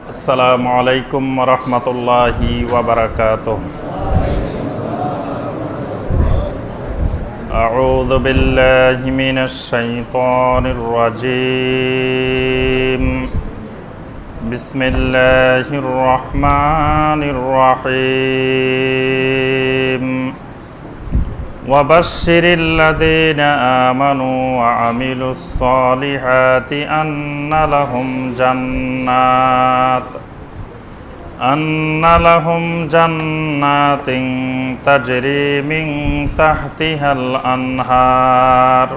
আসসালামু আলাইকুম ওয়া রাহমাতুল্লাহি ওয়া বারাকাতুহু। আউযু বিল্লাহি মিনাশ শাইতানির রাজীম। বিসমিল্লাহির রাহমানির রাহিম। ওয়াবাশশিরিল লাযীনা আমানু ওয়া আমিলুস সলিহাতি আন্না লাহুম জান্নাতিন তাজরি মিন তাহতিহাল আনহার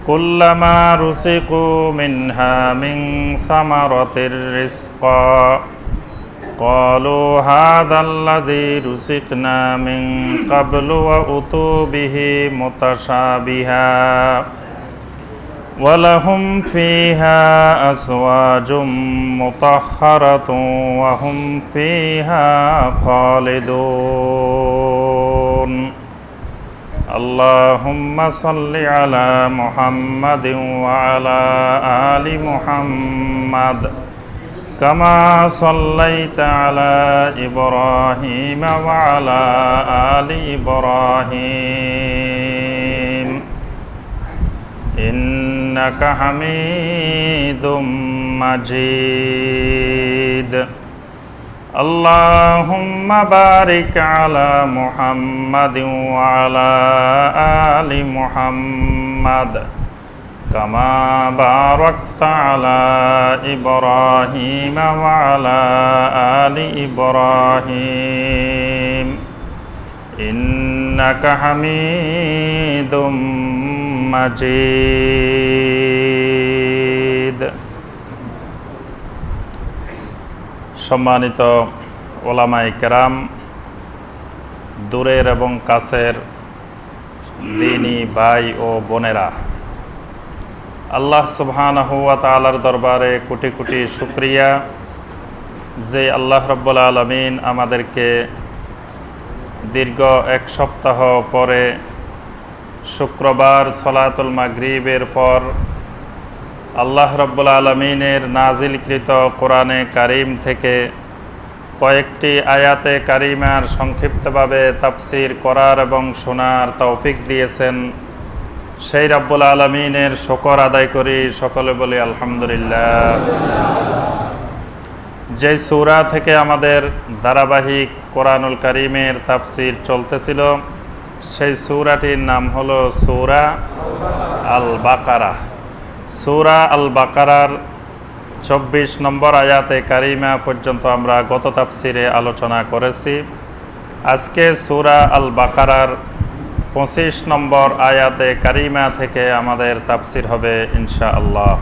কুল্লামা রুসিকু মিনহা মিন সামারাতির রিজকা قالوا هذا الذي رزقنا من قبل وأتوا به متشابها ولهم فيها أزواج مطهرة وهم فيها خالدون اللهم صل على محمد وعلى آل محمد كما صليت على إبراهيم وعلى آل إبراهيم إنك حميد مجيد اللهم بارك على محمد وعلى آل محمد كما باركت على إبراهيم وعلى آل إبراهيم إنك حميد مجيد। সম্মানিত ওলামায়ে কেরাম, দূরের এবং কাছের দ্বীনী ভাই ও বোনেরা, আল্লাহ সুবহানাহু ওয়া তাআলার দরবারে কোটি কোটি শুকরিয়া যে আল্লাহ রাব্বুল আলামিন আমাদেরকে দীর্ঘ এক সপ্তাহ পরে শুক্রবার সলাতুল মাগরিবের পর আল্লাহ রাব্বুল আলামিনের নাজিলকৃত কোরআনে কারীম থেকে কয়েকটি আয়াতে কারিমার সংক্ষিপ্তভাবে তাফসীর করার এবং শোনার তৌফিক দিয়েছেন। সেই রাব্বুল আলামিনের শুকর আদায় করি, সকলে বলি আলহামদুলিল্লাহ। যে সূরা থেকে আমাদের ধারাবাহিক কোরআনুল কারীমের তাফসীর চলতেছিল, সেই সূরাটির নাম হলো সূরা আল বাকারা। সূরা আল বাকারার 24 নম্বর আয়াতে কারিমা পর্যন্ত আমরা গত তাফসীরে আলোচনা করেছি। আজকে সূরা আল বাকারার 25 নম্বর আয়াতে কারিমা থেকে আমাদের তাফসীর হবে ইনশাআল্লাহ।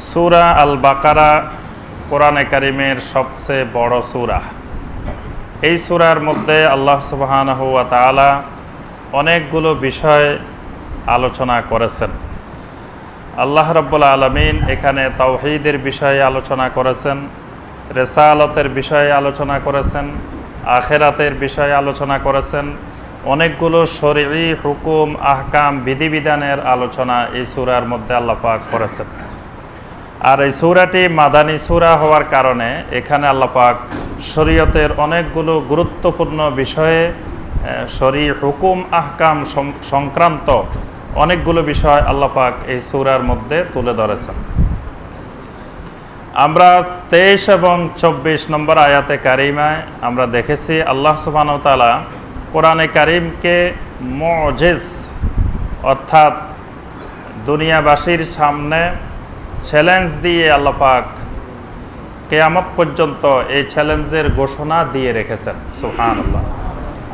সূরা আল বাকারা কোরআনে কারিমের সবচেয়ে বড় সূরা। এই সূরার মধ্যে আল্লাহ সুবহানাহু ওয়া তাআলা অনেকগুলো বিষয় আলোচনা করেছেন। আল্লাহ রাব্বুল আলামিন এখানে তাওহীদের বিষয়ে আলোচনা করেছেন, রিসালাতের বিষয়ে আলোচনা করেছেন, আখিরাতের বিষয়ে আলোচনা করেছেন। অনেকগুলো শরঈ হুকুম, আহকাম, বিধিবিধানের আলোচনা এই সূরার মধ্যে আল্লাহ পাক করেছেন। আর এই সূরাটি মাদানী সূরা হওয়ার কারণে এখানে আল্লাহ পাক শরীয়তের অনেকগুলো গুরুত্বপূর্ণ বিষয়ে শরঈ হুকুম, আহকাম সংক্রান্ত অনেকগুলো বিষয় আল্লাহ পাক এই সূরার মধ্যে তুলে ধরেছেন। আমরা 23 এবং 24 নম্বর আয়াতে কারিমায় আমরা দেখেছি আল্লাহ সুবহানাহু ওয়া তাআলা কোরআনে কারীমকে মুজিজ অর্থাৎ দুনিয়াবাসীর সামনে চ্যালেঞ্জ দিয়ে আল্লাহ পাক কিয়ামত পর্যন্ত এই চ্যালেঞ্জের ঘোষণা দিয়ে রেখেছেন। সুবহানাল্লাহ।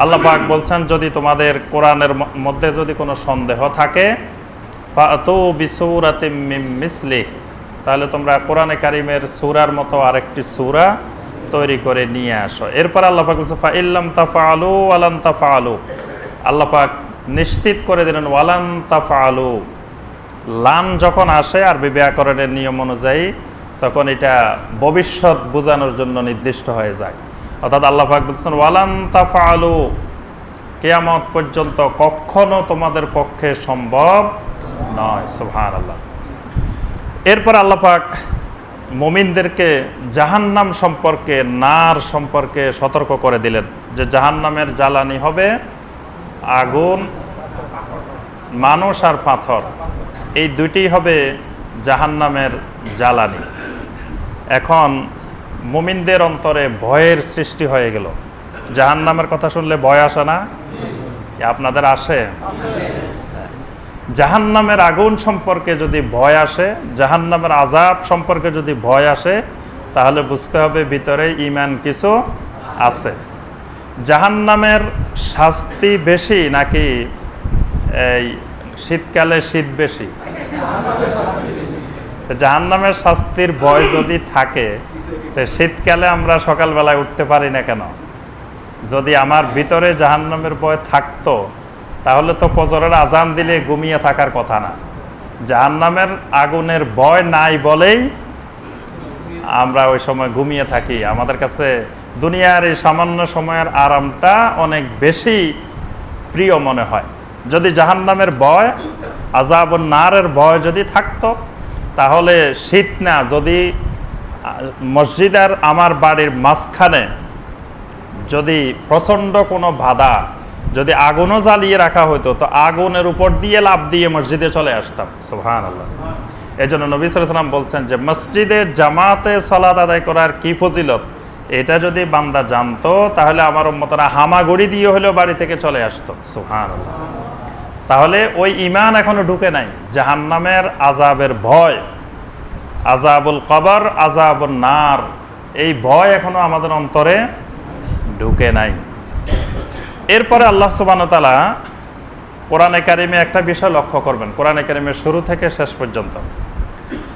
আল্লাহ পাক বলছেন, যদি তোমাদের কোরআনের মধ্যে যদি কোনো সন্দেহ থাকে ফাতু বিসূরাতিম মিন মিসলিহি, তাহলে তোমরা কোরআনে কারীমের সূরার মতো আরেকটি সূরা তৈরি করে নিয়ে আসো। এরপর আল্লাহ পাক বলছেন ফাইল্লাম তাফআলু ওয়ালান তাফআলু। আল্লাহ পাক নিশ্চিত করে দিলেন ওয়ালান তাফআলু। লাম যখন আসে আরবি ব্যাকরণের নিয়ম অনুযায়ী তখন এটা ভবিষ্যৎ বোঝানোর জন্য নির্দিষ্ট হয়ে যায়। অর্থাৎ আল্লাহ পাক বলছেন ওয়ালান তাফআলু, কিয়ামত পর্যন্ত কখনো তোমাদের পক্ষে সম্ভব নয়। সুবহানাল্লাহ। এরপর আল্লাহ পাক মুমিনদেরকে জাহান্নাম সম্পর্কে, নার সম্পর্কে সতর্ক করে দিলেন যে জাহান্নামের জ্বালানি হবে আগুন, মানুষ আর পাথর, এই দুইটি হবে জাহান্নামের জ্বালানি। এখন মুমিনদের অন্তরে ভয়ের সৃষ্টি হয়ে গেল। জাহান্নামের কথা শুনলে ভয় আসে না? আপনাদের আসে? জাহান্নামের আগুন সম্পর্কে যদি ভয় আসে, জাহান্নামের আযাব সম্পর্কে যদি ভয় আসে, তাহলে বুঝতে হবে ভিতরে ঈমান কিছু আছে। জাহান্নামের শাস্তি বেশি নাকি এই শীতকালে শীত বেশি? জাহান্নামের শাস্তির ভয় যদি থাকে, তো শীতকালে আমরা সকালবেলায় উঠতে পারি না কেন? যদি আমার ভিতরে জাহান্নামের ভয় থাকতো, তাহলে তো ফজরের আজান দিলে ঘুমিয়ে থাকার কথা না। জাহান্নামের আগুনের ভয় নাই বলেই আমরা ওই সময় ঘুমিয়ে থাকি। আমাদের কাছে দুনিয়ার এই সামান্য সময়ের আরামটা অনেক বেশি প্রিয় মনে হয়। যদি জাহান্নামের ভয়, আযাবুন নারের ভয় যদি থাকতো, তাহলে শীত না, যদি মসজিদ আর আমার বাড়ির মাঝখানে যদি প্রচণ্ড কোনো বাধা, যদি আগুনও জ্বালিয়ে রাখা হতো, তো আগুনের উপর দিয়ে লাফ দিয়ে মসজিদে চলে আসতাম। সুবহানাল্লাহ। এই জন্য নবী সাল্লাল্লাহু আলাইহি ওয়াসাল্লাম বলছেন যে মসজিদে জামাতে সালাত আদায় করার কি ফজিলত, এটা যদি বান্দা জানতো, তাহলে আমার উম্মতরা হামাগুড়ি দিয়ে হলেও বাড়ি থেকে চলে আসতো। সুবহানাল্লাহ। তাহলে ওই ঈমান এখনো ঢুকে নাই। জাহান্নামের আযাবের ভয়, আযাবুল কবর, আযাবুন নার, এই ভয় এখনো আমাদের অন্তরে ঢুকে নাই। এরপরে আল্লাহ সুবহানাহু ওয়া তাআলা কোরআনে কারিমে একটা বিষয় লক্ষ্য করবেন, কোরআনে কারিমের শুরু থেকে শেষ পর্যন্ত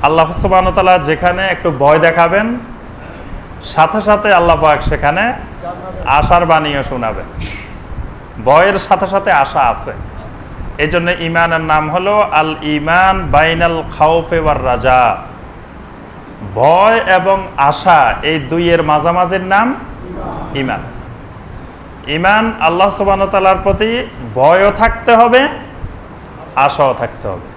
আল্লাহ সুবহানাহু ওয়া তাআলা যেখানে একটু ভয় দেখাবেন, সাথে সাথে আল্লাহ পাক সেখানে আশার বাণীও শোনাবেন। ভয়ের সাথে সাথে আশা আছে। এই জন্য ঈমানের নাম হলো আল ঈমান বাইনাল খাউফি ওয়ার রাজা। ভয় এবং আশা, এই দুইয়ের মাঝামাঝির নাম ঈমান। ঈমান, আল্লাহ সুবহানাহু ওয়া তাআলার প্রতি ভয়ও থাকতে হবে, আশাও থাকতে হবে।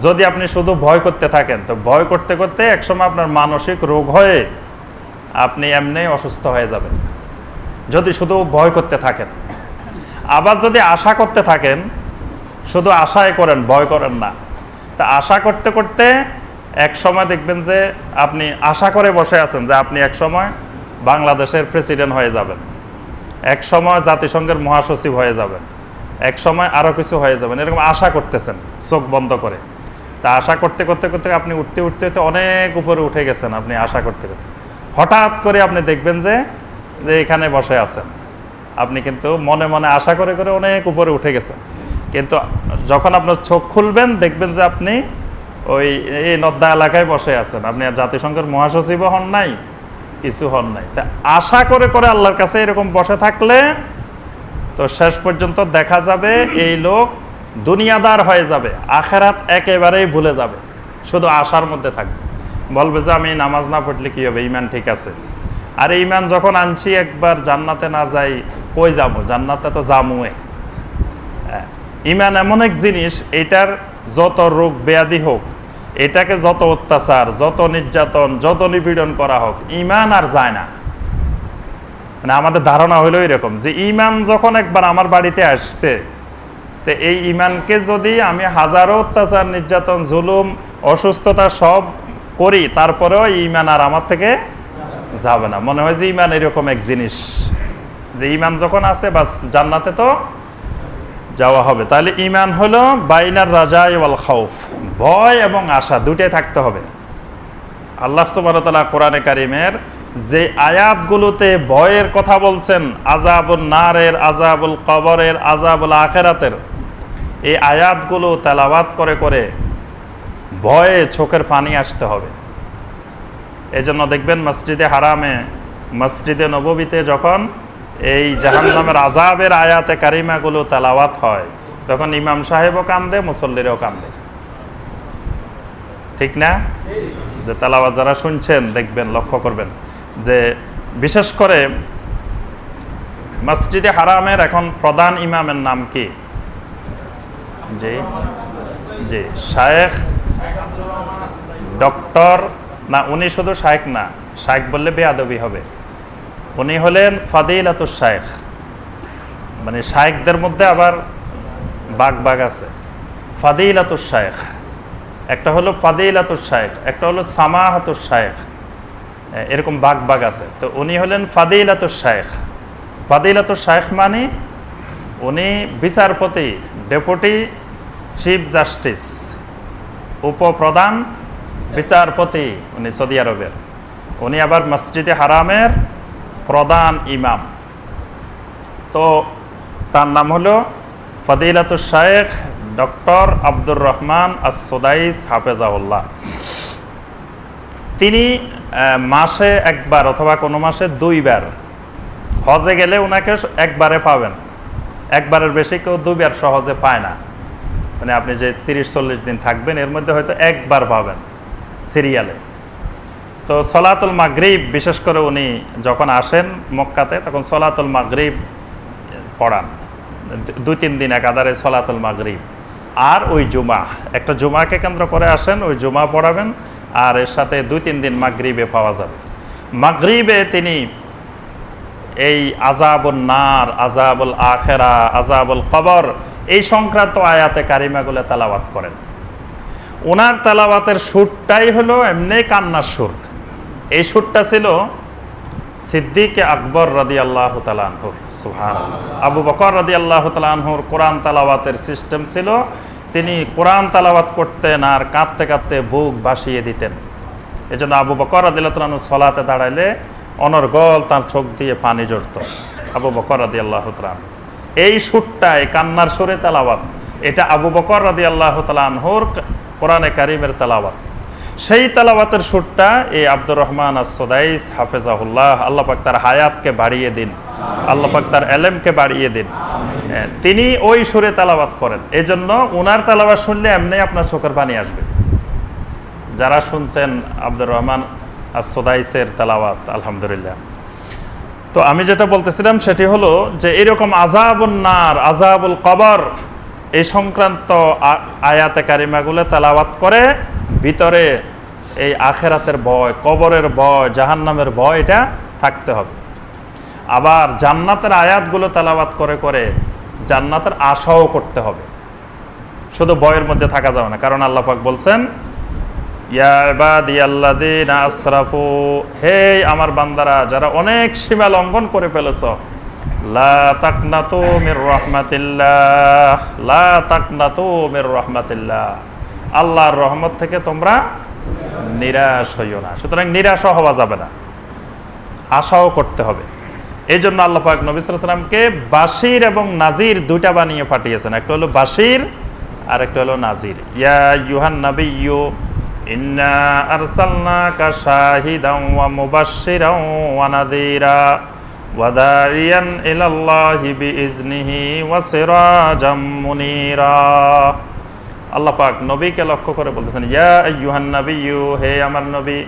যদি আপনি শুধু ভয় করতে থাকেন, তো ভয় করতে করতে একসময় আপনার মানসিক রোগ হয়ে আপনি এমনি অসুস্থ হয়ে যাবেন, যদি শুধু ভয় করতে থাকেন। আবার যদি আশা করতে থাকেন, শুধু আশাই করেন, ভয় করেন না, তা আশা করতে করতে এক সময় দেখবেন যে আপনি আশা করে বসে আছেন যে আপনি এক সময় বাংলাদেশের প্রেসিডেন্ট হয়ে যাবেন, এক সময় জাতিসংঘের মহাসচিব হয়ে যাবেন, এক সময় আরও কিছু হয়ে যাবেন, এরকম আশা করতেছেন চোখ বন্ধ করে। তা আশা করতে করতে করতে আপনি উঠতে উঠতে অনেক উপরে উঠে গেছেন। আপনি আশা করতে করতে হঠাৎ করে আপনি দেখবেন যে এখানে বসে আছেন। আপনি কিন্তু মনে মনে আশা করে করে অনেক উপরে উঠে গেছেন, কিন্তু যখন আপনার চোখ খুলবেন দেখবেন যে আপনি ওই এই নদ্দা এলাকায় বসে আছেন। আপনি আর জাতিসংঘের মহাসচিবও হন নাই, কিছু হন নাই। তা আশা করে করে আল্লাহর কাছে এরকম বসে থাকলে তো শেষ পর্যন্ত দেখা যাবে এই লোক দুনিয়াদার হয়ে যাবে, আখেরাত একেবারেই ভুলে যাবে, শুধু আশার মধ্যে থাকবে। বলবে যে আমি নামাজ না পড়লে কি হবে, ঈমান ঠিক আছে। আর ঈমান যখন আনছি একবার জান্নাতে না যাই কই যাবো, জান্নাতে তো জামুয়ে। ঈমান এমন এক জিনিস, এটার যত রোগ ব্যাধি হোক, এটাকে যত অত্যাচার, যত নির্যাতন, যত নিপীড়ন করা হোক, ঈমান আর যায় না। মানে আমাদের ধারণা হইল এরকম যে ঈমান যখন একবার আমার বাড়িতে আসছে, তো এই ঈমানকে যদি আমি হাজারো অত্যাচার, নির্যাতন, জুলুম, অসুস্থতা সব করি, তারপরেও ঈমান আর আমার থেকে যাবে না। মনে হয় যে ঈমান এরকম এক জিনিস যে ঈমান যখন আছে বাস জান্নাতে তো যাওয়া হবে। তাহলে ঈমান হলো বাইনার রাজা ওয়াল খাউফ, ভয় এবং আশা দুটাই থাকতে হবে। আল্লাহ সুবহানাহু ওয়া তাআলা কোরআনে কারিমের যে আয়াতগুলোতে ভয়ের কথা বলছেন, আযাবুন নারের, আযাবুল কবরের, আযাবুল আখিরাতের, এই আয়াতগুলো তেলাওয়াত করে করে ভয়ে চোখের পানি আসতে হবে। এই জন্য দেখবেন মসজিদে হারামে, মসজিদে নববীতে যখন এই জাহান্নামের আযাবের আয়াতে কারিমাগুলো তেলাওয়াত হয়, তখন ইমাম সাহেবও কান্দে, মুসল্লিরাও কান্দে। ঠিক না? যে তেলাওয়াত যারা শুনছেন দেখবেন, লক্ষ্য করবেন যে বিশেষ করে মসজিদে হারামের এখন প্রধান ইমামের নাম কি? জি জি, শায়েখ ডক্টর না, উনি শুধু শায়েখ না, শায়েখ বললে বেয়াদবি হবে। উনি হলেন ফাদিলাতুশ শায়েখ, মানে শায়েখদের মধ্যে আবার বাগ আছে। ফাদিলাতুশ শায়েখ, একটা হলো ফাদিলাতুশ শায়েখ, একটা হলো সামাহাতুশ শায়েখ, এরকম বাগ আছে। তো উনি হলেন ফাদিলাতুশ শায়েখ। ফাদিলাতুশ শায়েখ মানে উনি বিচারপতি, ডেপুটি চিফ জাস্টিস, উপপ্রধান বিচারপতি উনি সৌদি আরবের। উনি আবার মসজিদে হারামের প্রধান ইমাম। তো তার নাম হলো ফাদিলাতুশ শায়েখ ডক্টর আব্দুর রহমান আস-সুদাইস হাফেজাহুল্লাহ। তিনি মাসে একবার অথবা কোনো মাসে 2 বার, হজে গেলে ওনাকে একবারে পাবেন, একবারের বেশি কেউ 2 বার সহজে পায় না। মানে আপনি যে 30-40 দিন থাকবেন এর মধ্যে হয়তো একবার পাবেন সিরিয়ালে। তো সলাতুল মাগরিব, বিশেষ করে উনি যখন আসেন মক্কাতে তখন সলাতুল মাগরিব পড়ান, 2-3 দিন একাধারে সলাতুল মাগরিব। আর ওই জুমা, একটা জুমাকে কেন্দ্র করে আসেন, ওই জুমা পড়াবেন, আর এর সাথে 2-3 দিন মাগরিবে পাওয়া যাবে। মাগরিবে তিনি এই আযাবুন নার, আযাবুল আখিরা, আযাবুল কবর, এই সংক্রান্ত আয়াতে কারিমাগুলো তেলাওয়াত করেন। ওনার তেলাওয়াতের সুরটাই হলো এমনি কান্নার সুর। এই সুরটা ছিল সিদ্দিক আকবর রাদিয়াল্লাহু তাআলা আনহুর, সুবহানাল্লাহ। আবু বকর রাদিয়াল্লাহু তাআলা আনহুর কোরআন তেলাওয়াতের সিস্টেম ছিল, তিনি কোরআন তেলাওয়াত করতেন আর কাঁদতে কাঁদতে বুক ভাসিয়ে দিতেন। এজন্য আবু বকর রাদিয়াল্লাহু তাআলা আনহু সালাতে দাঁড়াইলে অনর্গল তার চোখ দিয়ে পানি ঝরত। আবু বকর রাদিয়াল্লাহু তাআলা, এই সুরটায় কান্নার সুরে তেলাওয়াত, এটা আবু বকর রাদিয়াল্লাহু তাআলা আনহুর কোরআনে কারীমের তেলাওয়াত। সেই তেলাওয়াতের সুরটা এই আব্দুর রহমান আস-সুদাইস হাফেজাহুল্লাহ, আল্লাহ পাক তার হায়াতকে বাড়িয়ে দিন, আল্লাহ পাক তার এলেমকে বাড়িয়ে দিন, তিনি ওই সুরে তেলাওয়াত করেন। এই জন্য ওনার তেলাওয়াত শুনলে এমনি আপনার চোখের পানি আসবে। যারা শুনছেন আব্দুর রহমান আস-সুদাইসের তেলাওয়াত, আলহামদুলিল্লাহ। তো আমি যেটা বলতেছিলাম সেটি হলো যে এরকম আযাবুন নার, আযাবুল কবর, এই সংক্রান্ত আয়াতে কারিমাগুলো তেলাওয়াত করে ভিতরে এই আখেরাতের ভয়, কবরের ভয়, জাহান্নামের ভয়, এটা থাকতে হবে। আবার জান্নাতের আয়াতগুলো তেলাওয়াত করে করে জান্নাতের আশাও করতে হবে, শুধু ভয়ের মধ্যে থাকা যাবে না। কারণ আল্লাহ পাক বলছেন, ইয়া ইবাদিয়াল্লাযীনা আসরাফু, হে আমার বান্দারা যারা অনেক সীমা লঙ্ঘন করে ফেলেছ, লা তাকনাতু মির রাহমাতিল্লাহ, লা তাকনাতু মির রাহমাতিল্লাহ, আল্লাহর রহমত থেকে তোমরা নিরাশ হইও না। সুতরাং নিরাশ হওয়া যাবে না, আশাও করতে হবে। এই জন্য আল্লাহ পাক নবী সাল্লাল্লাহু আলাইহি ওয়াসাল্লামকে বাশির এবং নাজির দুইটা বানিয়ে পাঠিয়েছেন, একটা হলো বাশির আর একটা হলো নাজির। ইয়া আইয়ুহান নাবিয়্যু ইন্না আরসালনাকা শাহিদান ওয়া মুবাশশিরান ওয়া নাযীরা ওয়া দাঈয়ান ইলাল্লাহি বিইজনিহি ওয়া সিরাজাম মুনীরা। আল্লাহ পাক নবীকে লক্ষ্য করে বলতেছেন, ইয়া আইয়ুহান নাবিয়্যু, হে আমার নবী,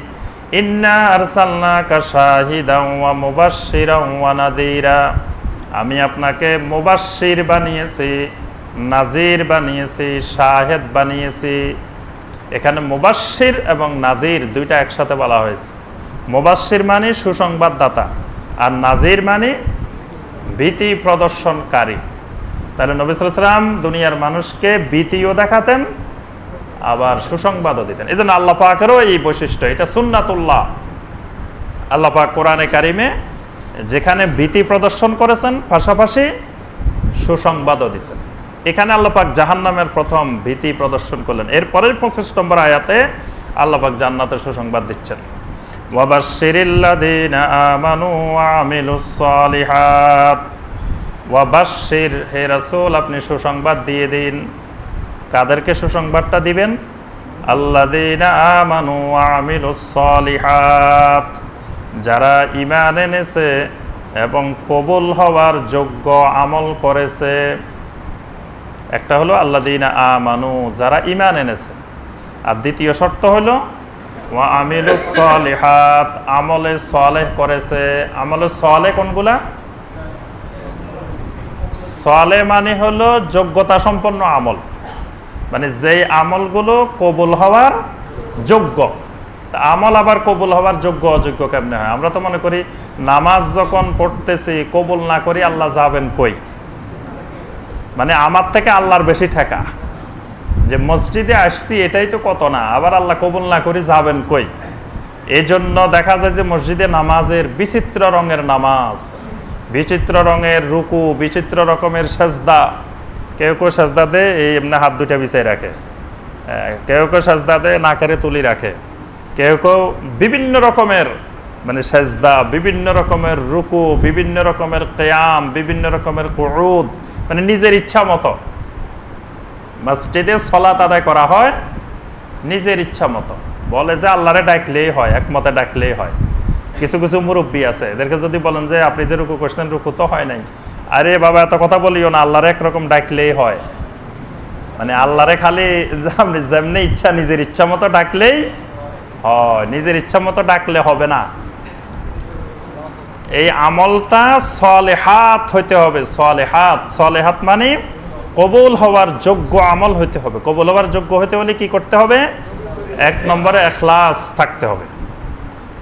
ইন্না আরসালনাকা শাহিদান ওয়া মুবাশশিরান ওয়া নাযীরা, আমি আপনাকে মুবাশশির বানিয়েছি, নাজির বানিয়েছি, শাহেদ বানিয়েছি। এখানে মুবাশশির এবং নাজির দুইটা একসাথে বলা হয়েছে। মুবাশশির মানে সুসংবাদদাতা, আর নাজির মানে ভীতি প্রদর্শনকারী। তাহলে নবী সাল্লাল্লাহু আলাইহি ওয়াসাল্লাম দুনিয়ার মানুষকে ভীতিও দেখাতেন আবার সুসংবাদও দিতেন। এই জন্য আল্লাহ পাকেরও এই বৈশিষ্ট্য, এটা সুন্নাতুল্লাহ। আল্লাহ পাক কোরআনে কারিমে যেখানে ভীতি প্রদর্শন করেছেন পাশাপাশি সুসংবাদও দিচ্ছেন। এখানে আল্লাহ পাক জাহান্নামের প্রথম ভীতি প্রদর্শন করলেন, এরপরের 25 নম্বর আয়াতে আল্লাহ পাক জান্নাতের সুসংবাদ দিচ্ছেন। ওয়াবাশশিরিল্লাযীনা আমানু ওয়া আমিলুস সালিহাত, ওয়াবাশশির, হে রাসূল আপনি সুসংবাদ দিয়ে দিন। কাদেরকে সুসংবাদটা দিবেন? আল্লাযীনা আমানু ওয়া আমিলুস সালিহাত, যারা ঈমান এনেছে এবং কবুল হওয়ার যোগ্য আমল করেছে। একটা হলো আল্লাযীনা আমানু, যারা ঈমান এনেছে, আর দ্বিতীয় শর্ত হলো ওয়া আমিলুস সালিহাত, আমলে সালেহ করেছে। আমলে সালেহ কোনগুলা? সালেহ মানে হলো যোগ্যতা সম্পন্ন আমল, মানে যেই আমলগুলো কবুল হওয়ার যোগ্য। তা আমল আবার কবুল হওয়ার যোগ্য অযোগ্য কেমনে হয়? আমরা তো মনে করি নামাজ যখন পড়তেছি কবুল না করি আল্লাহ যাবেন কই, মানে আমার থেকে আল্লাহর বেশি ঠেকা, যে মসজিদে আসছি এটাই তো কত না, আবার আল্লাহ কবুল না করি যাবেন কই। এই জন্য দেখা যায় যে মসজিদে নামাজের বিচিত্র রঙের নামাজ, বিচিত্র রঙের রুকু, বিচিত্র রকমের সাজদা। কেউ কেউ সাজদা দে এই এমনি হাত দুটা বিছাই রাখে, কেউ কেউ সাজদা দে নাকেরে তুলি রাখে, কেউ কেউ বিভিন্ন রকমের মানে সাজদা, বিভিন্ন রকমের রুকু, বিভিন্ন রকমের কিয়াম, বিভিন্ন রকমের কুউদ, মানে নিজের ইচ্ছা মতো মসজিদে সালাত আদায় করা হয় নিজের ইচ্ছা মতো। বলে যে আল্লাহরে ডাকলেই হয়, একমতে ডাকলেই হয়। কিছু কিছু মুরব্বী আছে, এদেরকে যদি বলেন যে আপনি যে রুকু করছেন রুকু তো হয় নাই, আরে বাবা এত কথা বলিও না, আল্লাহরে একরকম ডাকলেই হয়, মানে আল্লাহরে খালি আপনি যেমনি ইচ্ছা নিজের ইচ্ছা মতো ডাকলেই হয়, নিজের ইচ্ছা মতো ডাকলে হবে না। এই আমলটা সলেহাত হইতে হবে, সলেহাত। সলেহাত মানে কবুল হওয়ার যোগ্য আমল হইতে হবে। কবুল হওয়ার যোগ্য হইতে হলে কি করতে হবে? 1 নম্বরে ইখলাস থাকতে হবে।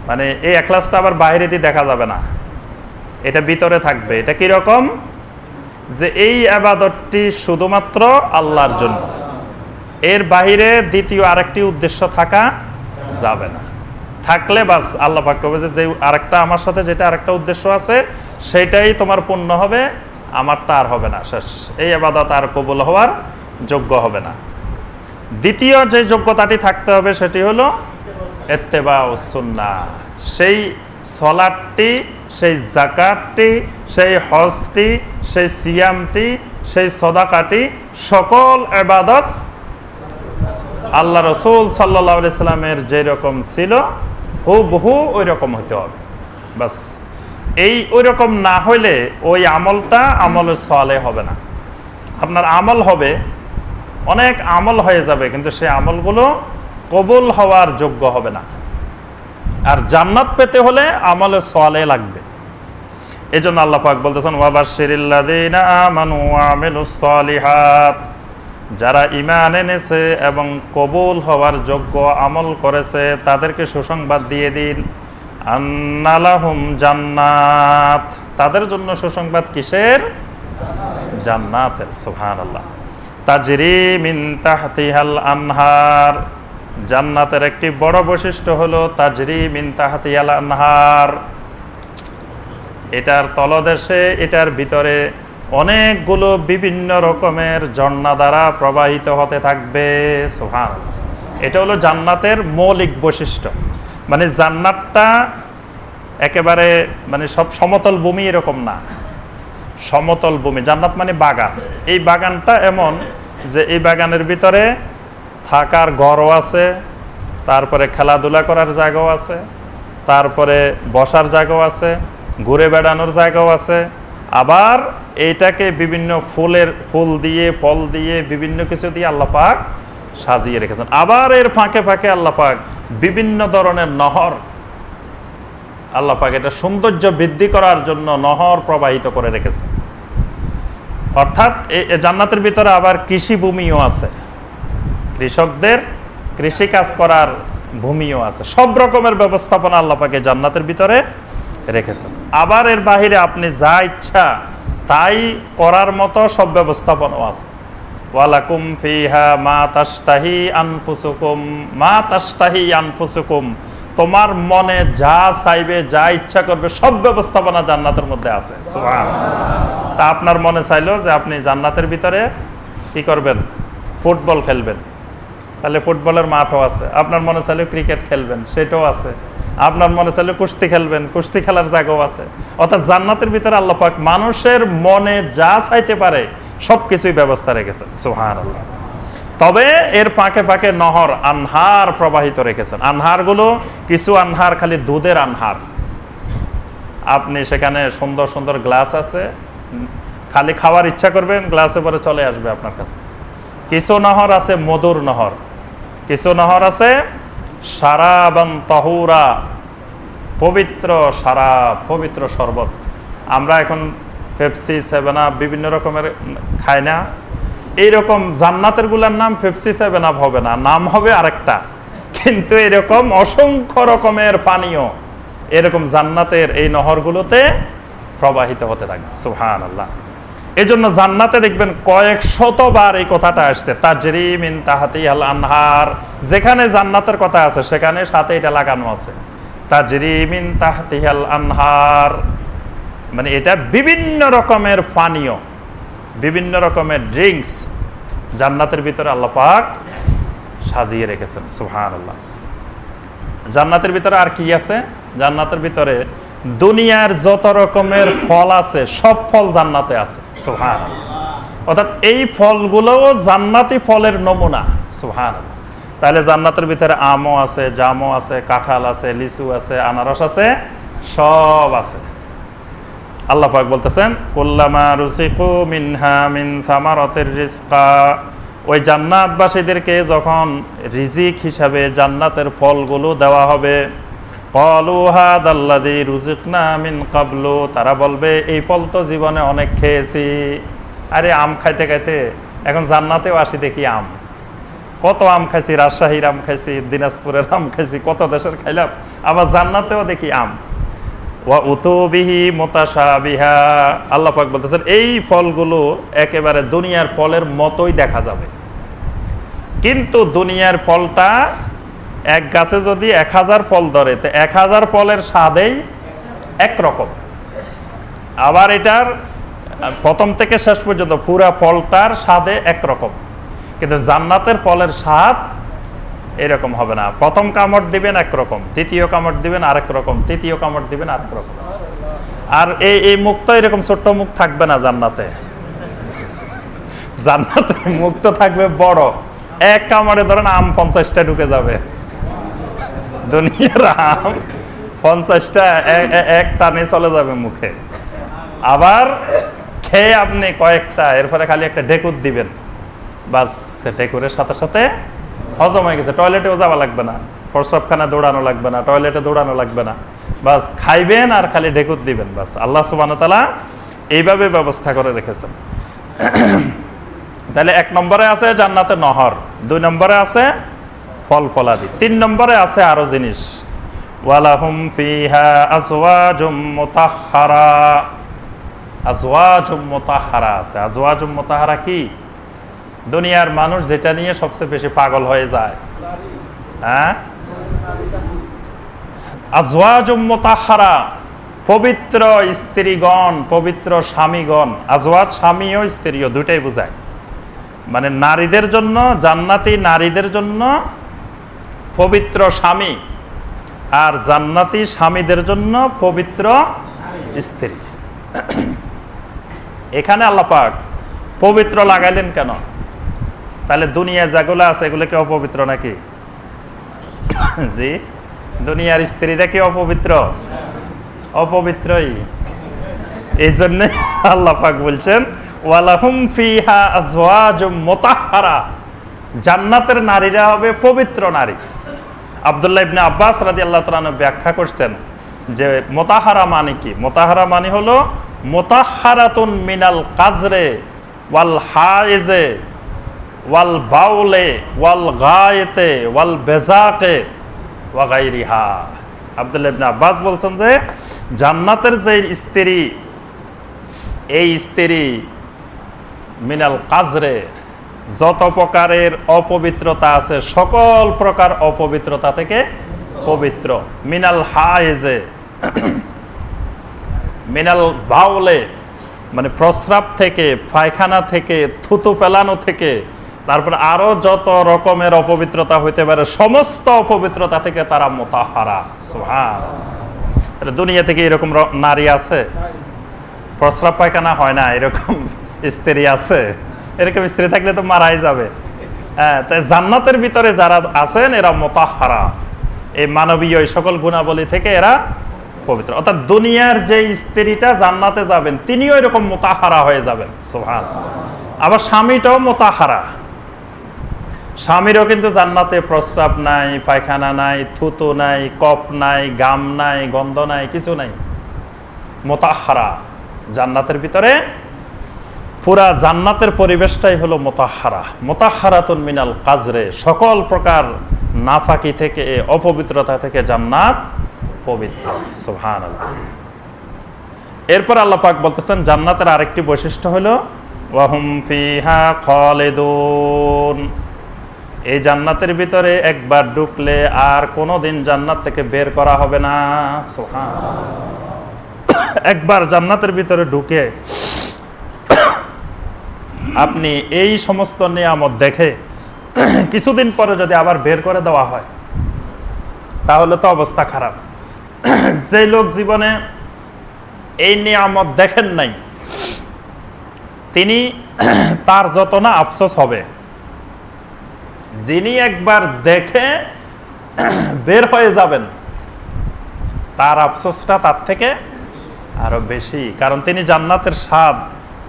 মানে এই ইখলাসটা আবার বাইরে দিয়ে দেখা যাবে না, এটা ভিতরে থাকবে। এটা কিরকম? যে এই ইবাদতটি শুধুমাত্র আল্লাহর জন্য, এর বাইরে দ্বিতীয় আরেকটি উদ্দেশ্য থাকা যাবে না। থাকলে বাস আল্লাহ পাক কবে যে আরেকটা আমার সাথে যেটা আরেকটা উদ্দেশ্য আছে সেটাই তোমার পূর্ণ হবে, আমারটা আর হবে না, শেষ। এই ইবাদত আর কবুল হওয়ার যোগ্য হবে না। দ্বিতীয় যে যোগ্যতাটি থাকতে হবে সেটি হলো ইত্তেবাউস সুন্নাহ। সেই সালাতটি, সেই যাকাতটি, সেই হজটি, সেই সিয়ামটি, সেই সাদাকাটি, সকল ইবাদত আল্লাহ রাসূল সাল্লাল্লাহু আলাইহি সাল্লামের যেরকম ছিল হুবহু ওই রকম হতে হবে, বাস। এই ওই রকম না হইলে ওই আমলটা আমলে সালেহ হবে না। আপনার আমল হবে, অনেক আমল হয়ে যাবে, কিন্তু সেই আমলগুলো কবুল হওয়ার যোগ্য হবে না। আর জান্নাত পেতে হলে আমলে সালেহ লাগবে। এই জন্য আল্লাহ পাক বলতেছেন ওয়াবাশশিরিল্লাযীনা আমানু ওয়া আমিলুস সালিহাত, যারা ঈমান এনেছে এবং কবুল হওয়ার যোগ্য আমল করেছে তাদেরকে সুসংবাদ দিয়ে দিন, আন্না লাহুম জান্নাত, তাদের জন্য সুসংবাদ কিসের? জান্নাতের। সুবহানাল্লাহ। তাজরি মিন তাহতিহাল আনহার, জান্নাতের একটি বড় বৈশিষ্ট্য হলো তাজরি মিন তাহতিহাল আনহার। এটার তলদেশে, এটার ভিতরে অনেকগুলো বিভিন্ন রকমের ঝর্ণা দ্বারা প্রবাহিত হতে থাকবে। সুবহানাল্লাহ। এটা হলো জান্নাতের মৌলিক বৈশিষ্ট্য। মানে জান্নাতটা একেবারে মানে সব সমতল ভূমি এরকম না, সমতল ভূমি। জান্নাত মানে বাগান। এই বাগানটা এমন যে এই বাগানের ভিতরে থাকার ঘরও আছে, তারপরে খেলাধুলা করার জায়গাও আছে, তারপরে বসার জায়গাও আছে, ঘুরে বেড়ানোর জায়গাও আছে। আবার এইটাকে বিভিন্ন ফুল দিয়ে, ফল দিয়ে, বিভিন্ন কিছু দিয়ে আল্লাহ পাক সাজিয়ে রেখেছেন। আবার এর ফাঁকে ফাঁকে আল্লাহ পাক বিভিন্ন ধরনের নহর, আল্লাহ পাক এটা সৌন্দর্য বৃদ্ধি করার জন্য নহর প্রবাহিত করে রেখেছেন। অর্থাৎ এই জান্নাতের ভিতরে আবার কৃষি ভূমিও আছে, কৃষকদের কৃষি কাজ করার ভূমিও আছে। সব রকমের ব্যবস্থাপনা আল্লাহ পাক এই জান্নাতের ভিতরে রেখেছেন। আবার এর বাহিরে আপনি যা ইচ্ছা তাই করার মতো সব ব্যবস্থাপনাও আছে। ওয়ালাকুম ফিহা মা তাশতাহি আনফুসুকুম, মা তাশতাহি আনফুসুকুম, তোমার মনে যা চাইবে, যা ইচ্ছা করবে, সব ব্যবস্থাপনা জান্নাতের মধ্যে আছে। সুবহানাল্লাহ। তা আপনার মনে চাইলো যে আপনি জান্নাতের ভিতরে কি করবেন? ফুটবল খেলবেন, তাহলে ফুটবলের মাঠও আছে। আপনার মনে চাইলে ক্রিকেট খেলবেন, সেটাও আছে। আপনার মনে চাইলে কুস্তি খেলবেন, কুস্তি খেলার জায়গাও আছে। অর্থাৎ জান্নাতের ভিতরে আল্লাহ পাক মানুষের মনে যা চাইতে পারে সবকিছুই ব্যবস্থা রেখেছেন। সুবহানাল্লাহ। তবে এর ফাঁকে ফাঁকে নহর, আনহার প্রবাহিত রেখেছেন। আনহারগুলো, কিছু আনহার খালি দুধের আনহার, আপনি সেখানে সুন্দর সুন্দর গ্লাস আছে, খালি খাওয়ার ইচ্ছা করবেন গ্লাসে পরে চলে আসবে আপনার কাছে। কিছু নহর আছে মধুর নহর, কিছু নহর আছে শারাবান তাহুরা, পবিত্র শারাব, পবিত্র শরবত। আমরা এখন পেপসি, 7 আপ বিভিন্ন রকমের খাই না, এইরকম জান্নাতের গুলার নাম পেপসি 7 আপ হবে না, নাম হবে আরেকটা, কিন্তু এরকম অসংখ্য রকমের পানীয় এরকম জান্নাতের এই নহরগুলোতে প্রবাহিত হতে থাকবে। সুবহানাল্লাহ। এই জন্য জান্নাতে দেখবেন কয়েক শতবার এই কথাটা আসছে, তাজরি মিন তাহতিহাল আনহার। যেখানে জান্নাতের কথা আছে সেখানে সাথে এটা লাগানো আছে, তাজরি মিন তাহতিহাল আনহার। মানে এটা বিভিন্ন রকমের পানীয়, বিভিন্ন রকমের ড্রিঙ্কস জান্নাতের ভিতরে আল্লাহ পাক সাজিয়ে রেখেছেন। সুবহানাল্লাহ। জান্নাতের ভিতরে আর কি আছে? জান্নাতের ভিতরে দুনিয়ার যত রকমের ফল আছে সব ফল জান্নাতে আছে। সুবহানাল্লাহ। অর্থাৎ এই ফলগুলোও জান্নাতি ফলের নমুনা। সুবহানাল্লাহ। তাহলে জান্নাতের ভিতরে আমও আছে, জামও আছে, কাঁঠাল আছে, লিচু আছে, আনারস আছে, সব আছে। আল্লাহ পাক বলতেছেন কুল্লামা রুসিকু মিনহা মিন সামারাতির রিজকা। ওই জান্নাতবাসীদেরকে যখন রিজিক হিসাবে জান্নাতের ফলগুলো দেওয়া হবে, ক্বালু হাদাল্লাযী রুজিকনা মিন ক্বাবলু। তারা বলবে এই ফল তো জীবনে অনেক খেয়েছি। আরে আম খাইতে খাইতে এখন জান্নাতেও আসি দেখি আম। কত আম খাইছি, রাজশাহীর আম খাইছি, দিনাজপুরের আম খাইছি, কত দেশের খাইলাম, আবার জান্নাতেও দেখি আম। ওয়া উতুবিহি মুতাশাবিহা। আল্লাহ পাক বলতেছেন এই ফলগুলো একেবারে দুনিয়ার ফলের মতোই দেখা যাবে, কিন্তু দুনিয়ার ফলটা এক গাছে যদি 1000 ফল ধরে তো 1000 ফলের স্বাদেই একরকম। আবার এটার প্রথম থেকে শেষ পর্যন্ত পুরা ফলটার স্বাদে একরকম, কিন্তু জান্নাতের ফলের স্বাদ এরকম হবে না। প্রথম কামড় দিবেন একরকম, দ্বিতীয় কামড় দিবেন আরেক রকম, তৃতীয় কামড় দিবেন আরেক রকম। আর এই মুখটা এরকম ছোট্ট মুখ থাকবে না জান্নাতে। জান্নাতে মুখ তো থাকবে বড়, এক কামড়ে ধরেন আম 50টা ঢুকে যাবে। দুনিয়ার আম 50টা এক টানে চলে যাবে মুখে। আবার খেয়ে আপনি কয়েকটা, এরপরে খালি একটা ঢেকুর দিবেন, বাস ঢেকুরের সাথে সাথে হজম হয়ে গেছে। টয়লেটেও যাওয়া লাগবে না, প্রস্রাবখানা দৌড়ানো লাগবে না, টয়লেটে দৌড়ানো লাগবে না, বাস খাইবেন আর খালি ঢেকুর দিবেন, বাস। আল্লাহ সুবহানাহু ওয়া তাআলা এইভাবে ব্যবস্থা করে রেখেছেন। তাহলে 1 নম্বরে আছে জান্নাতের নহর, 2 নম্বরে আছে ফল ফলাদি, 3 নম্বরে আছে আরো জিনিস, ওয়ালাহুম ফিহা আজওয়াজুম মুতাহহারা। আজওয়াজুম মুতাহহারা আছে। আজওয়াজুম মুতাহহারা কি? দুনিয়ার মানুষ যেটা নিয়ে সবচেয়ে বেশি পাগল হয়ে যায়, হ্যাঁ, আজওয়াজুম মুতাহহারা, পবিত্র স্ত্রীগণ, পবিত্র স্বামীগণ। আজওয়াজ স্বামী ও স্ত্রীও দুইটাই বোঝায়। মানে নারীদের জন্য, জান্নাতি নারীদের জন্য পবিত্র স্বামী, আর জান্নাতি স্বামীদের জন্য পবিত্র স্ত্রী। এখানে আল্লাহ পাক পবিত্র লাগাইলেন কেন? তাহলে দুনিয়া যেগুলো আছে এগুলো কি অপবিত্র নাকি? জি, দুনিয়ার স্ত্রীরা কি অপবিত্র? অপবিত্রই। এই জন্য আল্লাহ পাক বলছেন ওয়ালাহুম ফিহা আজওয়াজুম মুতাহহারা, জান্নাতের নারীরা হবে পবিত্র নারী। আব্দুল্লাহ ইবনে আব্বাস রাদিয়াল্লাহু তাআলা ব্যাখ্যা করছেন যে মুতাহহারা মানে কি? মুতাহহারা মানে হলো মুতাহহারাতুন মিনাল কাজরে ওয়াল হাইজে ওয়াল বাউলে ওয়াল গায়েতে ওয়াল বেজাকে ওয়া গায়রিহা। আব্দুল্লাহ ইবনে আব্বাস বলছেন যে জান্নাতের যে স্ত্রী, এই স্ত্রী মিনাল কাজরে, যত প্রকারের অপবিত্রতা আছে সকল প্রকার অপবিত্রতা থেকে পবিত্র। মিনাল হাইজে, মিনাল বাউলে মানে প্রস্রাব থেকে, পায়খানা থেকে, থুতু ফেলানো থেকে, তারপর আরো যত রকমের অপবিত্রতা হইতে পারে সমস্ত অপবিত্রতা থেকে তারা মুতাহহারা। সুবহানাল্লাহ। দুনিয়া থেকে এরকম নারী আছে? প্রস্রাব পায়খানা হয় না এরকম স্ত্রী আছে? এরকম স্ত্রী থাকলে তো মারাই যাবে। হ্যাঁ, তাই জান্নাতের ভিতরে যারা আছেন এরা মুতাহহারা, এই মানবীয় সকল গুণাবলী থেকে এরা পবিত্র। অর্থাৎ দুনিয়ার যে স্ত্রীটা জান্নাতে যাবেন তিনিও এরকম মুতাহহারা হয়ে যাবেন। সুবহানাল্লাহ। আবার স্বামীটাও মুতাহহারা, স্বামীরও কিন্তু জান্নাতে প্রস্রাব নাই, পায়খানা নাই, থুতু নাই, কপ নাই, গাম নাই, গন্ধ নাই, কিছু নাই। মুতাহহারা জান্নাতের ভিতরে, পুরা জান্নাতের পরিবেশটাই হলো মুতাহহারা। মুতাহহারাতুন মিনাল কাজরে, সকল প্রকার নাফাকি থেকে, অপবিত্রতা থেকে জান্নাত পবিত্র। সুবহানাল্লাহ। এরপর আল্লাহ পাক বলতেছেন জান্নাতের আরেকটি বৈশিষ্ট্য হলো ওয়াহুম ফিহা খালিদুন, এই জান্নাতের ভিতরে একবার ঢুকলে আর কোনোদিন জান্নাত থেকে বের করা হবে না। সুবহানাল্লাহ। একবার জান্নাতের ভিতরে ঢুকে আপনি এই সমস্ত নিয়ামত দেখে কিছুদিন পরে যদি আবার বের করে দেওয়া হয় তাহলে তো অবস্থা খারাপ। যে লোক জীবনে এই নিয়ামত দেখেন নাই তিনি তার যত না আফসোস হবে, যিনি একবার দেখে বের হয়ে যাবেন তার আফসোসটা তার থেকে আরো বেশি, কারণ তিনি জান্নাতের স্বাদ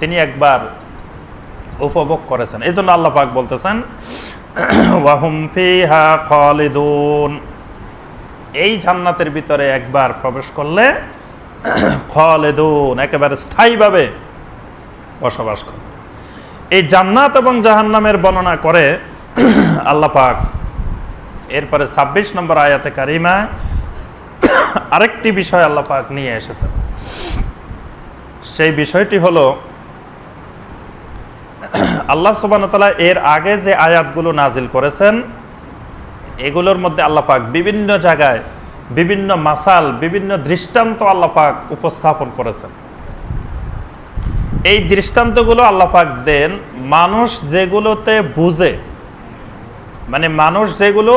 তিনি একবার উপভোগ করেছেন। এই জন্য আল্লাহ পাক বলতেছেন ওয়াহুম ফিহা খালিদুন, এই জান্নাতের ভিতরে একবার প্রবেশ করলে খালিদুন একেবারে স্থায়ীভাবে বসবাস করে। এই জান্নাত এবং জাহান্নামের বর্ণনা করে আল্লাহ পাক এরপরে 26 নম্বর আয়াতে কারিমা আরেকটি বিষয় আল্লাহ পাক নিয়ে এসেছেন। সেই বিষয়টি হলো আল্লাহ সুবহানাহু ওয়া তাআলা এর আগে যে আয়াতগুলো নাজিল করেছেন এগুলোর মধ্যে আল্লাহ পাক বিভিন্ন জায়গায় বিভিন্ন মাসাল, বিভিন্ন দৃষ্টান্ত আল্লাহ পাক উপস্থাপন করেছেন। এই দৃষ্টান্তগুলো আল্লাহ পাক দেন মানুষ যেগুলোতে বুঝে, মানে মানুষ যেগুলো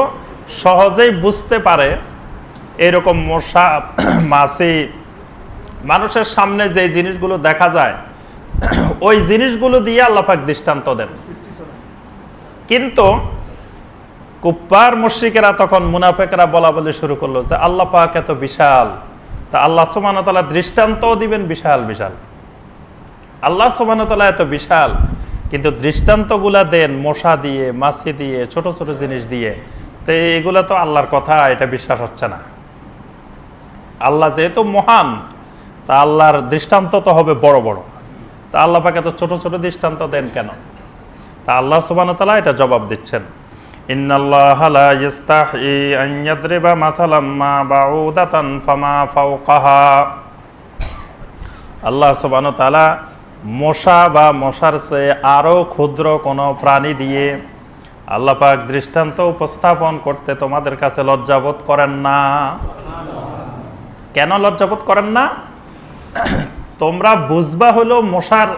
সহজেই বুঝতে পারে, এরকম মশা মাছি, মানুষের সামনে যে জিনিসগুলো দেখা যায় ওই জিনিসগুলো দিয়ে আল্লাহ পাক দৃষ্টান্ত দেন। কিন্তু কুফার মুশরিকেরা তখন মুনাফিকরা বলা বলে শুরু করলো যে আল্লাহ পাক এত বিশাল, তা আল্লাহ সুবহানাহু ওয়া তাআলা দৃষ্টান্তও দিবেন বিশাল বিশাল। আল্লাহ সুবহানাহু ওয়া তাআলা এত বিশাল কিন্তু দৃষ্টান্তগুলা দেন মশা দিয়ে, মাছি দিয়ে, ছোট ছোট জিনিস দিয়ে, তো এগুলা তো আল্লাহর কথা, এটা বিশ্বাস হচ্ছে না। আল্লাহ যেহেতু মহান তা আল্লাহর দৃষ্টান্ত তো হবে বড় বড়, তা আল্লাহ পাক এত ছোট ছোট দৃষ্টান্ত দেন কেন? তা আল্লাহ সুবহানাহু ওয়া তাআলা এটা জবাব দিচ্ছেন, ইন্নাল্লাহা লা ইস্তাহি আন ইয়াদরিবা মাসালাম মা বাউদাতান ফামা ফাওকাহা। আল্লাহ সুবহানাহু ওয়া তাআলা মশা বা মশার চেয়ে আরো ক্ষুদ্র কোনো প্রাণী দিয়ে আল্লাহ পাক দৃষ্টান্ত উপস্থাপন করতে তোমাদের কাছে লজ্জাবোধ করেন না। কেন লজ্জাবোধ করেন না? তোমরা বুঝবা হলো মশার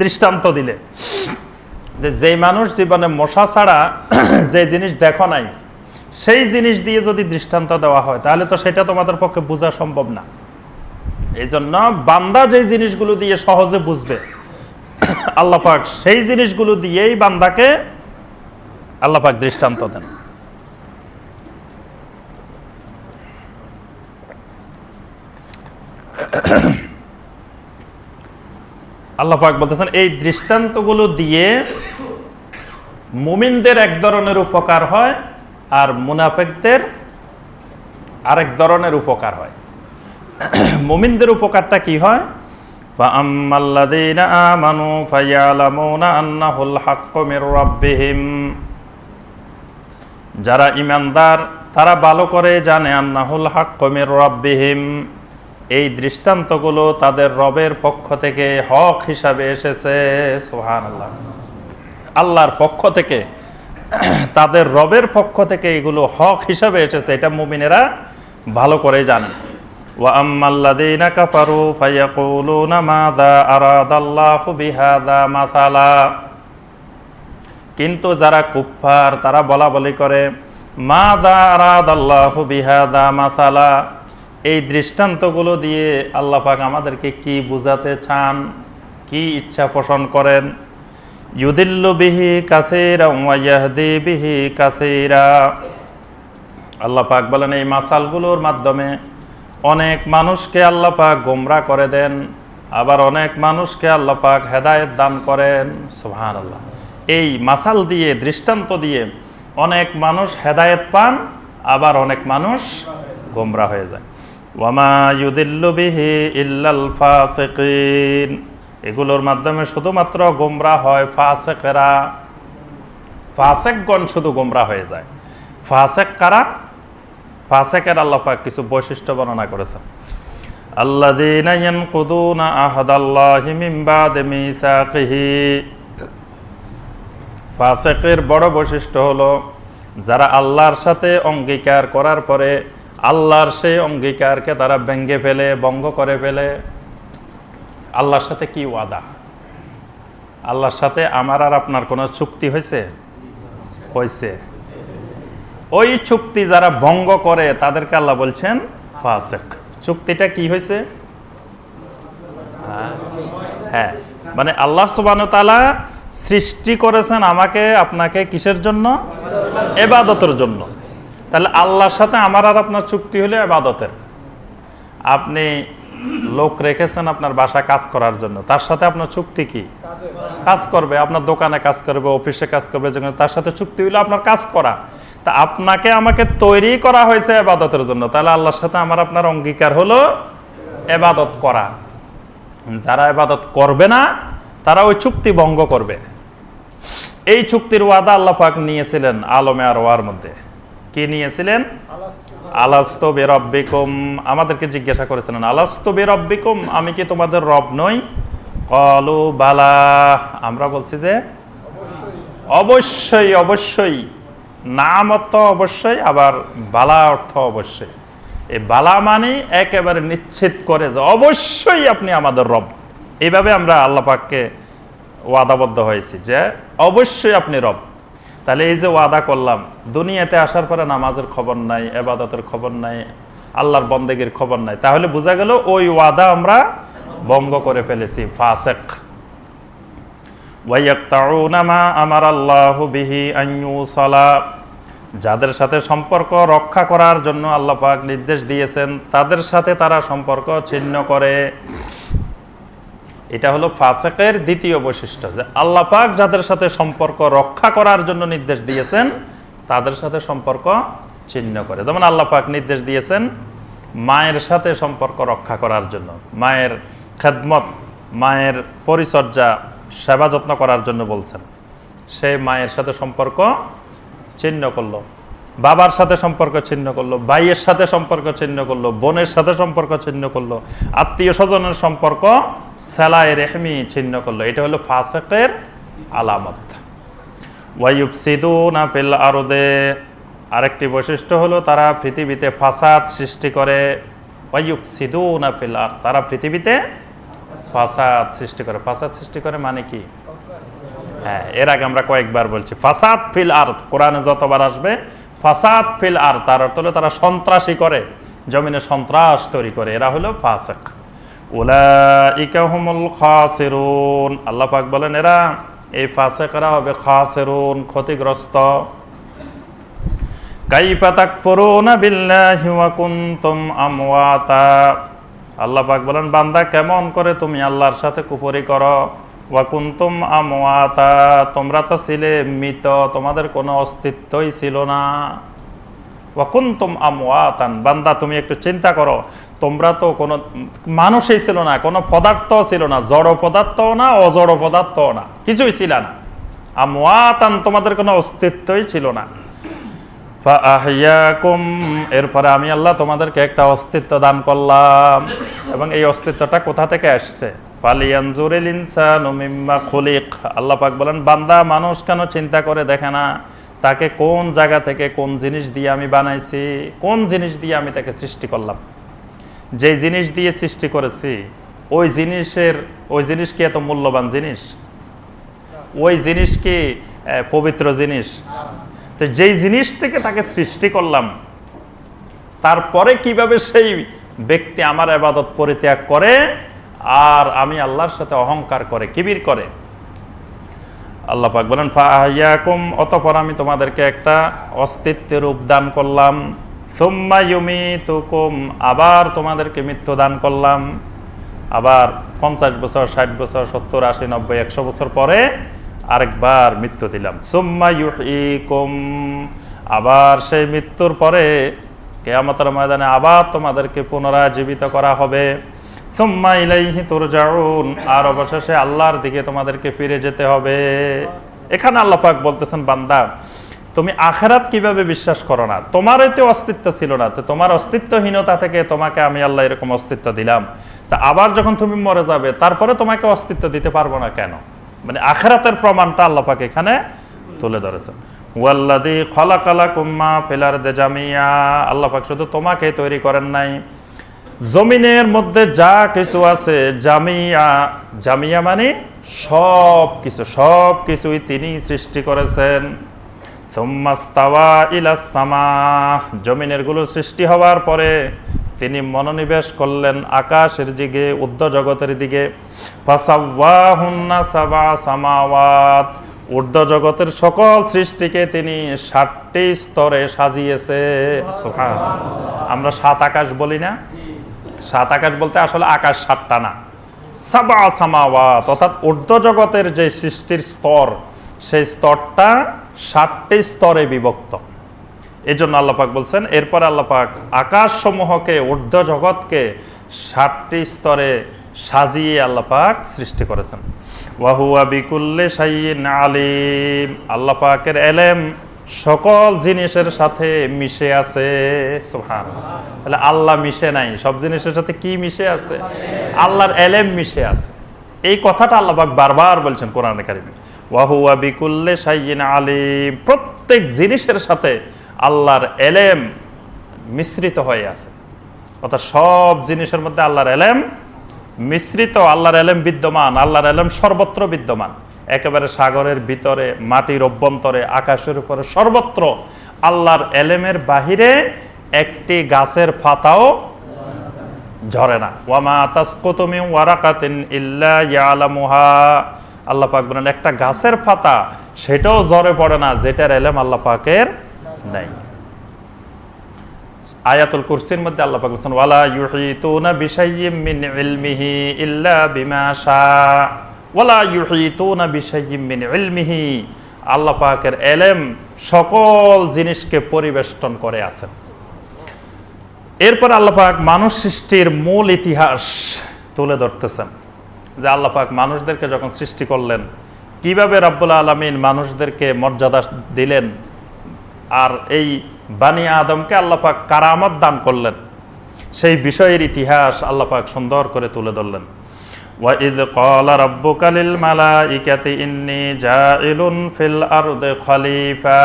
দৃষ্টান্ত দিলে, যে মানুষ জীবনে মশা ছাড়া যে জিনিস দেখো নাই সেই জিনিস দিয়ে যদি দৃষ্টান্ত দেওয়া হয় তাহলে তো সেটা তোমাদের পক্ষে বোঝা সম্ভব না। এই জন্য বান্দা যে জিনিসগুলো দিয়ে সহজে বুঝবে আল্লাহ পাক সেই জিনিসগুলো দিয়েই বান্দাকে আল্লাহ পাক দৃষ্টান্ত দেন। আল্লাহ পাক বলতেছেন এই দৃষ্টান্তগুলো দিয়ে মুমিনদের এক ধরনের উপকার হয় আর মুনাফিকদের আরেক ধরনের উপকার হয়। মুমিনদের উপকারটা কি হয়? ফাআম্মাল্লাযীনা আমানু ফায়ালামুনা আন্নাহুল হাক্কু মির রাব্বিহিম, যারা ঈমানদার তারা ভালো করে জানে আন্নাহুল হাক্কু মির রাব্বিহিম, এই দৃষ্টান্তগুলো তাদের রবের পক্ষ থেকে হক হিসাবে এসেছে। সুবহানাল্লাহ। আল্লাহর পক্ষ থেকে, তাদের রবের পক্ষ থেকে এগুলো হক হিসাবে এসেছে, এটা মুমিনেরা ভালো করে জানে। ওয়া আম্মাল্লাযীনা কাফারু ফায়াকুলুনা মাযা আরাদাল্লাহু বিহাযা মাসালা, কিন্তু যারা কুফফার তারা বলা বলি করে মাযা আরাদাল্লাহু বিহাযা মাসালা, এই দৃষ্টান্তগুলো দিয়ে আল্লাহ পাক আমাদেরকে কি বুঝাতে চান, কি ইচ্ছা পোষণ করেন। ইউদিল্লু বিহি কাসীরা ওয়া ইয়াহদি বিহি কাসীরা, আল্লাহ পাক বলেন এই মাসালগুলোর মাধ্যমে অনেক মানুষকে আল্লাহ পাক গোমরাহ করে দেন, আবার অনেক মানুষকে আল্লাহ পাক হেদায়েত দান করেন। সুবহানাল্লাহ। এই মাসাল দিয়ে, দৃষ্টান্ত দিয়ে অনেক মানুষ হেদায়েত পান, আবার অনেক মানুষ গোমরাহ হয়ে যায়। ওয়ামা ইউদিল্লু বিহি ইল্লাল ফাসিকিন, এগুলোর মাধ্যমে শুধুমাত্র গোমরাহ হয় ফাসিকরা, ফাসিকগণ শুধু গোমরাহ হয়ে যায়। ফাসেক কারা? ফাসেকের আল্লাহ পাক কিছু বৈশিষ্ট্য বর্ণনা করেছেন। আল্লাযীনা ইয়ানকুদুনা আহদাল্লাহি মিন বাদি মিসাকিহি। ফাসেকের বড় বৈশিষ্ট্য হলো যারা আল্লাহর সাথে অঙ্গীকার করার পরে আল্লাহর সেই অঙ্গীকারকে তারা ভেঙে ফেলে, ভঙ্গ করে ফেলে। আল্লাহর সাথে কি ওয়াদা? আল্লাহর সাথে আমার আর আপনার কোনো চুক্তি হয়েছে? ওই চুক্তি যারা ভঙ্গ করে তাদেরকে আল্লাহ বলছেন ফাসেক। চুক্তিটা কি হয়েছে? হ্যাঁ, মানে আল্লাহ সুবহানাহু ওয়া তাআলা সৃষ্টি করেছেন আমাকে আপনাকে কিসের জন্য? ইবাদতের জন্য। তাহলে আল্লাহর সাথে আমার আর আপনার চুক্তি হলো ইবাদতের। আপনি লোক রেখেছেন আপনার বাসায় কাজ করার জন্য, তার সাথে আপনার চুক্তি কি? কাজ করবে, আপনার দোকানে কাজ করবে, অফিসে কাজ করবে, যেখানে তার সাথে চুক্তি হলো আপনার কাজ করা। তা আপনাকে আমাকে তৈরি করা হয়েছে ইবাদতের জন্য, তাহলে আল্লাহর সাথে আমার আপনার অঙ্গীকার হলো ইবাদত করা। যারা ইবাদত করবে না তারা ওই চুক্তি ভঙ্গ করবে। এই চুক্তির ওয়াদা আল্লাহ পাক নিয়েছিলেন আলমে আরওয়ার মধ্যে। কি নিয়েছিলেন? আলাস্তু বিরাব্বিকুম, আমাদেরকে জিজ্ঞাসা করেছিলেন আলাস্তু বিরাব্বিকুম, আমি কি তোমাদের রব নই? ক্বালু বালা, আমরা বলছি যে অবশ্যই অবশ্যই। নাম অর্থ অবশ্যই, আবার বালা অর্থ অবশ্যই। এই বালা মানে একেবারে নিশ্চিত করে যে অবশ্যই আপনি আমাদের রব। এইভাবে আমরা আল্লাহ পাককে ওয়াদাবদ্ধ হয়েছি যে অবশ্যই আপনি রব। তাহলে এই যে ওয়াদা করলাম, দুনিয়াতে আসার পরে নামাজের খবর নাই, ইবাদতের খবর নাই, আল্লাহর বন্দেগীর খবর নাই, তাহলে বোঝা গেল ওই ওয়াদা আমরা ভঙ্গ করে ফেলেছি, ফাসেক। ওয়ায়াকতাউনা মা আমারাল্লাহু বিহি আন ইউসালা, যাদের সাথে সম্পর্ক রক্ষা করার জন্য আল্লাহ পাক নির্দেশ দিয়েছেন তাদের সাথে তারা সম্পর্ক ছিন্ন করে। এটা হলো ফাসেকের দ্বিতীয় বৈশিষ্ট্য, যে আল্লাহ পাক যাদের সাথে সম্পর্ক রক্ষা করার জন্য নির্দেশ দিয়েছেন তাদের সাথে সম্পর্ক ছিন্ন করে। যেমন আল্লাহ পাক নির্দেশ দিয়েছেন মায়ের সাথে সম্পর্ক রক্ষা করার জন্য, মায়ের খেদমত, মায়ের পরিচর্যা, সেবা যত্ন করার জন্য বলছেন। সে মায়ের সাথে সম্পর্ক ছিন্ন করলো, বাবার সাথে সম্পর্ক ছিন্ন করলো, ভাইয়ের সাথে সম্পর্ক ছিন্ন করলো, বোনের সাথে সম্পর্ক ছিন্ন করলো, আত্মীয় স্বজনের সম্পর্ক সেলাই রেহমি ছিন্ন করলো। এটা হলো ফাসেকের আলামত। ওয়ায়ুফসিদুনা ফিল আরদে, আরেকটি বৈশিষ্ট্য হলো তারা পৃথিবীতে ফাসাদ সৃষ্টি করে। ওয়ায়ুফসিদুনা ফিল আরদ, তারা পৃথিবীতে ফাসাদ সৃষ্টি করে। ফাসাদ সৃষ্টি করে মানে কি? হ্যাঁ, এর আগে আমরা কয়েকবার বলছি ফাসাদ ফিল আরদ, কোরআনে যতবার আসবে ফাসাদ ফিল আরদ, তার অর্থ হলো তারা সন্ত্রাসী করে, জমিনে সন্ত্রাস তৈরি করে, এরা হলো ফাসেক। উলাইকা হুমুল খাসিরুন, আল্লাহ পাক বলেন এরা, এই ফাসেকরা হবে খাসিরুন, ক্ষতিগ্রস্ত। কাইফা তাকফুরুনা বিল্লাহি ওয়া কুনতুম আমওয়াতা, আল্লাহ পাক বলেন বান্দা কেমন করে তুমি আল্লাহর সাথে কুফরি করো। ওয়া কুনতুম আমওয়াতা, তোমরা তো ছিলে মৃত, তোমাদের কোনো অস্তিত্বই ছিল না। ওয়া কুনতুম আমওয়াতান, বান্দা তুমি একটু চিন্তা করো, তোমরা তো কোনো মানুষই ছিল না, কোনো পদার্থ ছিল না, জড় পদার্থও না, অজড় পদার্থও না, কিছুই ছিল না। আমওয়াতান, তোমাদের কোনো অস্তিত্বই ছিল না। ফাআহইয়াকুম, এরপরে আমি আল্লাহ তোমাদেরকে একটা অস্তিত্ব দান করলাম। এবং এই অস্তিত্বটা কোথা থেকে আসছে? ফালিয়ানজুরিল ইনসানু মিম্মা খুলিক, আল্লাহ পাক বলেন বান্দা মানুষ কেন চিন্তা করে দেখে না তাকে কোন জায়গা থেকে কোন জিনিস দিয়ে আমি বানাইছি, কোন জিনিস দিয়ে আমি তাকে সৃষ্টি করলাম। যে জিনিস দিয়ে সৃষ্টি করেছি ওই জিনিস কি এত মূল্যবান জিনিস? ওই জিনিস কি পবিত্র জিনিস? তো যেই জিনিস থেকে তাকে সৃষ্টি করলাম, তারপরে কিভাবে সেই ব্যক্তি আমার ইবাদত পরিত্যাগ করে আর আমি আল্লাহর সাথে অহংকার করে, কিবির করে। আল্লাহ পাক বলেন ফাআহইয়াকুম, অতঃপর আমি তোমাদেরকে একটা অস্তিত্বের রূপ দান করলাম। সুম্মা ইউমিতুকুম, আবার তোমাদেরকে মৃত্যু দান করলাম। আবার 50 বছর, 60 বছর, 70, 80, 90, 100 বছর পরে আরেকবার মৃত্যু দিলাম। সুম্মা ইউহয়িকুম, আবার সেই মৃত্যুর পরে কিয়ামতের ময়দানে আবার তোমাদেরকে পুনরায় জীবিত করা হবে। সুম্মা ইলাইহি তুরজাউন, আর অবশেষে আল্লাহর দিকে তোমাদেরকে ফিরে যেতে হবে। এখানে আল্লাহ পাক বলতেছেন বান্দা তুমি আখিরাত কিভাবে বিশ্বাস করো না? তোমারই তো অস্তিত্ব ছিল না, তো তোমার অস্তিত্বহীনতা থেকে তোমাকে আমি আল্লাহ এরকম অস্তিত্ব দিলাম, তা আবার যখন তুমি মরে যাবে তারপরে তোমাকে অস্তিত্ব দিতে পারবো না কেন? মানে আখিরাতের প্রমাণটা আল্লাহ পাক এখানে তুলে ধরেছেন। ওয়াল্লাযী খালাকালাকুম মা ফিল আরদি জামিয়া, আল্লাহ পাক শুধু তোমাকে তৈরি করেন নাই, জমিনের মধ্যে যা কিছু আছে, জামিয়া, জামিয়া মানে সব কিছু, সব কিছুই তিনি সৃষ্টি করেছেন। সুম্মা ইস্তাওয়া ইলাস সামা, জমিনের গুলো সৃষ্টি হওয়ার পরে তিনি মনোনিবেশ করলেন আকাশের দিকে, উর্ধ্ব জগতের দিকে। ফাসাওয়াহুন্না সাবা সামাওয়াত, ঊর্ধ্ব জগতের সকল সৃষ্টিকে তিনি 7টি স্তরে সাজিয়েছে। সুবহানাল্লাহ। আমরা 7 আকাশ বলি না? 7 আকাশ বলতে আসলে আকাশ 7টা না, সাবা সামাওয়াত, অর্থাৎ ঊর্ধ্ব জগতের যে সৃষ্টির স্তর, সেই স্তরটা 7টি স্তরে বিভক্ত। এই জন্য আল্লাহ পাক বলছেন, এরপর আল্লাহ পাক আকাশ সমূহকে, ঊর্ধ্ব জগৎকে 7টি স্তরে সাজিয়ে আল্লাহ পাক সৃষ্টি করেছেন। ওয়া হুয়া বিকুল্লি শাইইন আলিম, আল্লাহ পাকের ইলম সকল জিনিসের সাথে মিশে আছে। সুবহানাল্লাহ। তাহলে আল্লাহ মিশে নাই, সব জিনিসের সাথে কি মিশে আছে? আল্লাহর ইলম মিশে আছে। এই কথাটা আল্লাহ পাক বারবার বলছেন কোরআনে কারিমে, ওয়া হুয়া বিকুল্লি শাইইন আলিম, প্রত্যেক জিনিসের সাথে আল্লাহর ইলম মিশ্রিত হয়ে আছে। অর্থাৎ সব জিনিসের মধ্যে আল্লাহর ইলম মিশ্রিত, আল্লাহর ইলম বিদ্যমান, আল্লাহর ইলম সর্বত্র বিদ্যমান। একেবারে সাগরের ভিতরে, মাটির অভ্যন্তরে, আকাশের উপরে, সর্বত্র আল্লাহর ইলমের বাহিরে একটি গাছের পাতাও ঝরে না। ওয়ামা তাসকুতু মিন ওয়ারাকাতিন ইল্লা ইয়ালামুহা, আল্লাহ পাক বলেন একটা গাছের পাতা সেটাও ঝরে পড়ে না যেটার ইলম আল্লাহ পাকের নাই। আয়াতুল কুরসির মধ্যে আল্লাহ পাক বলেন, ওয়ালা ইউহিতুনা বিশাইয়্যিম মিন ইলমিহি ইল্লা বিমা শাআ, ওয়ালা ইউহিতুনা বিশাইয়্যিম মিন ইলমিহি, আল্লাহ পাকের ইলম সকল জিনিসকে পরিবেষ্টন করে আছেন। এরপর আল্লাহ পাক মানুষ সৃষ্টির মূল ইতিহাস তুলে ধরতেছেন, যে আল্লাহ পাক মানুষদেরকে যখন সৃষ্টি করলেন, কিভাবে রব্বুল আলামিন মানুষদেরকে মর্যাদা দিলেন, আর এই বানি আদমকে আল্লাহ পাক কারামত দান করলেন, সেই বিষয়ের ইতিহাস আল্লাহ পাক সুন্দর করে তুলে ধরলেন। ওয়া ইয ক্বালা রাব্বুকা লিল মালাইকাতি ইন্নী জাইলুন ফিল আরদি খলিফা,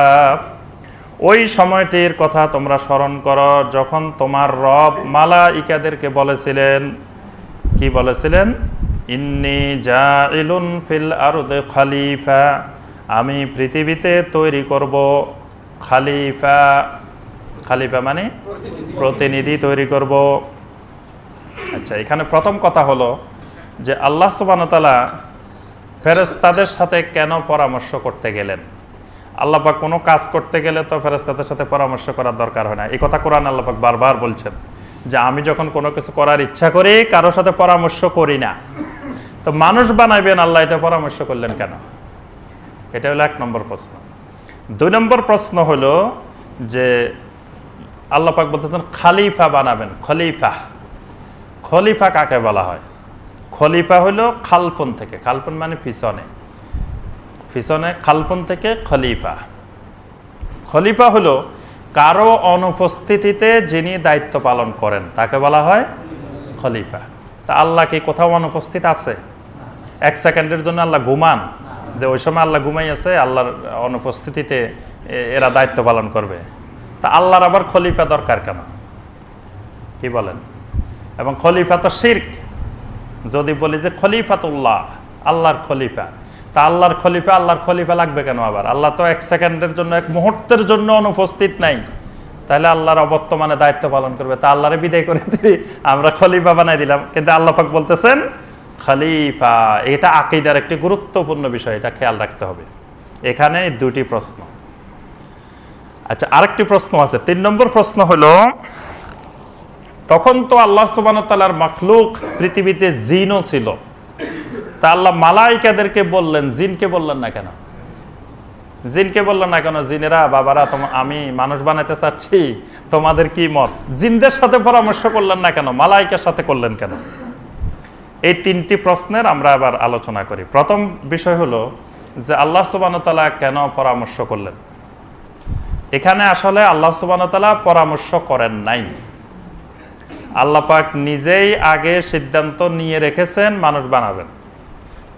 ওই সময়টির কথা তোমরা স্মরণ করো যখন তোমার রব মালাইকাদেরকে বলেছিলেন, কি বলেছিলেন? ইন্নী জাইলুন ফিল আরদি খলিফা, আমি পৃথিবীতে তৈরি করব খলিফা, খলিফা মানে প্রতিনিধি তৈরি করব। আচ্ছা, এখানে প্রথম কথা হলো যে আল্লাহ সুবহানাহু ওয়া তাআলা ফেরেশতাদের সাথে কেন পরামর্শ করতে গেলেন? আল্লাহ পাক কোনো কাজ করতে গেলে তো ফেরেশতাদের সাথে পরামর্শ করার দরকার হয় না। এই কথা কোরআন আল্লাহ পাক বারবার বলছেন যে আমি যখন কোনো কিছু করার ইচ্ছা করি কারোর সাথে পরামর্শ করি না। তো মানুষ বানাইবেন আল্লাহ, এটা পরামর্শ করলেন কেন? এটা হলো 1 নম্বর প্রশ্ন। 2 নম্বর প্রশ্ন হলো যে আল্লাহ পাক বলতেছেন খলিফা বানাবেন। খলিফা, খলিফা কাকে বলা হয়? খলিফা হলো খালপন থেকে, খালপন মানে পিছনে, পিছনে খালপন থেকে খলিফা। খলিফা হলো কারো অনুপস্থিতিতে যিনি দায়িত্ব পালন করেন তাকে বলা হয় খলিফা। তা আল্লাহ কি কোথাও অনুপস্থিত আছে? 1 সেকেন্ডের জন্য আল্লাহ ঘুমান যে ওই সময় আল্লাহ ঘুমাই আছে, আল্লাহর অনুপস্থিতিতে এরা দায়িত্ব পালন করবে? তা আল্লাহর আবার খলিফা দরকার কেন? কি বলেন? এবং খলিফা তো শিরক। যদি বলি যে খলিফাতুল্লাহ, আল্লাহর খলিফা, তা আল্লাহর খলিফা, আল্লাহর খলিফা লাগবে কেন আবার? আল্লাহ তো 1 সেকেন্ডের জন্য, 1 মুহূর্তের জন্য অনুপস্থিত নাই, তাহলে আল্লাহর অবর্তমানে দায়িত্ব পালন করবে। তা আল্লাহরে বিদায় করে দিই, আমরা খলিফা বানাই দিলাম। কিন্তু আল্লাহ পাক বলতেছেন খলিফা। এটা আকীদার একটি গুরুত্বপূর্ণ বিষয়, এটা খেয়াল রাখতে হবে। এখানে 2টি প্রশ্ন। আচ্ছা, আরেকটি প্রশ্ন আছে। 3 নম্বর প্রশ্ন হলো, তখন তো আল্লাহ সুবহানাহু ওয়া তাআলার মাখলুক পৃথিবীতে জিনও ছিল, তা আল্লাহ মালাইকাদেরকে বললেন, জিনকে বললেন না কেন? জিনকে বললেন না কেন? জিনেরা বাবারা আমি মানুষ বানাইতে চাচ্ছি, তোমাদের কি মত? জিনদের সাথে পরামর্শ করলেন না কেন? মালাইকার সাথে করলেন কেন? এই 3টি প্রশ্নের আমরা আবার আলোচনা করি। প্রথম বিষয় হলো যে আল্লাহ সুবহানাহু ওয়া তাআলা কেন পরামর্শ করলেন? এখানে আসলে আল্লাহ সুবহানাহু ওয়া তাআলা পরামর্শ করেন নাই। আল্লাহ পাক নিজেই আগে সিদ্ধান্ত নিয়ে রেখেছেন মানুষ বানাবেন,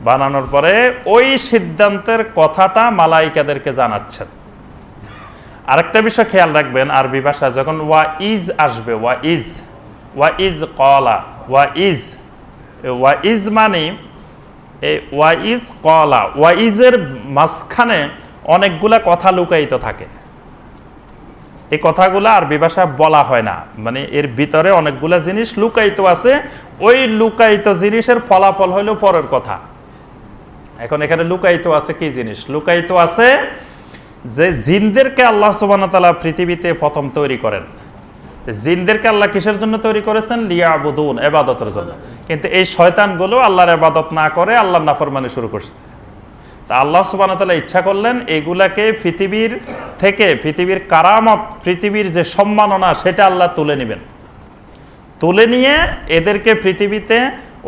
বানানোর পরে ওই সিদ্ধান্তের কথাটা মালাইকাদেরকে জানাচ্ছেন। আরেকটা বিষয় খেয়াল রাখবেন, আরবি ভাষা যখন ওয়া ইজ আসবে, ওয়া ইজ কলা, ওয়া ইজ মানে এই ওয়া ইজ কলা, ওয়া ইজের মাঝখানে অনেকগুলা কথা লুকায়িত থাকে। এই কথাগুলো আরবি ভাষায় বলা হয় না, মানে এর ভিতরে অনেকগুলা জিনিস লুকায়িত আছে। ওই লুকায়িত জিনিসের ফলাফল হইল পরের কথা। এখন এখানে লুকায়িত আছে কি জিনিস? লুকায়িত আছে যে জিনদেরকে আল্লাহ সুবহানাহু ওয়া তাআলা পৃথিবীতে প্রথম তৈরি করেন। জিনদেরকে আল্লাহ কিসের জন্য তৈরি করেছেন? লিয়াবুদুন, ইবাদতের জন্য। কিন্তু এই শয়তানগুলো আল্লাহর ইবাদত না করে আল্লাহর নাফরমানি শুরু করছে। তা আল্লাহ সুবহানাহু ওয়া তাআলা ইচ্ছা করলেন এগুলাকে পৃথিবীর থেকে, পৃথিবীর কারামত, পৃথিবীর যে সম্মাননা সেটা আল্লাহ তুলে নেবেন। তুলে নিয়ে এদেরকে পৃথিবীতে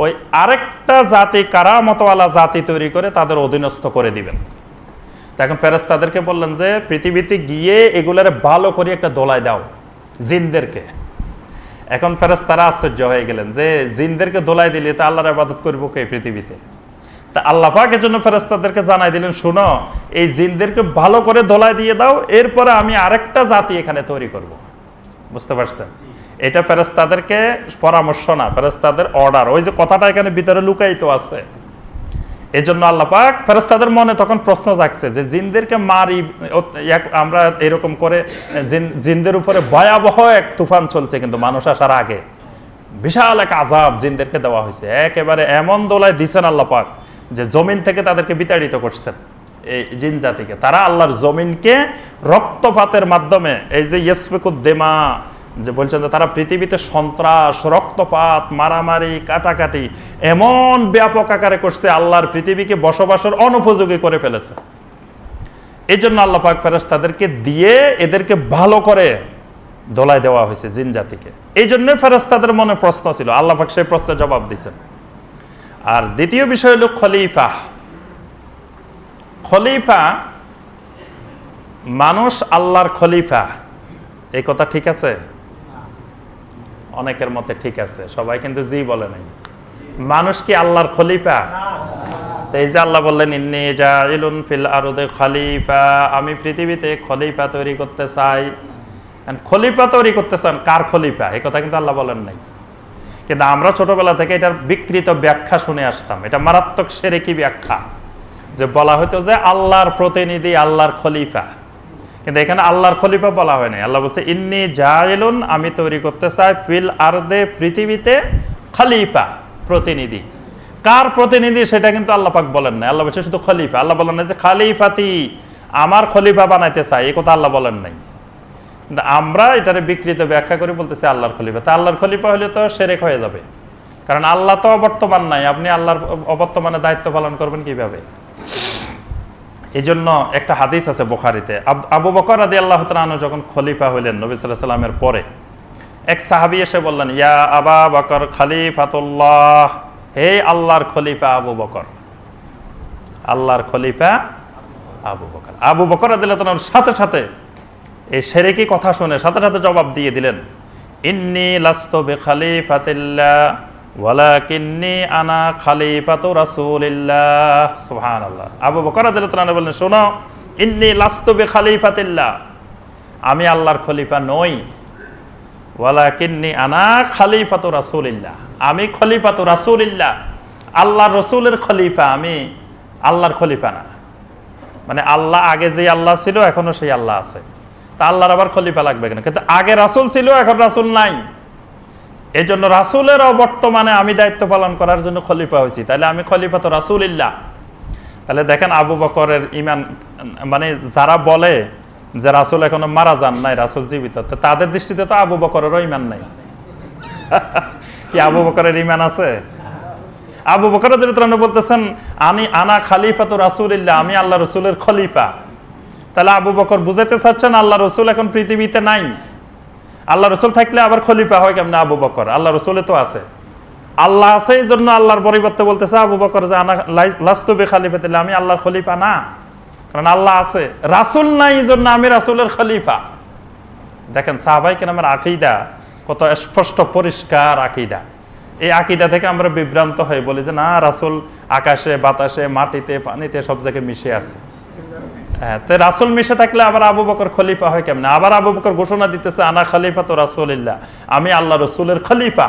ওই আরেকটা জাতি, কারামতওয়ালা জাতি তৈরি করে তাদের অধীনস্থ করে দিবেন। এখন ফেরেশতাদেরকে বললেন যে পৃথিবীতে গিয়ে এগুলারে ভালো করে একটা দোলাই দাও জিনদেরকে। এখন ফেরেশতারা আশ্চর্য হয়ে গেলেন যে জিনদেরকে দোলাই দিলে তা আল্লাহর ইবাদত করবো কে পৃথিবীতে? তা আল্লাহ পাক এর জন্য ফেরেশতাদেরকে জানাই দিলেন, শুনো এই জিনদেরকে ভালো করে দোলাই দিয়ে দাও, এরপরে আমি আরেকটা জাতি এখানে তৈরি করব। বুঝতে পারছেন? এটা ফেরেশতাদেরকে পরামর্শ না, ফেরেশতাদের অর্ডার। ওই যে কথাটা এখানে ভিতরে লুকায়িত আছে, এই জন্য আল্লাহ পাক ফেরেশতাদের মনে তখন প্রশ্ন জাগছে যে জিনদেরকে মারি, আমরা এরকম করে জিনদের উপরে ভয়াবহ এক তুফান চলছে, কিন্তু মানুষ আসার আগে বিশাল এক আযাব জিনদেরকে দেওয়া হয়েছে। একেবারে এমন দোলায় দিচ্ছেন আল্লাহ পাক যে জমিন থেকে তাদেরকে বিতাড়িত করছেন। এই জিন জাতিকে তারা আল্লাহর জমিনকে রক্তপাতের মাধ্যমে, এই যে ইয়াসফিকুদ দিমা যে বলছেন যে তারা পৃথিবীতে সন্ত্রাস, রক্তপাত, মারামারি, কাটাকাটি এমন ব্যাপক আকারে করছে, আল্লাহর পৃথিবীকে বসবাসের অনুপযোগী করে ফেলেছে। এই জন্য আল্লাহ পাক ফেরেশতাদেরকে দিয়ে এদেরকে ভালো করে দোলাই দেওয়া হয়েছে জিন জাতিকে। এই জন্য ফেরেশতাদের মনে প্রশ্ন ছিল, আল্লাহ পাক সেই প্রশ্নের জবাব দিয়েছেন। আর দ্বিতীয় বিষয় হলো খলিফা। খলিফা, মানুষ আল্লাহর খলিফা, এই কথা ঠিক আছে? অনেকের মতে ঠিক আছে, সবাই কিন্তু জি বলে নাই। মানুষ কি আল্লাহর খলিফা? এই যে আল্লাহ বললেন ইন্নী জাইলুন ফিল আরদি খলিফা, আমি পৃথিবীতে খলিফা তৈরি করতে চাই। খলিফা তৈরি করতে চান, কার খলিফা? এই কথা কিন্তু আল্লাহ বলেন নাই। কিন্তু আমরা ছোটবেলা থেকে এটার বিকৃত ব্যাখ্যা শুনে আসতাম। এটা মারাত্মক শিরকি ব্যাখ্যা, যে বলা হতো যে আল্লাহর প্রতিনিধি, আল্লাহর খলিফা। কিন্তু এখানে আল্লাহর খলিফা বলা হয় নাই। আল্লাহ বলছে ইন্নী জাইলুন, আমি তৈরি করতে চাই ফিল আরদে, পৃথিবীতে খলিফা, প্রতিনিধি। কার প্রতিনিধি সেটা কিন্তু আল্লাহ পাক বলেন নাই। আল্লাহ বলছে শুধু খলিফা। আল্লাহ বলেন না যে খলিফাতি, আমার খলিফা বানাইতে চাই, এই কথা আল্লাহ বলেন নাই। কিন্তু আমরা এটারে বিকৃত ব্যাখ্যা করে বলতেছি আল্লাহর খলিফা। তা আল্লাহর খলিফা হলে তো শিরক হয়ে যাবে, কারণ আল্লাহ তো অবর্তমান নাই। আপনি আল্লাহর অবর্তমানে দায়িত্ব পালন করবেন কিভাবে? এই জন্য একটা হাদিস আছে বুখারীতে, আবু বকর রাদিয়াল্লাহু তাআলা আনহু যখন খলিফা হইলেন নবী সাল্লাল্লাহু আলাইহি সাল্লামের পরে, এক সাহাবী এসে বললেন, ইয়া আবা বকর খলিফাতুল্লাহ, হে আল্লাহর খলিফা আবু বকর। আল্লাহর খলিফা আবু বকর। আবু বকর রাদিয়াল্লাহু তাআলার সাথে সাথে এই শিরকি কথা শুনে সাথে সাথে জবাব দিয়ে দিলেন, ইন্নী লাস্তু বিখলিফাতিল্লাহ ওয়ালাকিন্নী আনা খলিফাতু রাসূলিল্লাহ। সুবহানাল্লাহ। আবু বকর রাদিয়াল্লাহু তাআলা বললেন, শোনো, ইন্নী লাস্তু বিখলিফাতিল্লাহ, আমি আল্লাহর খলিফা নই। ওয়ালাকিন্নী আনা খলিফাতু রাসূলিল্লাহ, আমি খলিফাতু রাসূলিল্লাহ, আল্লাহর রাসূলের খলিফা, আমি আল্লাহর খলিফা না। মানে আল্লাহ আগে যে আল্লাহ ছিল এখনো সেই আল্লাহ আছে, তা আল্লাহর আবার খলিফা লাগবে কেন? কিন্তু আগে রাসূল ছিল, এখন রাসূল নাই। এই জন্য রাসূলের বর্তমানে আমি দায়িত্ব পালন করার জন্য খলিফা হয়েছি, তাহলে আমি খলিফা তো রাসূলিল্লাহ। তাহলে দেখেন আবু বকরের ঈমান, মানে যারা বলে যে রাসূল এখনো মারা যান নাই, রাসূল জীবিত, তাদের দৃষ্টিতে তো আবু বকরেরও ঈমান নাই। কি আবু বকরের ঈমান আছে? আবু বকর রাদিয়াল্লাহু তাআলা বলতেছেন আনা খলিফাতু রাসূলিল্লাহ, আমি আল্লাহ রাসূলের খলিফা। তাহলে আবু বকর বুঝাইতে চাচ্ছেন আল্লাহ রাসূল এখন পৃথিবীতে নাই। আল্লাহ রাসূল থাকলে আবার খলিফা হয় কেমনে আবু বকর? আল্লাহ রাসূলে তো আছে, আল্লাহ আছে, এই জন্য আল্লাহর পরিবর্তে বলতেছে আবু বকর যে আনা লাস্তু বিখলিফাতিল্লাহ, আমি আল্লাহর খলিফা না। কারণ আল্লাহ আছে, রাসূল নাই, এই জন্য আমি রাসূলের খলিফা। দেখেন সাহাবায়ে কেরামের আকীদা কত স্পষ্ট পরিষ্কার আকীদা। এই আকীদা থেকে আমরা বিভ্রান্ত হয়ে বলি যে না, রাসূল আকাশে বাতাসে মাটিতে পানিতে সব জায়গায় মিশে আছে। হ্যাঁ, তো রাসূল মিশে থাকলে আবার আবু বকর খলিফা হয় কেমনে? আবার আবু বকর ঘোষণা দিতেছে আনা খলিফাতু রাসূলিল্লাহ, আমি আল্লাহ রাসূলের খলিফা।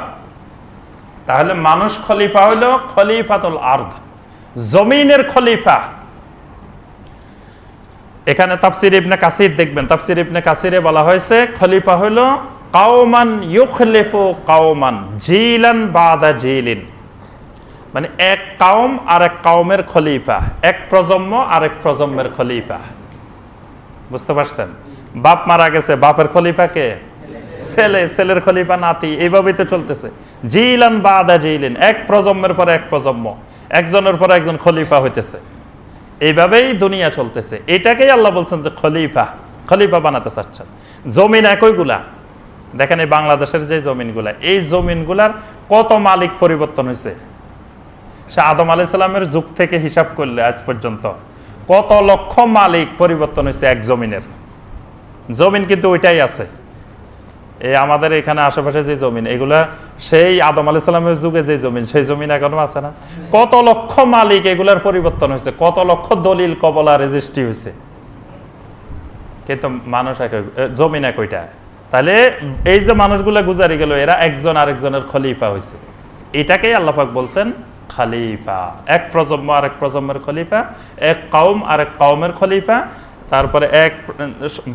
তাহলে মানুষ খলিফা হইলো খলিফাতুল আরদ, জমিনের খলিফা। এখানে তাফসীর ইবনে কাসির দেখবেন, তাফসীর ইবনে কাসিরে বলা হয়েছে খলিফা হইলো কাওমান ইউখলিফু কাওমান জিলান বাদা জিলিন, মানে এক কওম আর এক কওমের খলিফা, এক প্রজন্ম আর এক প্রজন্মের খলিফা। বুঝতে পারছেন? বাপ মারা গেছে, বাপের খলিফা কে? ছেলে, ছেলের খলিফা নাতি, এইভাবেই তো চলতেছে। জিলান বাদা জিলিন, এক প্রজন্মের পর এক প্রজন্ম, একজনের পর একজন খলিফা হইতেছে, এইভাবেই দুনিয়া চলতেছে। এটাকেই আল্লাহ বলছেন যে খলিফা, খলিফা বানাতে চাচ্ছেন। জমিন একইগুলা, দেখেন এই বাংলাদেশের যে জমিনগুলা, এই জমিনগুলার কত মালিক পরিবর্তন হয়েছে। সে আদম আলাইহিস সালামের যুগ থেকে হিসাব করলে আজ পর্যন্ত কত লক্ষ মালিক পরিবর্তন হয়েছে এক জমিনের। জমিন কিন্তু ওইটাই আছে, এই আমাদের এখানে আশেপাশে যে জমিন, এগুলা সেই আদম আলাইহিস সালামের যুগে যে জমিন, সেই জমিন এখনো আছে না? কত লক্ষ মালিক, এগুলার পরিবর্তন হয়েছে, কত লক্ষ দলিল কবলা রেজিস্ট্রি হয়েছে, কিন্তু মানুষ জমিন একইটা। তাহলে এই যে মানুষগুলা গুজারি গেল, এরা একজন আরেকজনের খলিফা হয়েছে। এটাকেই আল্লাহ পাক বলছেন খলিফা, এক প্রজন্ম আর এক প্রজন্মের খলিফা, এক কওম আর এক কওমের খলিফা, তারপরে এক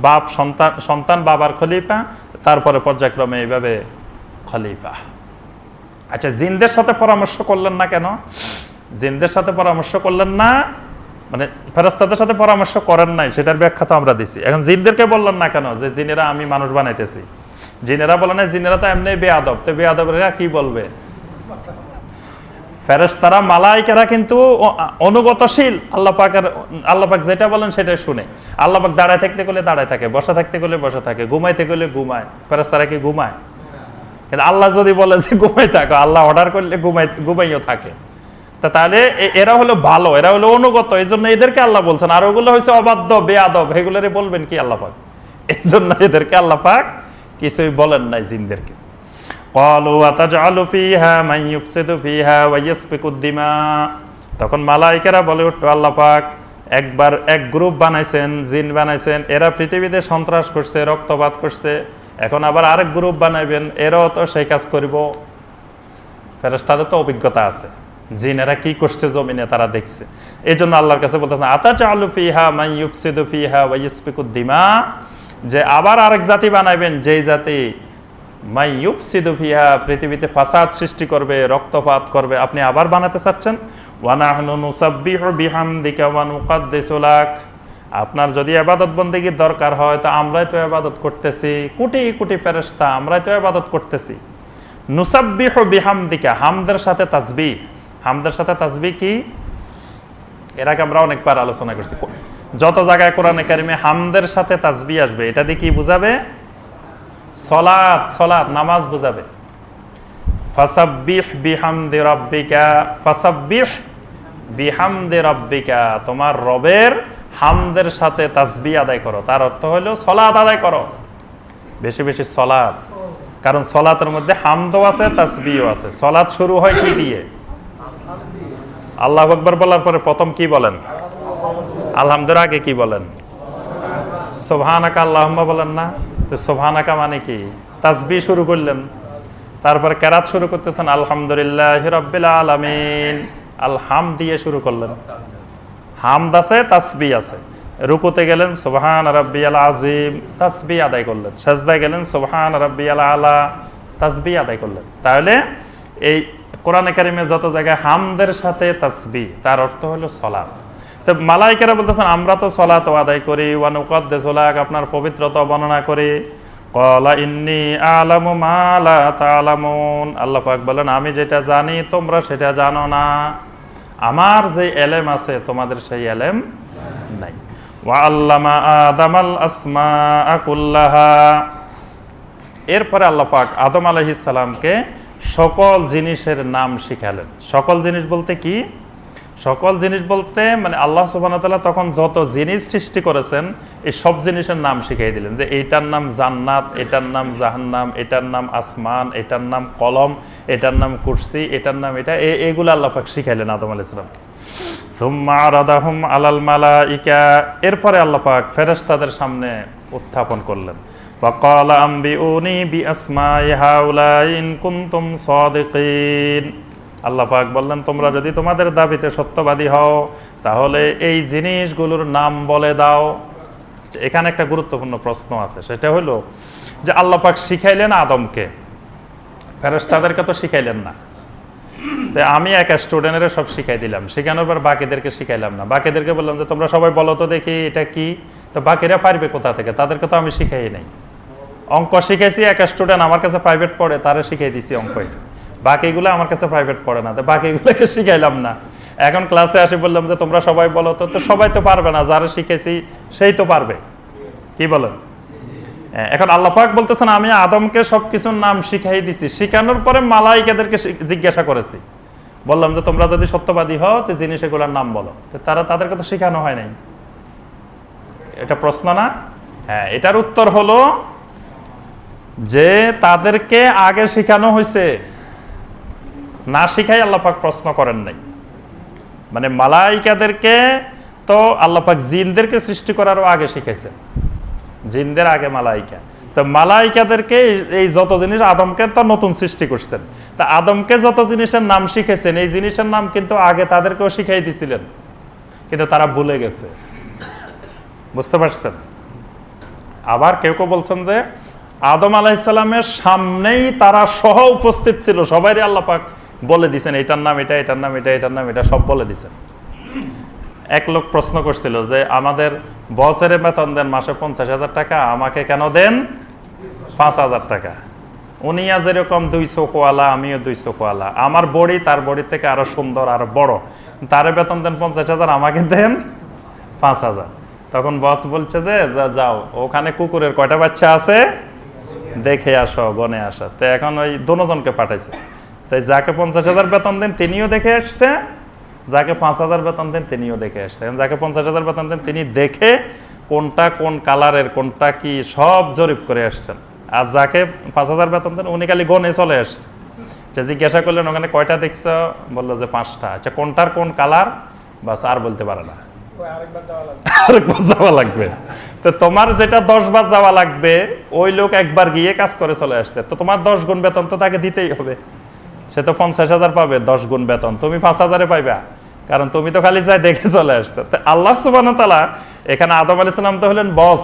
বাপ সন্তান, সন্তান বাবার খলিফা, তারপরে পর্যায়ক্রমে এইভাবে খলিফা। আচ্ছা, জিনদের সাথে পরামর্শ করলেন না কেন? জিনদের সাথে পরামর্শ করলেন না মানে ফেরেশতাদের সাথে পরামর্শ করেন নাই, সেটার ব্যাখ্যা তো আমরা দিছি। এখন জিনদেরকে বললেন না কেন যে জিনেরা আমি মানুষ বানাইতেছি? জিনেরা বলে না, জিনেরা তো এমনি বেয়াদব, তো বেয়াদবরা কি বলবে? ফেরেশতারা মালাইকারা কিন্তু অনুগতশীল, আল্লাহ পাক যেটা বলেন সেটাই শুনে। আল্লাহ পাক দাঁড়ায় থাকতে গেলে দাঁড়ায় থাকে, বসা থাকতে গেলে বসা থাকে, ঘুমাইতে গেলে ঘুমায়। ফেরেশতারা কি ঘুমায়? কিন্তু আল্লাহ যদি বলে যে ঘুমাই থাকো, আল্লাহ অর্ডার করলে ঘুমাইও থাকে। তাহলে এরা হলো ভালো, এরা হলো অনুগত, এই জন্য এদেরকে আল্লাহ বলছেন। আর ওগুলো হয়েছে অবাধ্য বেয়াদব, এগুলোরে বলবেন কি আল্লাহ পাক? এই জন্য এদেরকে আল্লাহ পাক কিছুই বলেন নাই জিনদেরকে। ক্বালু আতাজআলু ফীহা মান ইউফসিদু ফীহা ওয়া ইয়াসফিকুদ দিমা, তখন মালায়েকারা বলে উঠল আল্লাহ পাক একবার এক গ্রুপ বানাইছেন, জিন বানাইছেন, এরা পৃথিবীতে সন্ত্রাস করছে, রক্তপাত করছে, এখন আবার আরেক গ্রুপ বানাইবেন, এরাও তো সেই কাজ করব। ফেরেশতাদের তো অভিজ্ঞতা আছে, জিনেরা কি করছে জমিনে তারা দেখছে। এই জন্য আল্লাহর কাছে বলতেছেন আতাজআলু ফীহা মান ইউফসিদু ফীহা ওয়া ইয়াসফিকুদ দিমা, যে আবার আরেক জাতি বানাইবেন, যেই জাতি মাই ইউফসিদু ফিহা, পৃথিবীতে ফাসাদ সৃষ্টি করবে, রক্তপাত করবে, আপনি আবার বানাতে চাচ্ছেন। ওয়া নাহনু নুসাব্বিহু বিহামদিকা ওয়া নুকাদ্দিসু লাক, আপনার যদি ইবাদত বন্দেগীর দরকার হয় তো আমরাই তো ইবাদত করতেছি, কোটি কোটি ফেরেশতা, আমরাই তো ইবাদত করতেছি। নুসাব্বিহু বিহামদিকা, হামদের সাথে তাসবিহ। হামদের সাথে তাসবিহ কি? এর আগে আমরা অনেকবার আলোচনা করছি, যত জায়গায় কোরআনে কারিমে হামদের সাথে তাসবিহ আসবে, এটা দিয়ে কি বুঝাবে? সলাত, সলাত নামাজ বুঝাবে। ফাসাব্বিহ বিহামদি রাব্বিকা, ফাসাব্বিহ বিহামদি রাব্বিকা, তোমার রবের হামদের সাথে তাসবিহ আদায় করো। তার অর্থ হলো সলাত আদায় করো, বেশি বেশি সলাত। কারণ সলাতের মধ্যে হামদও আছে, তাসবিহও আছে। সলাত শুরু হয় কি দিয়ে? আল্লাহু আকবার বলার পরে প্রথম কি বলেন? আলহামদুলিল্লাহ। আগে কি বলেন? সুবহানাকা আল্লাহুম্মা বলেন না? তো সুবহানাকা মানে কি? তাসবিহ শুরু করলেন, তারপরে কেরাত শুরু করতেছেন আলহামদুলিল্লাহি রাব্বিল আলামিন, আলহাম দিয়ে শুরু করলেন। হামদ আছে, তাসবিহ আছে। রুকুতে গেলেন সুবহান রাব্বিয়াল আযীম, তাসবিহ আদায় করলেন। সিজদায় গেলেন সুবহান রাব্বিয়াল আলা, তাসবিহ আদায় করলেন। তাহলে এই কোরআনে কারিমে যত জায়গায় হামদের সাথে তাসবিহ, তার অর্থ হলো সালাত। তো মালায়েকারা বলতেছেন আমরা তো সালাত আদায় করি, ওয়া নুকাদ্দিসু লাক, আপনার পবিত্রতা বর্ণনা করি। ক্বালা ইন্নী আ'লামু মা লা তা'লামুন, আল্লাহ পাক বলেন আমি যেটা জানি তোমরা সেটা জানো না, আমার যে ইলম আছে তোমাদের সেই ইলম নাই। ওয়া আল্লামা আদামাল আসমাআ কুল্লাহা, এরপরে আল্লাহ পাক আদম আলাইহিস সালামকে সকল জিনিসের নাম শিখালেন। সকল জিনিস বলতে কি? সকল জিনিস বলতে মানে আল্লাহ সুবহানাহু ওয়া তাআলা তখন যত জিনিস সৃষ্টি করেছেন এই সব জিনিসের নাম শিখিয়ে দিলেন, যে এইটার নাম জান্নাত, এটার নাম জাহান্নাম, এটার নাম আসমান, এটার নাম কলম, এটার নাম কুরসি, এটার নাম এটা, এইগুলো আল্লাহ পাক শিখাইলেন আদম আলাইহিস সালামকে। সুম্মা আরাদাহুম আলাল মালাইকা, এরপরে আল্লাহ পাক ফেরেশতাদের সামনে উত্থাপন করলেন। ফাকালা আম্বিউনি বিআসমাই হাউলাই ইন কুনতুম সাদিকিন, আল্লাহ পাক বললেন তোমরা যদি তোমাদের দাবিতে সত্যবাদী হও তাহলে এই জিনিসগুলোর নাম বলে দাও। এখানে একটা গুরুত্বপূর্ণ প্রশ্ন আছে, সেটা হলো যে আল্লাহ পাক শিখাইলেন আদমকে, ফেরেশতাদেরকে তো শিখাইলেন না। আমি এক স্টুডেন্টের সব শিখাই দিলাম, শেখানোর পর বাকিদেরকে শিখাইলাম না। বাকিদেরকে বললাম যে তোমরা সবাই বলো তো দেখি এটা কি, তো বাকিরা পারবে কোথা থেকে? তাদেরকে তো আমি শিখাই নাই। অঙ্ক শিখাইছি, এক স্টুডেন্ট আমার কাছে প্রাইভেট পড়ে, তারা শিখাই দিছি অঙ্ক, এটা বাকিগুলো আমার কাছে প্রাইভেট পড়ে না, তো বাকিগুলোকে শিখাইলাম না। এখন ক্লাসে আসি বললাম যে তোমরা সবাই বলো তো, তো সবাই তো পারবে না, যারা শিখেছি সেই তো পারবে, কি বলেন? এখন আল্লাহ পাক বলতেছেন আমি আদমকে সবকিছুর নাম শিখাই দিছি, শিখানোর পরে মালাইকাদেরকে জিজ্ঞাসা করেছি, বললাম যে তোমরা যদি সত্যবাদী হও তো জিনিস এগুলোর নাম বলো, তো তাদেরকে তো শেখানো হয় নাই। এটা প্রশ্ন না? হ্যাঁ, এটার উত্তর হলো যে তাদেরকে আগে শিখানো হয়েছে, না শিখাই আল্লাহ পাক প্রশ্ন করেন নাই। মানে মালাইকাদেরকে তো আল্লাহ পাক জিনদেরকে সৃষ্টি করারও আগে শিখাইছে, জিনদের আগে মালাইকা। তো মালাইকাদেরকে এই যত জিনিস আদমকে তো নতুন সৃষ্টি করছেন, তা আদমকে যত জিনিসের নাম শিখেছেন এই জিনিসের নাম কিন্তু আগে তাদেরকেও শিখাই দিছিলেন, কিন্তু তারা ভুলে গেছে। বুঝতে পারছেন? আবার কেউ কেউ বলছেন যে আদম আলাইহিস সালামের সামনেই তারা সহ উপস্থিত ছিল, সবাই আল্লাহ পাক বলে দিছেন এটার নাম এটা, এটার নাম এটা, এটার নাম এটা, সব বলে দিছেন। এক লোক প্রশ্ন করছিল যে আমাদের বছরে বেতন দেন মাসে 50,000 টাকা, আমাকে কেন দেন 5,000 টাকা? উনিয়া যেরকম 2 চোখওয়ালা, আমিও 2 চোখওয়ালা, আমার বডি তার বডি থেকে আরো সুন্দর আরো বড়, তারে বেতন দেন 50,000, আমাকে দেন 5,000। তখন বস বলছে যে যাও ওখানে কুকুরের কয়টা বাচ্চা আছে দেখে আসো, গনে আসো। তো এখন ওই দুজনকে পাঠাইছে, তাই যাকে 50,000 বেতন দেন তিনিও দেখে আসছে, যাকে 5,000 বেতন দেন তিনিও দেখে আসছে। যাকে 50,000 বেতন দেন তিনি দেখে কোনটা কোন কালারের, কোনটা কি সব জরিপ করে আসছেন। আর যাকে 5,000 বেতন দেন উনি খালি গনে চলে আসছে। জিজ্ঞাসা করলেন ওখানে কয়টা দেখছ, বললো যে 5টা। আচ্ছা কোনটার কোন কালার? বাস, আর বলতে পারে না, আরেকবার যাওয়া লাগবে। তো তোমার যেটা 10 বার যাওয়া লাগবে ওই লোক একবার গিয়ে কাজ করে চলে আসছে, তো তোমার 10 গুণ বেতন তো তাকে দিতেই হবে। সে তো 50,000 পাবে, 10 গুণ বেতন তুমি 5,000 পাইবা, কারণ তুমি তো খালি যাই দেখে চলে আসছো। আল্লাহ সুবহানাহু ওয়া তাআলা এখানে আদম আলাইহিস সালাম তো হলেন বস,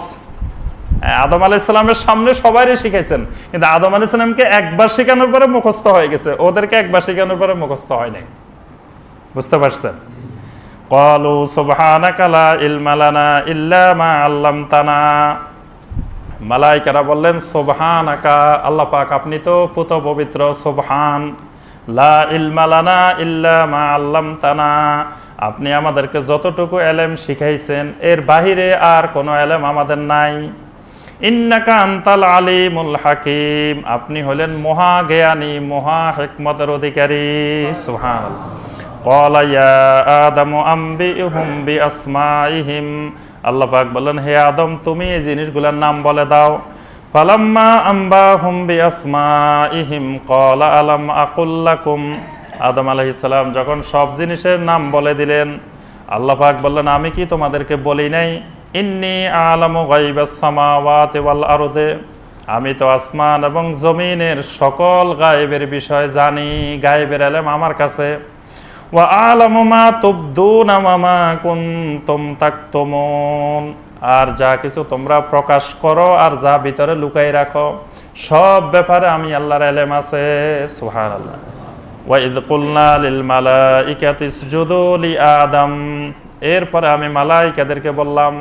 আদম আলাইহিস সালামের সামনে সবাইকে শিখাইছেন, কিন্তু আদম আলাইহিস সালামকে একবার শেখানোর পরে মুখস্থ হয়ে গেছে, ওদেরকে একবার শেখানোর পরে মুখস্থ হয় নাই। বুঝতে পারছেন? ক্বালু সুবহানাকা লা ইলমা লানা ইল্লা মা আল্লামতানা, মালাইকারা বললেন সুবহানাকা, আল্লাহ পাক আপনি তো পুত পবিত্র, সুবহান, লা ইলমা লানা ইল্লা মা আল্লামতানা, আপনি আমাদেরকে যতটুকু ইলম শিখাইছেন এর বাহিরে আর কোনো ইলম আমাদের নাই। ইন্নাকা আনতাল আলিমুল হাকিম, আপনি হলেন মহা জ্ঞানী, মহা হিকমতের অধিকারী। সুবহানাল্লাহ। ক্বালা ইয়া আদামু আম্বিহুম বিআসমাইহিম, আল্লাহ পাক বললেন হে আদম তুমি এই জিনিসগুলোর নাম বলে দাও। ফালাম্মা আম্বাহুম বিআসমাইহিম ক্বালা আলাম আকুল লাকুম, আদম আলাইহিস সালাম যখন সব জিনিসের নাম বলে দিলেন, আল্লাহ পাক বললেন আমি কি তোমাদেরকে বলি নাই, ইন্নী আলামু গায়বাস সামাওয়াতি ওয়াল আরদে, আমি তো আসমান এবং জমিনের সকল গায়েবের বিষয় জানি, গায়েবের ইলম আমার কাছে। ওয়া আলামু মা তুবদুনা ওয়া মা কুনতুম তাকতুমুন, আর যা কিছু তোমরা প্রকাশ করো আর যা ভিতরে লুকাই রাখো সব ব্যাপারে আমি আল্লাহর ইলম আছে। সুবহানাল্লাহ। ওয়া ইয কুলনা লিল মালাইকাতি ইসজুদু লি আদম, এরপরে আমি মালাইকাদেরকে বললাম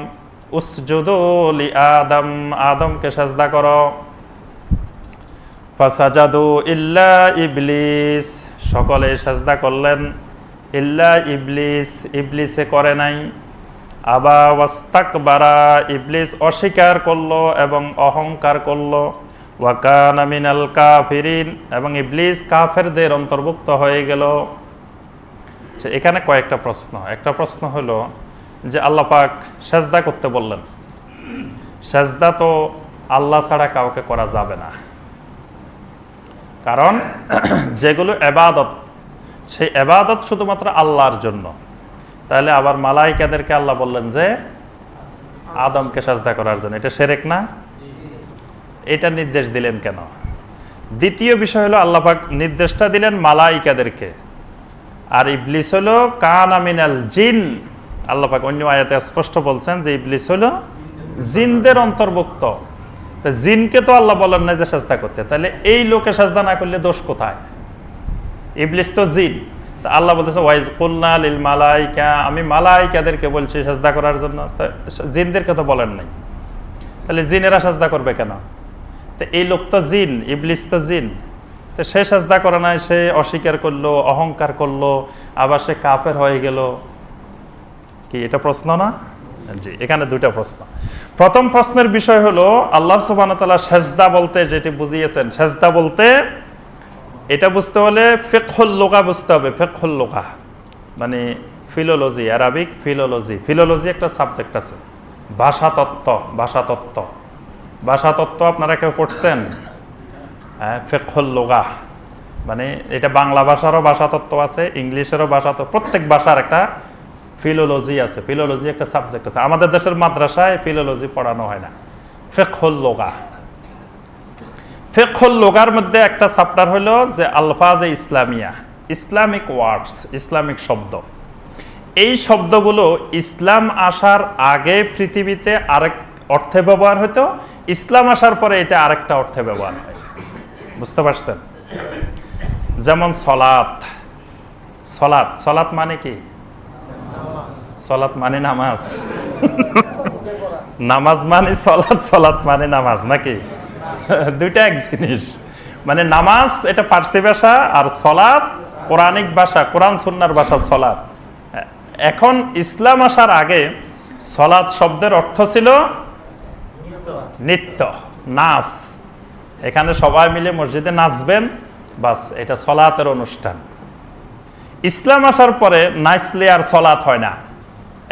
উসজুদু লি আদম, আদমকে সাজদা করো। ফাসাজাদু ইল্লা ইবলিস, সকলে সাজদা করলেন, ইল্লা ইবলিস, ইবলিসে করে নাই। আবা ওয়াস্তাকবারা, ইবলিস অস্বীকার করলো এবং অহংকার করলো। ওয়া কানা মিনাল কাফিরিন, এবং ইবলিস কাফেরদের অন্তর্ভুক্ত হয়ে গেল। এখানে কয়েকটা প্রশ্ন। একটা প্রশ্ন হলো যে আল্লাহ পাক সেজদা করতে বললেন, সেজদা তো আল্লাহ ছাড়া কাউকে করা যাবে না, কারণ যেগুলো ইবাদত, সেই ইবাদত শুধুমাত্র আল্লাহর জন্য। তাহলে আবার মালাইকাদেরকে আল্লাহ বললেন যে আদমকে সেজদা করার জন্য, এটা শিরক না? এটা নির্দেশ দিলেন কেন? দ্বিতীয় বিষয় হলো আল্লাহ পাক নির্দেশটা দিলেন মালাইকাদেরকে, আর ইবলিস হলো কানা মিনাল জিন। আল্লাহ পাক অন্য আয়াতে স্পষ্ট বলছেন যে ইবলিস হলো জিনদের অন্তর্ভুক্ত। তো জিনকে তো আল্লাহ বলেন না যে সেজদা করতে, তাহলে এই লোকে সেজদা না করলে দোষ কোথায়? ইবলিস তো জিন। তা আল্লাহ বলতেছে ওয়াইজ কুলনা লিল মালাইকা, আমি মালাইকাদেরকে বলছি সেজদা করার জন্য, জিনদেরকে তো বলেন নাই। তাহলে জিনেরা সেজদা করবে কেন? তো এই লোক তো জিন, ইবলিস তো জিন, তো সে সেজদা করে নাই, সে অস্বীকার করলো, অহংকার করলো, আবার সে কাফের হয়ে গেল। কি এটা প্রশ্ন না? জি, এখানে দুইটা প্রশ্ন। প্রথম প্রশ্নের বিষয় হলো আল্লাহ সুবহানাহু ওয়া তাআলা সেজদা বলতে যেটি বুঝিয়েছেন, সেজদা বলতে এটা বুঝতে হলে ফিকহুল লুগা বুঝতে হবে। ফিকহুল লুগা মানে ফিলোলজি, আরবিক ফিলোলজি। ফিলোলজি একটা সাবজেক্ট আছে, ভাষাতত্ত্ব। ভাষাতত্ত্ব, ভাষাতত্ত্ব আপনারা কেউ পড়ছেন? হ্যাঁ, ফিকহুল লুগা মানে এটা বাংলা ভাষারও ভাষাতত্ত্ব আছে, ইংলিশেরও ভাষাতত্ত্ব, প্রত্যেক ভাষার একটা ফিলোলজি আছে। ফিলোলজি একটা সাবজেক্ট আছে। আমাদের দেশের মাদ্রাসায় ফিলোলজি পড়ানো হয় না, ফিকহুল লুগা। ফিকহুল লুগার মধ্যে একটা চ্যাপ্টার হলো যে আলফাজে ইসলামিয়া, ইসলামিক ওয়ার্ডস, ইসলামিক শব্দ। এই শব্দগুলো ইসলাম আসার আগে পৃথিবীতে আরেক অর্থে ব্যবহার হতো, ইসলাম আসার পরে এটা আরেকটা অর্থে ব্যবহার হয়। বুঝতে পারছেন? যেমন সলাত। সলাত, সলাত মানে কি? সলাত মানে নামাজ। নামাজ মানে সলাত, সলাত মানে নামাজ, নাকি? দুইটা এক জিনিস। মানে নামাজ এটা ফার্সি ভাষা, আর সলাত কোরআনিক ভাষা, কোরআন সুন্নাহর ভাষা সলাত। এখন ইসলাম আসার আগে সলাত শব্দের অর্থ ছিল নৃত্য, নাচ। এখানে সবাই মিলে মসজিদে নাচবেন, বাস, এটা সলাতের অনুষ্ঠান। ইসলাম আসার পরে নাচলে আর সলাত হয় না।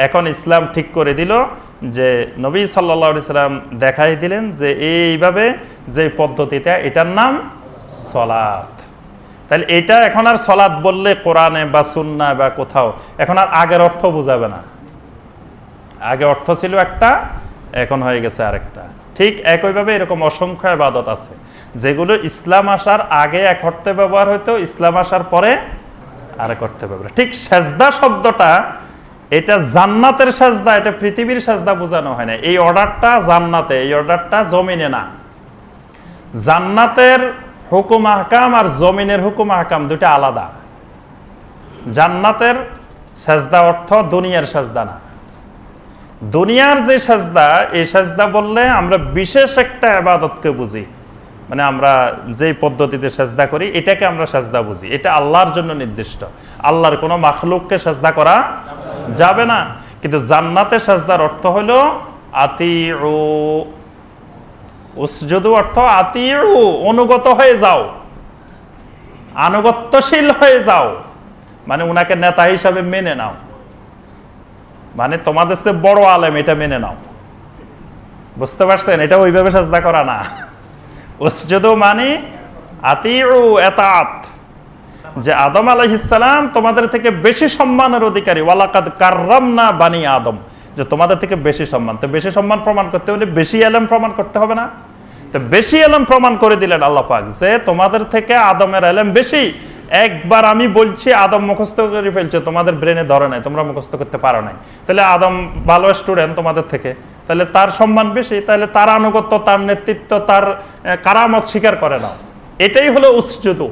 এখন ইসলাম ঠিক করে দিল যে নবী সাল্লাল্লাহু আলাইহি সাল্লাম দেখাই দিলেন যে এইভাবে যে পদ্ধতিতে, এটার নাম সলাত। তাহলে এটা এখন আর সলাত বললে কোরআনে বা সুন্নাহ বা কোথাও এখন আর আগের অর্থ বোঝাবে না। আগে অর্থ ছিল একটা, এখন হয়ে গেছে আরেকটা। ঠিক একইভাবে এরকম অসংখ্য ইবাদত আছে যেগুলো ইসলাম আসার আগে এক অর্থে ব্যবহার হইতো, ইসলাম আসার পরে আরেক অর্থে ব্যবহার। ঠিক সেজদা শব্দটা এটা জান্নাতের সেজদা, এটা পৃথিবীর সেজদা বোঝানো হয় না। এই অর্ডারটা জান্নাতে, এই অর্ডারটা জমিনে না। জান্নাতের হুকুম আহকাম আর জমিনের হুকুম আহকাম দুটো আলাদা। জান্নাতের সেজদা অর্থ দুনিয়ার সেজদা না। দুনিয়ার যে সেজদা, এই সেজদা বললে আমরা বিশেষ একটা ইবাদতকে বুঝি, মানে আমরা যেই পদ্ধতিতে সেজদা করি এটাকে আমরা সেজদা বুঝি। এটা আল্লাহর জন্য নির্দিষ্ট, আল্লাহর কোনো মাখলুককে সেজদা করা যাবে না। কিন্তু জান্নাতে সেজদার অর্থ হলো আতিউ, উসজুদু অর্থ আতিউ, অনুগত হয়ে যাও, আনুগত্যশীল হয়ে যাও, মানে উনাকে নেতা হিসাবে মেনে নাও, মানে তোমাদের চেয়ে বড় আলেম এটা মেনে নাও। বুঝতে পারছেন? এটা ওইভাবে সেজদা করা না। উসজুদু মানে আতিউ, এতাত। যে আদম আলাইহিস সালাম তোমাদের থেকে বেশি সম্মানের অধিকারী, ওয়ালাকাদ কাররামনা বানি আদম, যে তোমাদের থেকে বেশি সম্মান। তো বেশি সম্মান প্রমাণ করতে হলে বেশি ইলম প্রমাণ করতে হবে না? তো বেশি ইলম প্রমাণ করে দিলেন আল্লাহ পাক যে তোমাদের থেকে আদমের ইলম বেশি। একবার আমি বলছি, আদম মুখস্থ করে ফেলছে, তোমাদের ব্রেনে ধরে নাই, তোমরা মুখস্থ করতে পারো নাই। তাহলে আদম ভালো স্টুডেন্ট তোমাদের থেকে, তাহলে তার সম্মান বেশি, তাহলে তার আনুগত্য, তার নেতৃত্ব, তার কারামত স্বীকার করে নাও। এটাই হলো উসজুদু।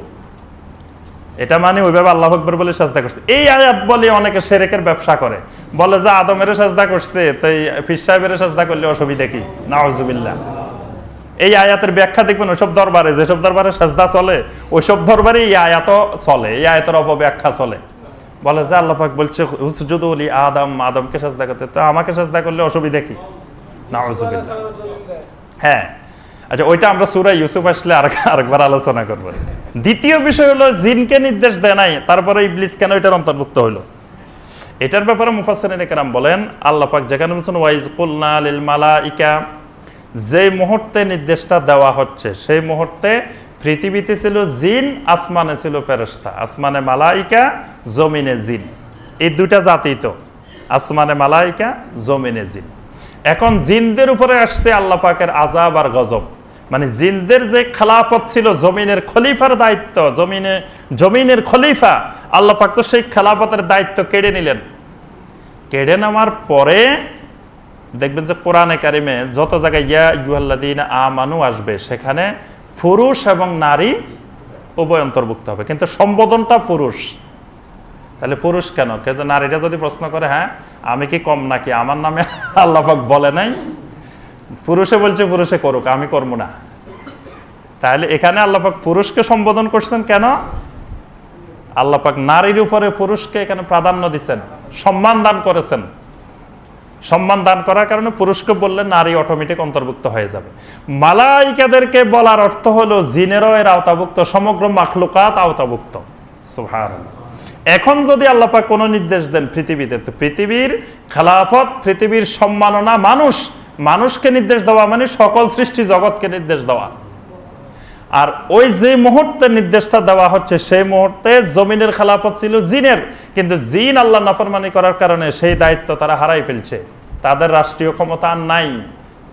এটা মানে ওইভাবে আল্লাহু আকবার বলে সাজদা করছে। এই আয়াত বলে অনেকে শিরকের ব্যবসা করে, বলে যে আদমের সাজদা করছে, তাই পীর সাহেবের সাজদা করলে অসুবিধা কি? নাউজুবিল্লাহ। এই আয়াতের ব্যাখ্যা দেখবেন ওইসব দরবারে, যেসব দরবারে সাজদা চলে ওইসব দরবারে এই আয়াত চলে, এই আয়াতের অপব্যাখ্যা চলে। বলে যে আল্লাহ পাক বলছে উসজুদু লি আদম, আদমকে সাজদা করতে, তো আমাকে সাজদা করলে অসুবিধা কি? নাউজুবিল্লাহ। হ্যাঁ, আচ্ছা, ওইটা আমরা সূরা ইউসুফ আসলে আরেকবার আলোচনা করব। দ্বিতীয় বিষয় হলো জিনকে নির্দেশ দেয় নাই, তারপরে ইবলিস কেন এটার অন্তর্ভুক্ত হলো? এটার ব্যাপারে মুফাসসিরিন কেরাম বলেন, আল্লাহ পাক যেখানে বলছেন ওয়াইজ কুলনা লিল মালাইকা, যে মুহূর্তে নির্দেশটা দেওয়া হচ্ছে সেই মুহূর্তে পৃথিবীতে ছিল জিন, আসমানে ছিল ফেরেশতা। আসমানে মালাইকা, জমিনে জিন, এই দুইটা জাতি তো, আসমানে মালাইকা, জমিনে জিন। এখন জিনদের উপরে আসছে আল্লাহ পাকের আযাব আর গজব। মানে জিনদের যে খেলাফত ছিল, জমিনের খলিফার দায়িত্ব, জমিনের খলিফা, আল্লাহ পাক তো সেই খেলাফতের দায়িত্ব কেড়ে নিলেন। কেড়ে নেওয়ার পরে দেখবেন যে কোরআনে কারিমে যত জায়গায় ইয়া আইয়ুহাল্লাযীনা আমানু আসবে, সেখানে পুরুষ এবং নারী উভয় অন্তর্ভুক্ত হবে, কিন্তু সম্বোধনটা পুরুষ। তাহলে পুরুষ কেন? নারীরা যদি প্রশ্ন করে, হ্যাঁ আমি কি কম নাকি, আমার নামে আল্লাহ পাক বলে নাই, পুরুষে বলছে পুরুষে করুক, আমি করবো না। তাহলে এখানে আল্লাহ পাক পুরুষকে সম্বোধন করছেন কেন? আল্লাহ পাক নারীর উপরে পুরুষকে এখানে প্রাধান্য দিচ্ছেন, সম্মান দান করেছেন। সম্মান দান করার কারণে পুরুষকে বললে নারী অটোমেটিক অন্তর্ভুক্ত হয়ে যাবে। মালাইকাদেরকে বলার অর্থ হলো জিনেরও এর আওতাভুক্ত, সমগ্র মাখলুকাত আওতাভুক্ত। সুবহানাল্লাহ। এখন যদি আল্লাহ পাক কোনো নির্দেশ দেন পৃথিবীতে, তো পৃথিবীর খেলাফত, পৃথিবীর সম্মাননা মানুষকে নির্দেশ দেওয়া মানে সকল সৃষ্টি জগৎকে নির্দেশ দেওয়া। আর ওই যে মুহূর্তে নির্দেশটা দেওয়া হচ্ছে সেই মুহূর্তে জমিনের খেলাফত ছিল জিনের, কিন্তু জিন আল্লাহ নাফরমানি করার কারণে সেই দায়িত্ব তারা হারাই ফেলছে, তাদের রাষ্ট্রীয় ক্ষমতা আর নাই।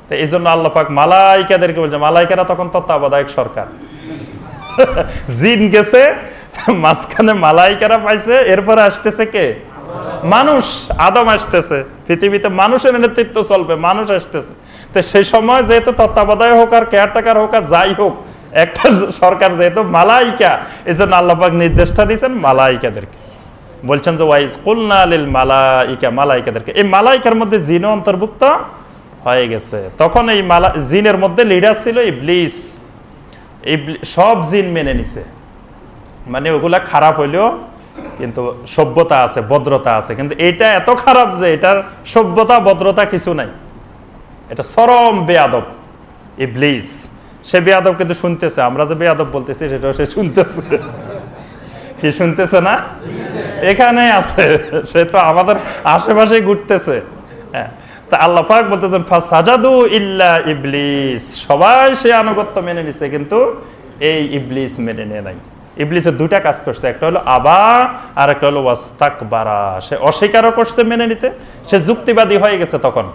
তো এই জন্য আল্লাহ পাক মালাইকাদেরকে বলছে, মালাইকারা তখন তত্ত্বাবধায়ক সরকার। জিন গেছে, মাঝখানে মালাইকারা পাইছে, এরপরে আসতেছে কে? মানুষ, আদম আসতেছে। পৃথিবীতে মানুষের নেতৃত্ব চলবে, মানুষ আসতেছে। তো সেই সময় যেহেতু তত্ত্বাবধায়ক হোক আর কেয়ারটেকার হোক আর যাই হোক, একটা সরকার যেহেতু মালাইকা, এই জন্য আল্লাহ পাক নির্দেশটা দিয়েছেন মালাইকাদেরকে। বলছেন যে ওয়াইজ কুলনা লিল মালাইকা, মালাইকাদেরকে। এই মালাইকার মধ্যে জিনও অন্তর্ভুক্ত হয়ে গেছে। তখন এই জিনের মধ্যে লিডার ছিল ইবলিস। সব জিন মেনে নিছে, মানে ওগুলা খারাপ হইলেও কিন্তু সভ্যতা আছে, ভদ্রতা আছে। কিন্তু এটা এত খারাপ যে এটার সভ্যতা ভদ্রতা কিছু নাই, এটা চরম বেয়াদব ইবলিস। সে বেয়াদব কিন্তু শুনতেছে, আমরা যে বেয়াদব বলতেছি সেটাও সে শুনতেছে। কি শুনতেছে না? এখানে আছে, সে তো আমাদের আশেপাশে ঘুরতেছে। হ্যাঁ, তা আল্লাহ পাক বলতেছেন ফাসাজাদু ইল্লা ইবলিস, সবাই সে আনুগত্য মেনে নিছে, কিন্তু এই ইবলিস মেনে নেয় নাই। ইবলিসের দুইটা কাজ করছে, একটা হলো আবা আর একটা হলো ওয়াস্তাকবারা। সে অস্বীকারও করছে মেনে নিতে, সে যুক্তিবাদী হয়ে গেছে। তখন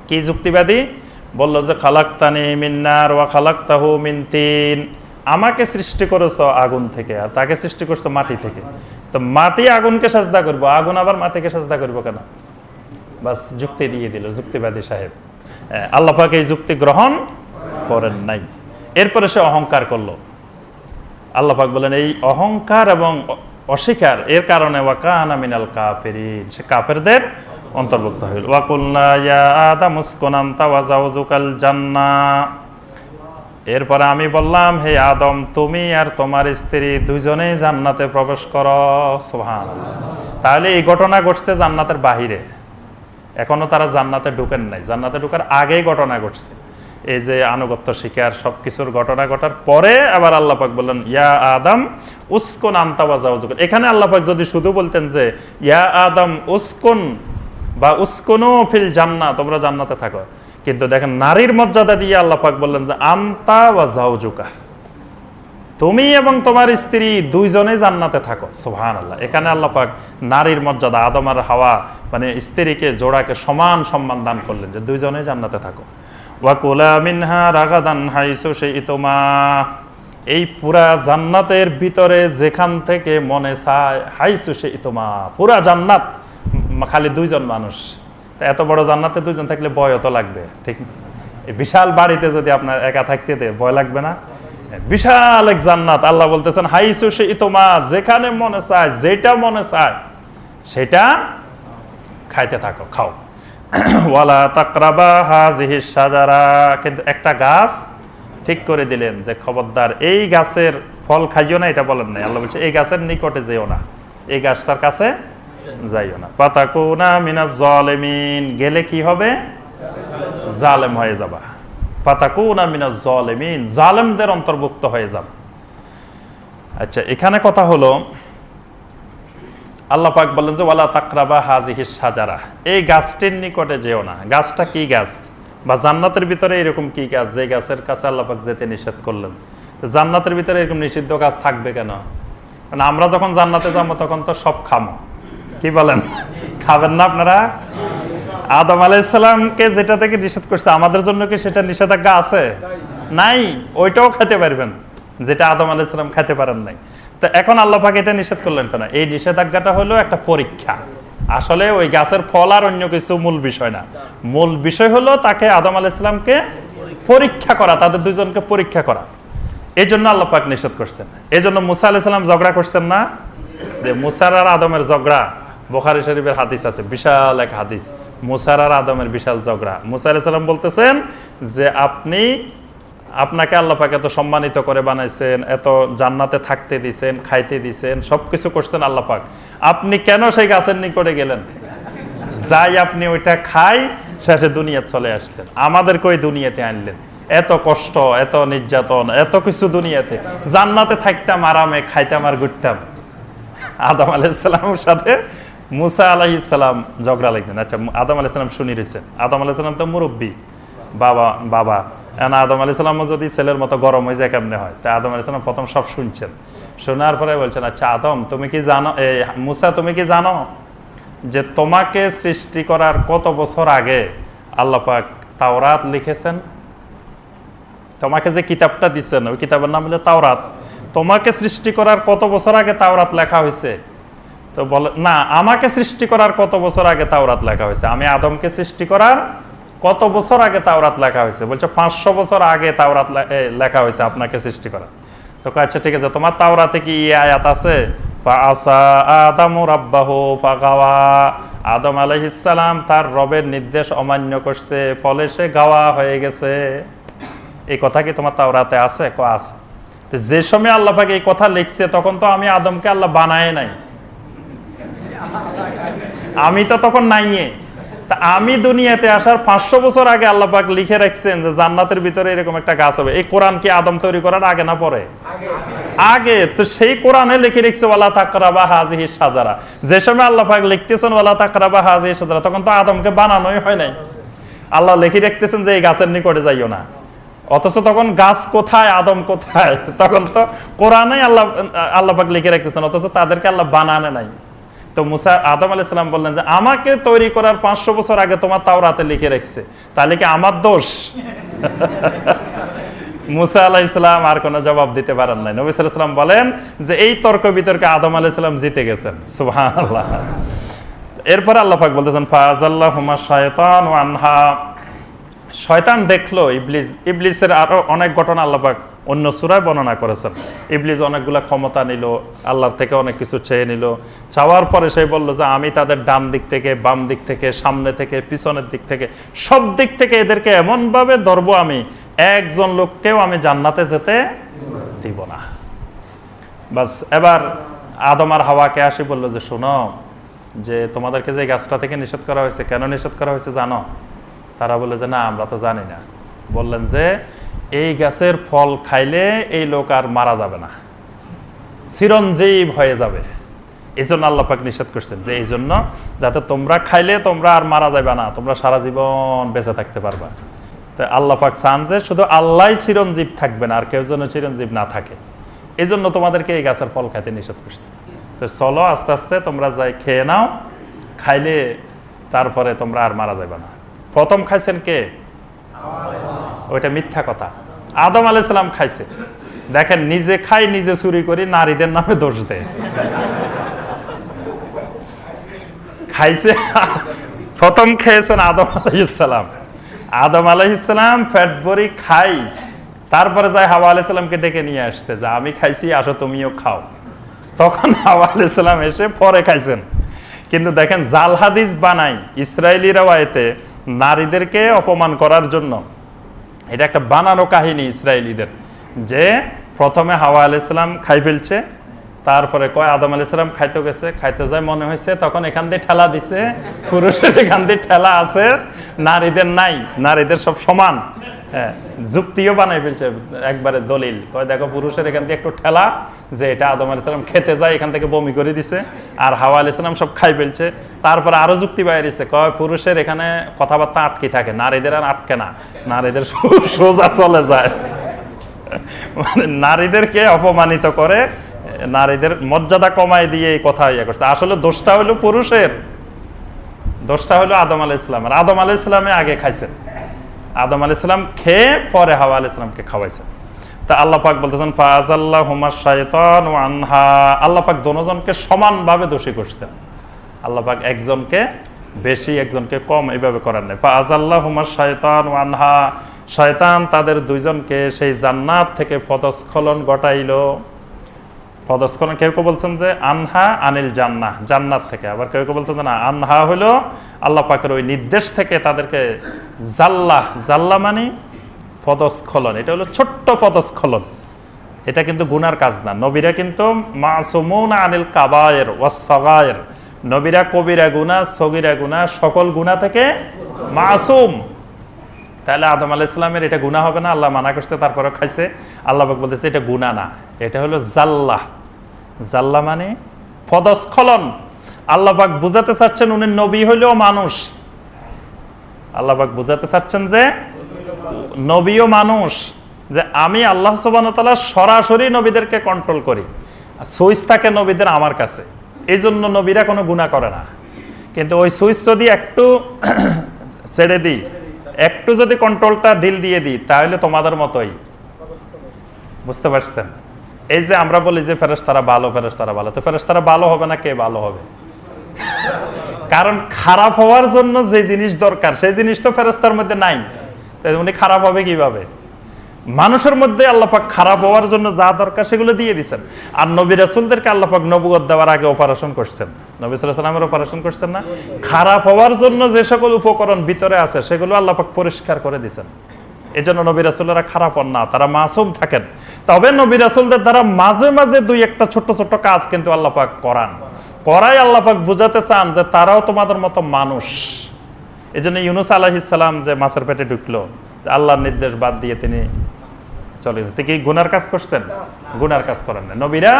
কি যুক্তিবাদী? বলল যে খালাকতানি মিন নার ওয়া খালাকতাহু মিন তিন, আমাকে সৃষ্টি করেছো আগুন থেকে আর তাকে সৃষ্টি করছো মাটি থেকে, তো মাটি আগুনকে সাজদা করবো, আগুন আবার মাটিকে সাজদা করবো কেন? বাস যুক্তি দিয়ে দিল যুক্তিবাদী সাহেব। আল্লাহ পাক এই যুক্তি গ্রহণ করেন নাই। এরপরে সে অহংকার করলো। আল্লাহ পাক বলেন এই অহংকার এবং অস্বীকার এর কারণে ওয়াকানা মিনাল কাফিরিন, সে কাফেরদের অন্তর্ভুক্ত হইল। ওয়া কুলনা ইয়া আদাম উসকুন আনতা ওয়া যাওজুকাল জান্নাহ, এরপরে আমি বললাম হে আদম তুমি আর তোমার স্ত্রী দুইজনেই জান্নাতে প্রবেশ করো। সুবহানাল্লাহ। তাহলে এই ঘটনা ঘটছে জান্নাতের বাহিরে, এখনো তারা জান্নাতে ঢুকেন নাই, জান্নাতে ঢুকার আগেই ঘটনা ঘটছে। এই যে আনুগত্য শিকার সবকিছুর ঘটনা ঘটার পরে আবার আল্লাহ পাক বললেন ইয়া আদম উসকুন আনতা ওয়া যাওজুকা। এখানে আল্লাহ পাক যদি শুধু বলতেন যে ইয়া আদম উসকুন বা উসকুনু ফিল জান্নাহ, তোমরা জান্নাতে থাকো, কিন্তু দেখেন নারীর মর্যাদা দিয়ে আল্লাহ পাক বললেন যে আনতা ওয়া যাওজুকা, তুমি এবং তোমার স্ত্রী দুইজনেই জান্নাতে থাকো। সুবহানাল্লাহ। এখানে আল্লাহ পাক নারীর মর্যাদা, আদম আর হাওয়া মানে স্ত্রীকে জোড়াকে সমান সম্মান দান করলেন যে দুইজনেই জান্নাতে থাকো। ওয়া কুলা মিনহা রাগাদান হাইসু শিইতুমা, এই পুরা জান্নাতের ভিতরে যেখান থেকে মনে চায়, হাইসু শিইতুমা, পুরা জান্নাত খালি দুইজন মানুষ। এত বড় জান্নাতে দুইজন থাকলে ভয় তো লাগবে, ঠিক? বিশাল বাড়িতে যদি আপনার একা থাকতে দেয় ভয় লাগবে না? বিশাল এক জান্নাত, আল্লাহ বলতেছেন হাইসু শিইতুমা, যেখানে মনে চায়, যেটা মনে চায় সেটা খাইতে থাকো, খাও। ওয়ালা তাকরাবা হাযিহিশ শাজারা, কিন্তু একটা গাছ ঠিক করে দিলেন যে খবরদার এই গাছের ফল খাইও না, এটা বলেন নাই। আল্লাহ বলছে এই গাছের নিকটে যেও না, এই গাছটার কাছে যাইও না। ফাতাকুনা মিনাজ জালিমিন, গেলে কি হবে? জালেম হয়ে যাবা। ফাতাকুনা মিনাজ জালিমিন, জালেমদের অন্তর্ভুক্ত হয়ে যাবে। আচ্ছা, এখানে কথা হলো আল্লাহ পাক বললেন যে ওয়ালা তাকরাবা হাযিহিস শাজারা, এই গাছটির নিকটে যেও না। গাছটা কি গাছ, বা জান্নাতের ভিতরে এরকম কি গাছ যে গাছের কাছে আল্লাহ পাক যেতে নিষেধ করলেন? জান্নাতের ভিতরে এরকম নিষিদ্ধ গাছ থাকবে কেন? কারণ আমরা যখন জান্নাতে যাবো তখন তো সব খামো, কি বলেন? খাবেন না আপনারা? আদম আলাইহিস সালামকে যেটা থেকে নিষেধ করছে আমাদের জন্য কি সেটা নিষেধাজ্ঞা আছে? নাই, ওইটাও খেতে পারবেন যেটা আদম আলাইহিস সালাম খেতে পারেন নাই। তো এখন আল্লাহ পাক এটা নিষেধ করলেন কেন? এই নিষেধাজ্ঞাটা হলো একটা পরীক্ষা। আসলে ওই গাছের ফল আর অন্য কিছু মূল বিষয় না। মূল বিষয় হলো তাকে, আদম আলাইহিস সালামকে পরীক্ষা করা, তাদের দুইজনকে পরীক্ষা করা। এই জন্য আল্লাহ পাক নিষেধ করছেন। এই জন্য মুসা আলাইহিস সালাম ঝগড়া করছেন না, যে মুসার আর আদমের ঝগড়া, বুখারী শরীফের হাদিস আছে, বিশাল এক হাদিস, মুসার আর আদমের বিশাল ঝগড়া। মুসা আলাইহিস সালাম বলতেছেন যে আপনাকে আল্লাহ পাক এত সম্মানিত করে বানাইছেন, এত জান্নাতে থাকতে দিয়েছেন, খাইতে দিয়েছেন, সবকিছু করছেন আল্লাহ পাক, আপনি কেন সেই গাছের নিকটে গেলেন? যাই আপনি ওইটা খাই, শেষে দুনিয়াতে চলে আসলেন, আমাদেরকে ওই দুনিয়াতে আনলেন। এত কষ্ট, এত নির্যাতন, এত কিছু দুনিয়াতে, জান্নাতে থাকতাম আরামে, খাইতাম আর ঘুরতাম। আদম আলাইহিস সালামের সাথে মুসা আলাইহিস সালাম ঝগড়া লাগলেন। আচ্ছা, আদম আলাইহিস সালাম শুনি রয়েছেন, আদম আলাইহিস সালাম তো মুরব্বী, বাবা আদম আলাইহিস সালাম যদি ছেলের মতো গরম হয়ে যায় কেমনে হয়? তা আদম আলাইহিস সালাম প্রথম সব শুনছেন, শোনার পরে বলছেন, আচ্ছা আদম তুমি কি জানো, মুসা তুমি কি জানো যে তোমাকে সৃষ্টি করার কত বছর আগে আল্লাহ পাক তাওরাত লিখেছেন? তোমাকে যে কিতাবটা দিচ্ছেন ওই কিতাবের নাম হলো তাওরাত। তোমাকে সৃষ্টি করার কত বছর আগে তাওরাত লেখা হয়েছে? তো বলে না, আমাকে সৃষ্টি করার কত বছর আগে তাওরাত লেখা হয়েছে, আমি আদমকে সৃষ্টি করার কত বছর আগে তাওরাত লেখা হয়েছে? বলছে 500 বছর আগে তাওরাত লেখা হয়েছে আপনাকে সৃষ্টি করা। তো আচ্ছা ঠিক আছে, তোমার তাওরাতে কি এই আয়াত আছে? ফাআসা আদামু রাব্বাহু ফাগাওয়া, আদম আলাইহিস সালাম তার রবের নির্দেশ অমান্য করছে, ফলে সে গাওয়া হয়ে গেছে। এই কথা কি তোমার তাওরাতে আছে? আছে। তো যে সময় আল্লাহ পাক এই কথা লিখছে তখন তো আমি আদমকে আল্লাহ বানায় নাই, আমি তো তখন নাইয়ে। তা আমি দুনিয়াতে আসার 500 বছর আগে আল্লাহ পাক লিখে রাখছেন যে জান্নাতের ভিতরে এরকম একটা গাছ হবে। এই কোরআন কি আদম তৈরি করার আগে না পরে? আগে। তো সেই কোরআনে লিখে রাখছে ওয়ালা তাকরাবা হাযিহিস শাজারা। যে সময় আল্লাহ পাক লিখতেছেন ওয়ালা তাকরাবা হাযিহিস শাজারা, তখন তো আদমকে বানানোই হয় নাই। আল্লাহ লিখে রাখতেছেন যে এই গাছের নিকটে যাইও না, অথচ তখন গাছ কোথায়, আদম কোথায়? তখন তো কোরআনে আল্লাহ পাক লিখে রাখতেছেন, অথচ তাদেরকে আল্লাহ বানানে নাই। তো মুসা, আদম আলাইহিস সালাম বললেন যে আমাকে তৈরি করার 500 বছর আগে তোমার তাওরাতে লিখে রাখছে, তাহলে কি আমার দোষ? মুসা আলাইহিস সালাম আর কোনো জবাব দিতে পারেন নাই। নবী সাল্লাল্লাহু আলাইহি ওয়াসাল্লাম বলেন যে এই তর্ক বিতর্কে আদম আলাইহিস সালাম জিতে গেছেন। সুবহানাল্লাহ। এরপর আল্লাহ পাক বলতেছেন ফাযাল্লাহুমা শায়তানু আনহা, শয়তান দেখলো ইবলিসের আরো অনেক ঘটনা আল্লাহ পাক অন্য সূরায় বর্ণনা করেছেন। ইবলিস অনেকগুলা ক্ষমতা নিল, আল্লাহর থেকে অনেক কিছু চেয়ে নিল। চাওয়ার পরে সে বলল যে আমি তাদের ডান দিক থেকে, বাম দিক থেকে, সামনে থেকে, পিছনের দিক থেকে, সব দিক থেকে এদেরকে এমনভাবে ধরবো আমি, একজন লোককেও আমি জান্নাতে যেতে দিব না। বাস এবার আদম আর হাওয়াকে আসি বললো যে শোনো, যে তোমাদেরকে যে গাছটা থেকে নিষেধ করা হয়েছে, কেন নিষেধ করা হয়েছে জানো? তারা বলে যে না, আমরা তো জানি না। বললেন যে এই গাছের ফল খাইলে এই লোক আর মারা যাবে না, চিরঞ্জীব হয়ে যাবে। এই জন্য আল্লাহ পাক নিষেধ করছেন যে এই জন্য যাতে তোমরা খাইলে তোমরা আর মারা যাবে না, তোমরা সারা জীবন বেঁচে থাকতে পারবা। তো আল্লাহ পাক চান যে শুধু আল্লাহই চিরঞ্জীব থাকবে না, আর কেউ যেন চিরঞ্জীব না থাকে। এই জন্য তোমাদেরকে এই গাছের ফল খাইতে নিষেধ করছে। তো চলো আস্তে আস্তে তোমরা যাই খেয়ে নাও, খাইলে তারপরে তোমরা আর মারা যাবে না। প্রথম খাইছেন কে? ওইটা মিথ্যা কথা। আদম আলাইহিস সালাম খাইছে। দেখেন, নিজে খাই, নিজে চুরি করি, নারীদের নামে দোষ দেয়। খাইছে, প্রথম খেয়েছেন আদম আলাইহিস সালাম। আদম আলাইহিস সালাম পেট ভরি খাই, তারপরে যায় হাওয়া আলাইহিস সালামকে ডেকে নিয়ে আসছে যে আমি খাইছি, আসো তুমিও খাও। তখন হাওয়া আলাইহিস সালাম এসে পরে খাইছেন। কিন্তু দেখেন, জাল হাদিস বানাই ইসরায়েলি রওয়ায়েতে নারীদেরকে অপমান করার জন্য। এটা একটা বানানো কাহিনী ইসরায়েলিদের, যে প্রথমে হাওয়া আলাইহিস সালাম খাই ফেলছে, তারপরে কয় আদম আলাইহিস সালাম খাইতে গেছে, খাইতে যায় মনে হয়েছে তখন এখান দিয়ে ঠেলা দিছে, পুরুষের এখান দিয়ে ঠেলা আছে, নারীদের নাই, নারীদের সব সমান। হ্যাঁ, যুক্তিও বানাই ফেলছে একবারে দলিল, কয় দেখো পুরুষের এখান দিয়ে একটু ঠেলা, যে এটা আদম আলাইহিস সালাম খেতে যায় এখান থেকে বমি করে দিছে, আর হাওয়া আলাইহিস সালাম সব খাই ফেলছে। তারপরে আরো যুক্তি বাইরেছে, কয় পুরুষের এখানে কথাবার্তা আটকে থাকে, নারীদের আর আটকে না, নারীদের সোজা চলে যায়। মানে নারীদেরকে অপমানিত করে, নারীদের মর্যাদা কমায় দিয়ে এই কথা ইয়ে করছে। আসলে দোষটা হলো পুরুষের, দোষটা হলো আদম আলাইহিস সালামের। আদম আলাইহিস সালামে আগে খাইছেন, আদম আলাইহিস সালাম খেয়ে পরে হাওয়া আলাইহিস সালামকে খাওয়াইছেন। তা আল্লাহ পাক বলতেছেন ফাআযাল্লাহুমা শাইতানু আনহা, আল্লাহ পাক দুজনকে সমানভাবে দোষী করছেন। আল্লাহ পাক একজনকে বেশি একজনকে কম এইভাবে করেন নাই। ফাআযাল্লাহুমা শাইতানু আনহা, শয়তান তাদের দুইজনকে সেই জান্নাত থেকে পদস্খলন ঘটাইলো। পদস্খলন কেউ কেউ বলছেন যে আনহা আনিল জান্নাহ, জান্নাত থেকে, আবার কেউ কেউ বলছেন যে না, আনহা হলো আল্লাহ পাকের ওই নির্দেশ থেকে তাদেরকে জাল্লা, জাল্লা মানে পদস্খলন, এটা হলো ছোট্ট পদস্খলন, এটা কিন্তু গুনার কাজ না। নবীরা কিন্তু মাসুমুন আনিল কাবায়ের ওয়াস সাগায়ের, নবীরা কবিরা গুনাহ, সগীরা গুনাহ, সকল গুনাহ থেকে মাসুম। তাহলে আদম আলাইহিস সালামের এটা গুনাহ হবে না? আল্লাহ মানা করছে তারপরে খাইছে, আল্লাহ পাক বলতেছে এটা গুনাহ না, এটা হলো জাল্লা। জাল্লা মানে পদস্খলন। আল্লাহ পাক বুঝাতে চাচ্ছেন উনি নবী হইলেও মানুষ, আল্লাহ পাক বুঝাতে চাচ্ছেন যে নবীও মানুষ, যে আমি আল্লাহ সুবহানাহু ওয়া তাআলা সরাসরি নবীদেরকে কন্ট্রোল করি, সুইচ থাকে নবীদের আমার কাছে, এই জন্য নবীরা কোনো গুনাহ করে না। কিন্তু ওই সুইচ যদি একটু ছেড়ে দিই, একটু যদি কন্ট্রোলটা ঢিল দিয়ে দিই, তাহলে তোমাদের মতোই। বুঝতে পারছেন? এই যে আমরা বলি যে ফেরেশতারা ভালো, ফেরেশতারা ভালো, তো ফেরেশতারা ভালো হবে না কে ভালো হবে? কারণ খারাপ হওয়ার জন্য যে জিনিস দরকার সেই জিনিস তো ফেরেশতার মধ্যে নাই, তাই উনি খারাপ হবে কিভাবে? মানুষের মধ্যে আল্লাহ পাক খারাপ হওয়ার জন্য যা দরকার সেগুলো দিয়ে দিচ্ছেন। আর নবী রাসূলদেরকে আল্লাহ পাক নবুয়ত দেওয়ার আগে অপারেশন করছেন, নবী সাল্লাল্লাহু আলাইহি ওয়াসাল্লামের অপারেশন করছেন না? খারাপ হওয়ার জন্য যে সকল উপকরণ ভিতরে আছে সেগুলো আল্লাহ পাক পরিষ্কার করে দিয়েছেন। এজন্য নবী রাসূলরা খারাপ হন না, তারা মাসুম থাকেন। তবে নবী রাসূলদের দ্বারা মাঝে মাঝে দুই একটা ছোট ছোট কাজ কিন্তু আল্লাহ পাক করাই আল্লাহ পাক বুঝাতে চান যে তারাও তোমাদের মতো মানুষ। এজন্য ইউনূস আলাইহিস সালাম যে মাছের পেটে ঢুকলো, আল্লাহর নির্দেশ বাদ দিয়ে তিনি চলে গেছেন। কি গুনার কাজ করছেন? গুনার কাজ করেন না। নবীরা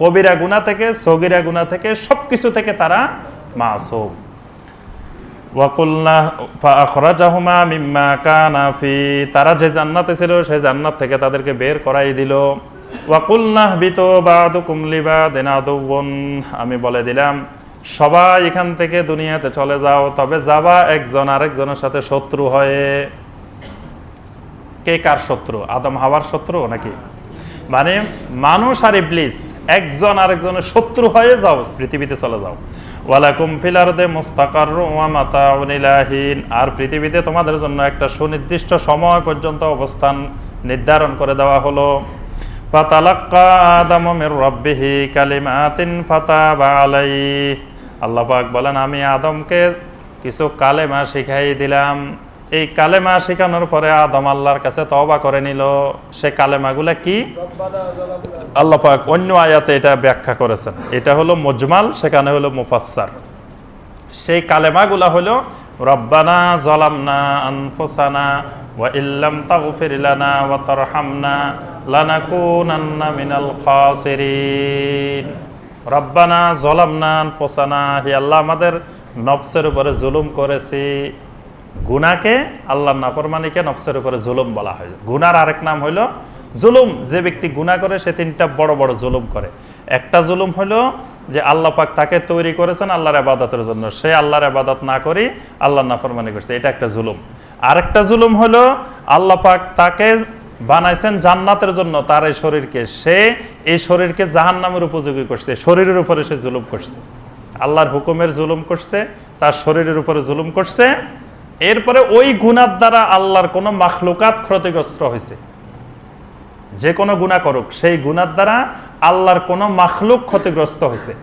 কবিরা গুনাহ থেকে, সগীরা গুনাহ থেকে, সবকিছু থেকে তারা মাসুম। ওয়াকুলনা ফাআখরাজাহুমা মিম্মা কানা ফি, তারা যে জান্নাতে ছিল সেই জান্নাত থেকে তাদেরকে বের করাই দিল। ওয়াকুলনা বিতু বাদুকুম লিবাদিন আদুউন, আমি বলে দিলাম সবাই এখান থেকে দুনিয়াতে চলে যাও, তবে যাবা একজন আরেকজনের সাথে শত্রু হয়ে। কে কার শত্রু? আদম হাওয়ার শত্রু নাকি? মানে মানুষ আর ইবলিস একজন আরেকজনের শত্রু হয়ে যাও, পৃথিবীতে চলে যাও। ওয়ালাকুম ফিল আরদি মুস্তাকাররুন ওয়া মাতাউন ইলা হিন, আর পৃথিবীতে তোমাদের জন্য একটা সুনির্দিষ্ট সময় পর্যন্ত অবস্থান নির্ধারণ করে দেওয়া হলো। ফাতালাক্কা আদামু মির রাব্বিহি কালিমাতিন ফাতাবা আলাইহি, আল্লাহ পাক বলেন আমি আদমকে কিছু কালেমা শিখাই দিলাম। এই কালেমা শেখানোর পরে আদম আল্লাহর কাছে তওবা করে নিল। সে কালেমাগুলা কি? আল্লাহ পাক অন্য আয়াতে এটা ব্যাখ্যা করেছেন, এটা হলো মুজমাল, সেখানে হলো মুফাসসার। সেই কালেমাগুলা হলো রব্বানা যালামনা আনফুসানা ওয়া ইল্লাম তাগফির লানা ওয়া তারহামনা লানাকুনান্না মিনাল খাসিরিন। রব্বানা যালামনা আনফুসানা, হে আল্লাহ আমাদের নফসের উপরে জুলুম করেছি। গুনাহকে, আল্লাহর নাফরমানিকে নফসের উপরে জুলুম বলা হয়। গুনার আরেক নাম হইল জুলুম। যে ব্যক্তি গুনাহ করে সে তিনটা বড় বড় জুলুম করে। একটা জুলুম হলো যে আল্লাহ পাক তাকে তৈরি করেছেন আল্লাহর ইবাদতের জন্য, সে আল্লাহর ইবাদত না করে আল্লাহর নাফরমানি করছে, এটা একটা জুলুম। আরেকটা জুলুম হলো আল্লাহ পাক তাকে বানাইছেন জান্নাতের জন্য, তার এই শরীরকে, সে এই শরীরকে জাহান্নামের উপযোগী করছে, শরীরের উপরে সে জুলুম করছে, আল্লাহর হুকুমের জুলুম করছে, তার শরীরের উপরে জুলুম করছে। এরপরে ওই গুনার দ্বারা আল্লাহর কোনো মাখলুকাত ক্ষতিগ্রস্ত হয়েছে। যে কোনো গুনাহ করুক, সেই গুনার দ্বারা আল্লাহর কোনো মাখলুক ক্ষতিগ্রস্ত হয়েছে।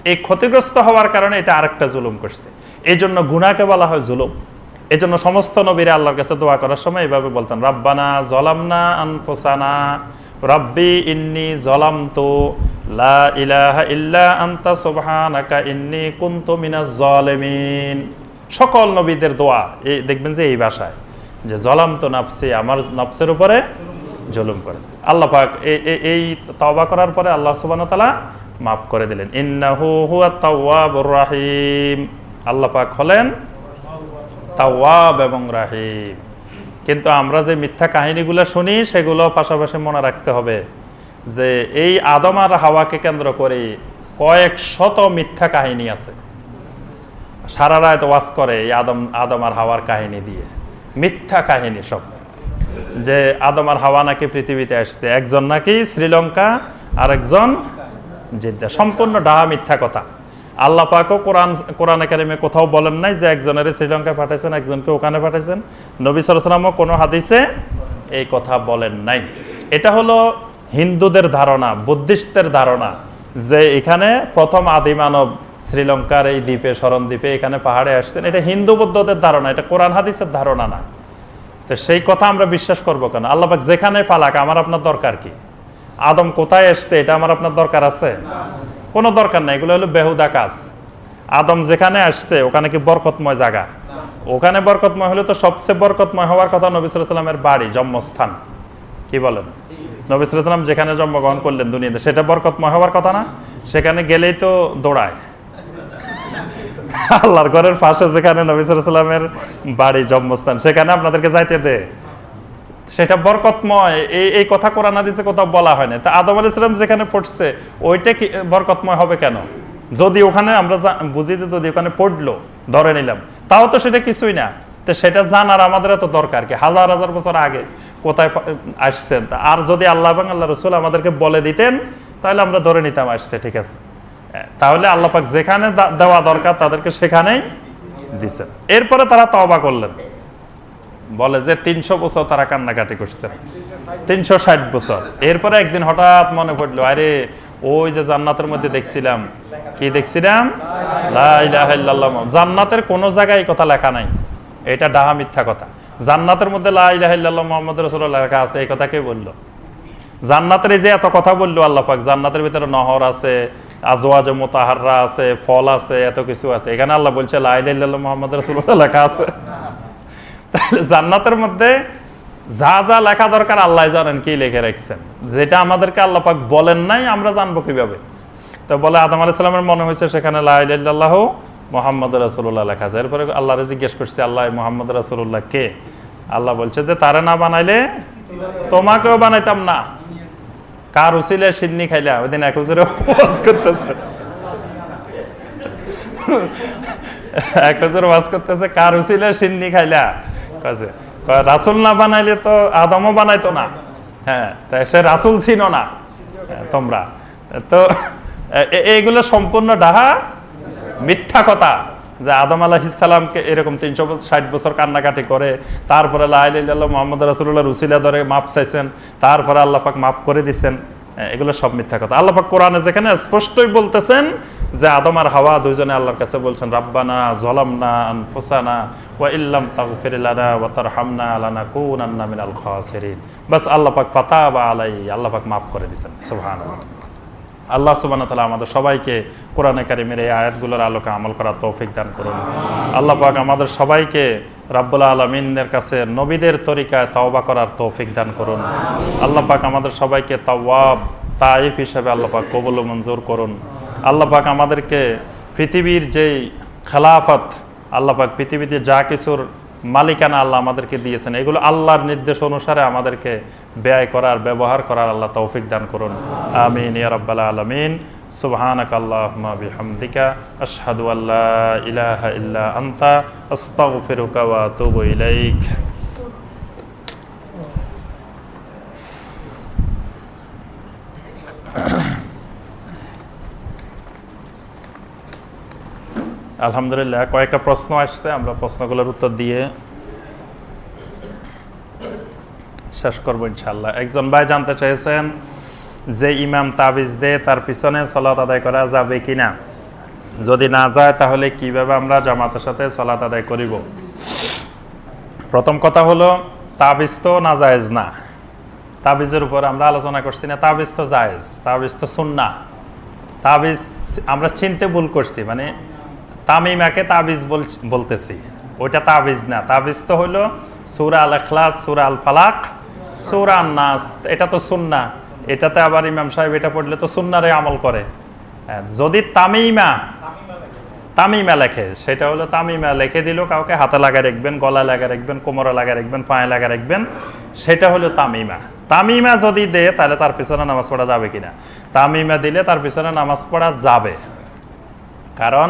এই ক্ষতিগ্রস্ত হওয়ার কারণে এটা আরেকটা জুলুম করছে। এই জন্য গুনাহকে বলা হয় জুলুম। এই জন্য সমস্ত নবীরা আল্লাহর কাছে দোয়া করার সময় এইভাবে বলতেন, রাব্বানা যালামনা আনফুসানা রাব্বি ইন্নী যালামতু লা ইলাহা ইল্লা আনতা সুবহানাকা ইন্নী কুনতু মিনাজ জালিমিন। সকল নবীদের দোয়া এই দেখবেন যে এই ভাষায়, যে জলামতু নাফসি, আমার নফসের উপরে জুলুম করেছে। আল্লাহ পাক এই তওবা করার পরে আল্লাহ সুবহানাহু ওয়া তাআলা মাফ করে দিলেন। ইন্নাহু হুয়াত তাওয়াবুর রাহিম। আল্লাহ পাক হলেন তাওয়াব এবং রাহিম। কিন্তু আমরা যে মিথ্যা কাহিনীগুলো শুনি সেগুলো পাশাপাশি মনে রাখতে হবে যে এই আদম আর হাওয়াকে কেন্দ্র করে কয়েক শত মিথ্যা কাহিনী আছে। সারা রাত ওয়াজ করে এই আদম আর হাওয়ার কাহিনী দিয়ে, মিথ্যা কাহিনী সব। যে আদম আর হাওয়া নাকি পৃথিবীতে আসছে, একজন নাকি শ্রীলঙ্কা আর একজন জিদ্দা, সম্পূর্ণ ডাহা মিথ্যা কথা। আল্লাহ পাকও কোরআনে কারিমে কোথাও বলেন নাই যে একজনের শ্রীলঙ্কা পাঠাইছেন, একজনকে ওখানে পাঠাইছেন। নবী সাল্লাল্লাহু আলাইহি ওয়াসাল্লামও কোনো হাদিসে এই কথা বলেন নাই। এটা হলো হিন্দুদের ধারণা, বুদ্ধিস্টদের ধারণা যে এখানে প্রথম আদি মানব শ্রীলঙ্কার এই দ্বীপে, শরণ দ্বীপে, এখানে পাহাড়ে আসছেন। এটা হিন্দু বৌদ্ধদের ধারণা, এটা কোরআন হাদিসের ধারণা না। তো সেই কথা আমরা বিশ্বাস করবো কেন? আল্লাহ পাক যেখানে ফালাক, আমার আপনার দরকার কি? আদম কোথায় এসছে এটা আমার আপনার দরকার আছে? কোনো দরকার নাই, এগুলো হলো বেহুদা কাজ। আদম যেখানে আসছে ওখানে কি বরকতময় জায়গা? ওখানে বরকতময় হলে তো সবচেয়ে বরকতময় হওয়ার কথা নবী সাল্লাল্লাহু আলাইহি ওয়াসাল্লামের বাড়ি, জন্মস্থান। কি বলেন? নবী সাল্লাল্লাহু আলাইহি ওয়াসাল্লাম যেখানে জন্মগ্রহণ করলেন দুনিয়াতে, সেটা বরকতময় হওয়ার কথা না? সেখানে গেলেই তো দৌড়ায়। আল্লাহর ঘরের পাশে যেখানে নবী সাল্লাল্লাহু আলাইহি ওয়াসাল্লামের বাড়ি, জন্মস্থান, সেখানে আপনাদেরকে যাইতে দে, সেটা বরকতময়। এই কথা কোরআন হাদিসে কোথাও বলা হয় না। তা আদম আলাইহিস সালাম যেখানে পড়ছে ওইটা কি বরকতময় হবে কেন? যদি ওখানে আমরা বুঝি যে যদি ওখানে পড়লো, ধরে নিলাম, তাও তো সেটা কিছুই না। তো সেটা জানার আমাদের এত দরকার কি? হাজার হাজার বছর আগে কোথায় আসছেন। আর যদি আল্লাহ এবং আল্লাহ রসুল আমাদেরকে বলে দিতেন তাহলে আমরা ধরে নিতাম আসছে, ঠিক আছে। তাহলে আল্লাহ পাক যেখানে দেওয়া দরকার তাদেরকে সেখানেই দিচ্ছেন। এরপরে তারা তওবা করলেন। বলে যে 300 বছর তারা কান্নাকাটি করছেন, 360 বছর। এরপরে একদিন হঠাৎ মনে পড়লো, আরে ওই যে জান্নাতের মধ্যে দেখছিলাম, কি দেখছিলাম? লা ইলাহা ইল্লাল্লাহ। জান্নাতের কোনো জায়গায় এই কথা লেখা নাই, এটা ডাহা মিথ্যা কথা। জান্নাতের মধ্যে লা ইলাহা ইল্লাল্লাহ মুহাম্মাদুর রাসূলুল্লাহ লেখা আছে, এই কথা কে বললো? জান্নাতের এই যে এত কথা বললো আল্লাহ পাক, জান্নাতের ভিতরে নহর আছে, আজওয়াজে মুতাহাররা আছে, ফল আছে, এত কিছু আছে। এখানে আল্লাহ বলছে লা ইলাহা ইল্লাল্লাহ মুহাম্মাদুর রাসূলুল্লাহ লেখা আছে। তাহলে জান্নাতের মধ্যে যা যা লেখা দরকার আল্লাহ জানেন কি লিখে রাখছেন, যেটা আমাদেরকে আল্লাহ পাক বলেন নাই, আমরা জানবো কিভাবে? তো বলে আদম আলাইহিস সালামের মনে হয়েছে সেখানে লা ইলাহা ইল্লাল্লাহ মুহাম্মাদুর রাসূলুল্লাহ লেখা আছে। এরপরে আল্লাহরে জিজ্ঞেস করছে, আল্লাহ মুহাম্মাদুর রাসূলুল্লাহ কে? আল্লাহ বলছে যে তারে না বানাইলে তোমাকেও বানাইতাম না। কার উসিলে সিন্নি খাইলা? ওই দিন এক হুজুরে ওয়াজ করতেছে, এক হুজুর ওয়াজ করতেছে, কার উসিলে সিন্নি খাইলা? রাসূল না বানাইলে তো আদমও বানাইতো না। হ্যাঁ, তাই সে রাসূল ছিল না তোমরা। তো এইগুলো সম্পূর্ণ ডাহা মিথ্যা কথা, যে আদম আলাইহিস সালামকে এরকম 360 বছর কান্নাকাটি করে, তারপরে লা ইলাহা ইল্লাল্লাহ মুহাম্মাদুর রাসূলুল্লাহর উসিলা ধরে মাপ চাইছেন, তারপরে আল্লাহ পাক মাফ করে দিয়েছেন, এগুলো সব মিথ্যা কথা। আল্লাহ পাক কোরআনে যেখানে স্পষ্টই বলতেছেন যে আদম আর হাওয়া দুইজনে আল্লাহর কাছে বলছেন, রাব্বানা যালামনা আনফুসানা ওয়া ইল্লাম তাগফির লানা ওয়া তারহামনা লানাকুনান্না মিনাল খাসিরিন। বাস আল্লাহ পাক ফাতাবা আলাইহি, আল্লাহ পাক মাফ করে দিয়েছেন। সুবহানাল্লাহ। আল্লাহ সুবহানাহু ওয়া তাআলা আমাদের সবাইকে কোরআনে কারীমের এই আয়াতগুলোর আলোকে আমল করার তৌফিক দান করুন। আল্লাহ পাক আমাদের সবাইকে রাব্বুল আলামিনের কাছে নবীদের তরিকায় তওবা করার তৌফিক দান করুন। আল্লাহ পাক আমাদের সবাইকে তাওয়াব তাইব হিসেবে আল্লাহ পাক কবুল ও মঞ্জুর করুন। আল্লাহ পাক আমাদেরকে পৃথিবীর যেই খেলাফত, আল্লাহ পাক পৃথিবীতে যা কিছুর মালিকানা আল্লাহ আমাদেরকে দিয়েছেন, এগুলো আল্লাহর নির্দেশ অনুসারে আমাদেরকে ব্যয় করার, ব্যবহার করার আল্লাহ তৌফিক দান করুন। আমিন ইয়া রাব্বাল আলামিন। সুবহানাকা আল্লাহুম্মা বিহামদিকা আশহাদু আল্লা ইলাহা ইল্লা আনতা আস্তাগফিরুকা ওয়া আতুবু ইলাইক। আলহামদুলিল্লাহ, কয়েকটা প্রশ্ন আসছে, আমরা প্রশ্নগুলোর উত্তর দিয়ে শেষ করবো ইনশাআল্লাহ। একজন ভাই জানতে চেয়েছেন যে ইমাম তাবিজ দে তার পিছনে সালাত আদায় করা যাবে কিনা, যদি না যায় তাহলে কিভাবে আমরা জামাতের সাথে সালাত আদায় করিব? প্রথম কথা হলো, তাবিজ তো নাজায়েজ না, তাবিজের উপর আমরা আলোচনা করছি না। তাবিজ তো জায়েজ, তাবিজ তো সুন্নাহ। তাবিজ আমরা চিনতে ভুল করছি, মানে তামিমাকে তাবিজ বলতেছি, ওইটা তাবিজ না। তাবিজ তো হলো সূরা আল ইখলাস, সূরা আল ফালাক, সূরা আন নাস, এটা তো সুন্নাহ। এটাতে আবার ইমাম সাহেব এটা পড়লে তো সুন্নারে আমল করে। যদি তামিমা লেখে, সেটা হলো তামিমা লিখে দিল কাউকে, হাতে লাগা রাখবেন, গলা লাগা রাখবেন, কোমরে লাগা রাখবেন, পায়ে লাগা রাখবেন, সেটা হলো তামিমা। তামিমা যদি দেয় তাহলে তার পিছনে নামাজ পড়া যাবে কিনা? তামিমা দিলে তার পিছনে নামাজ পড়া যাবে, কারণ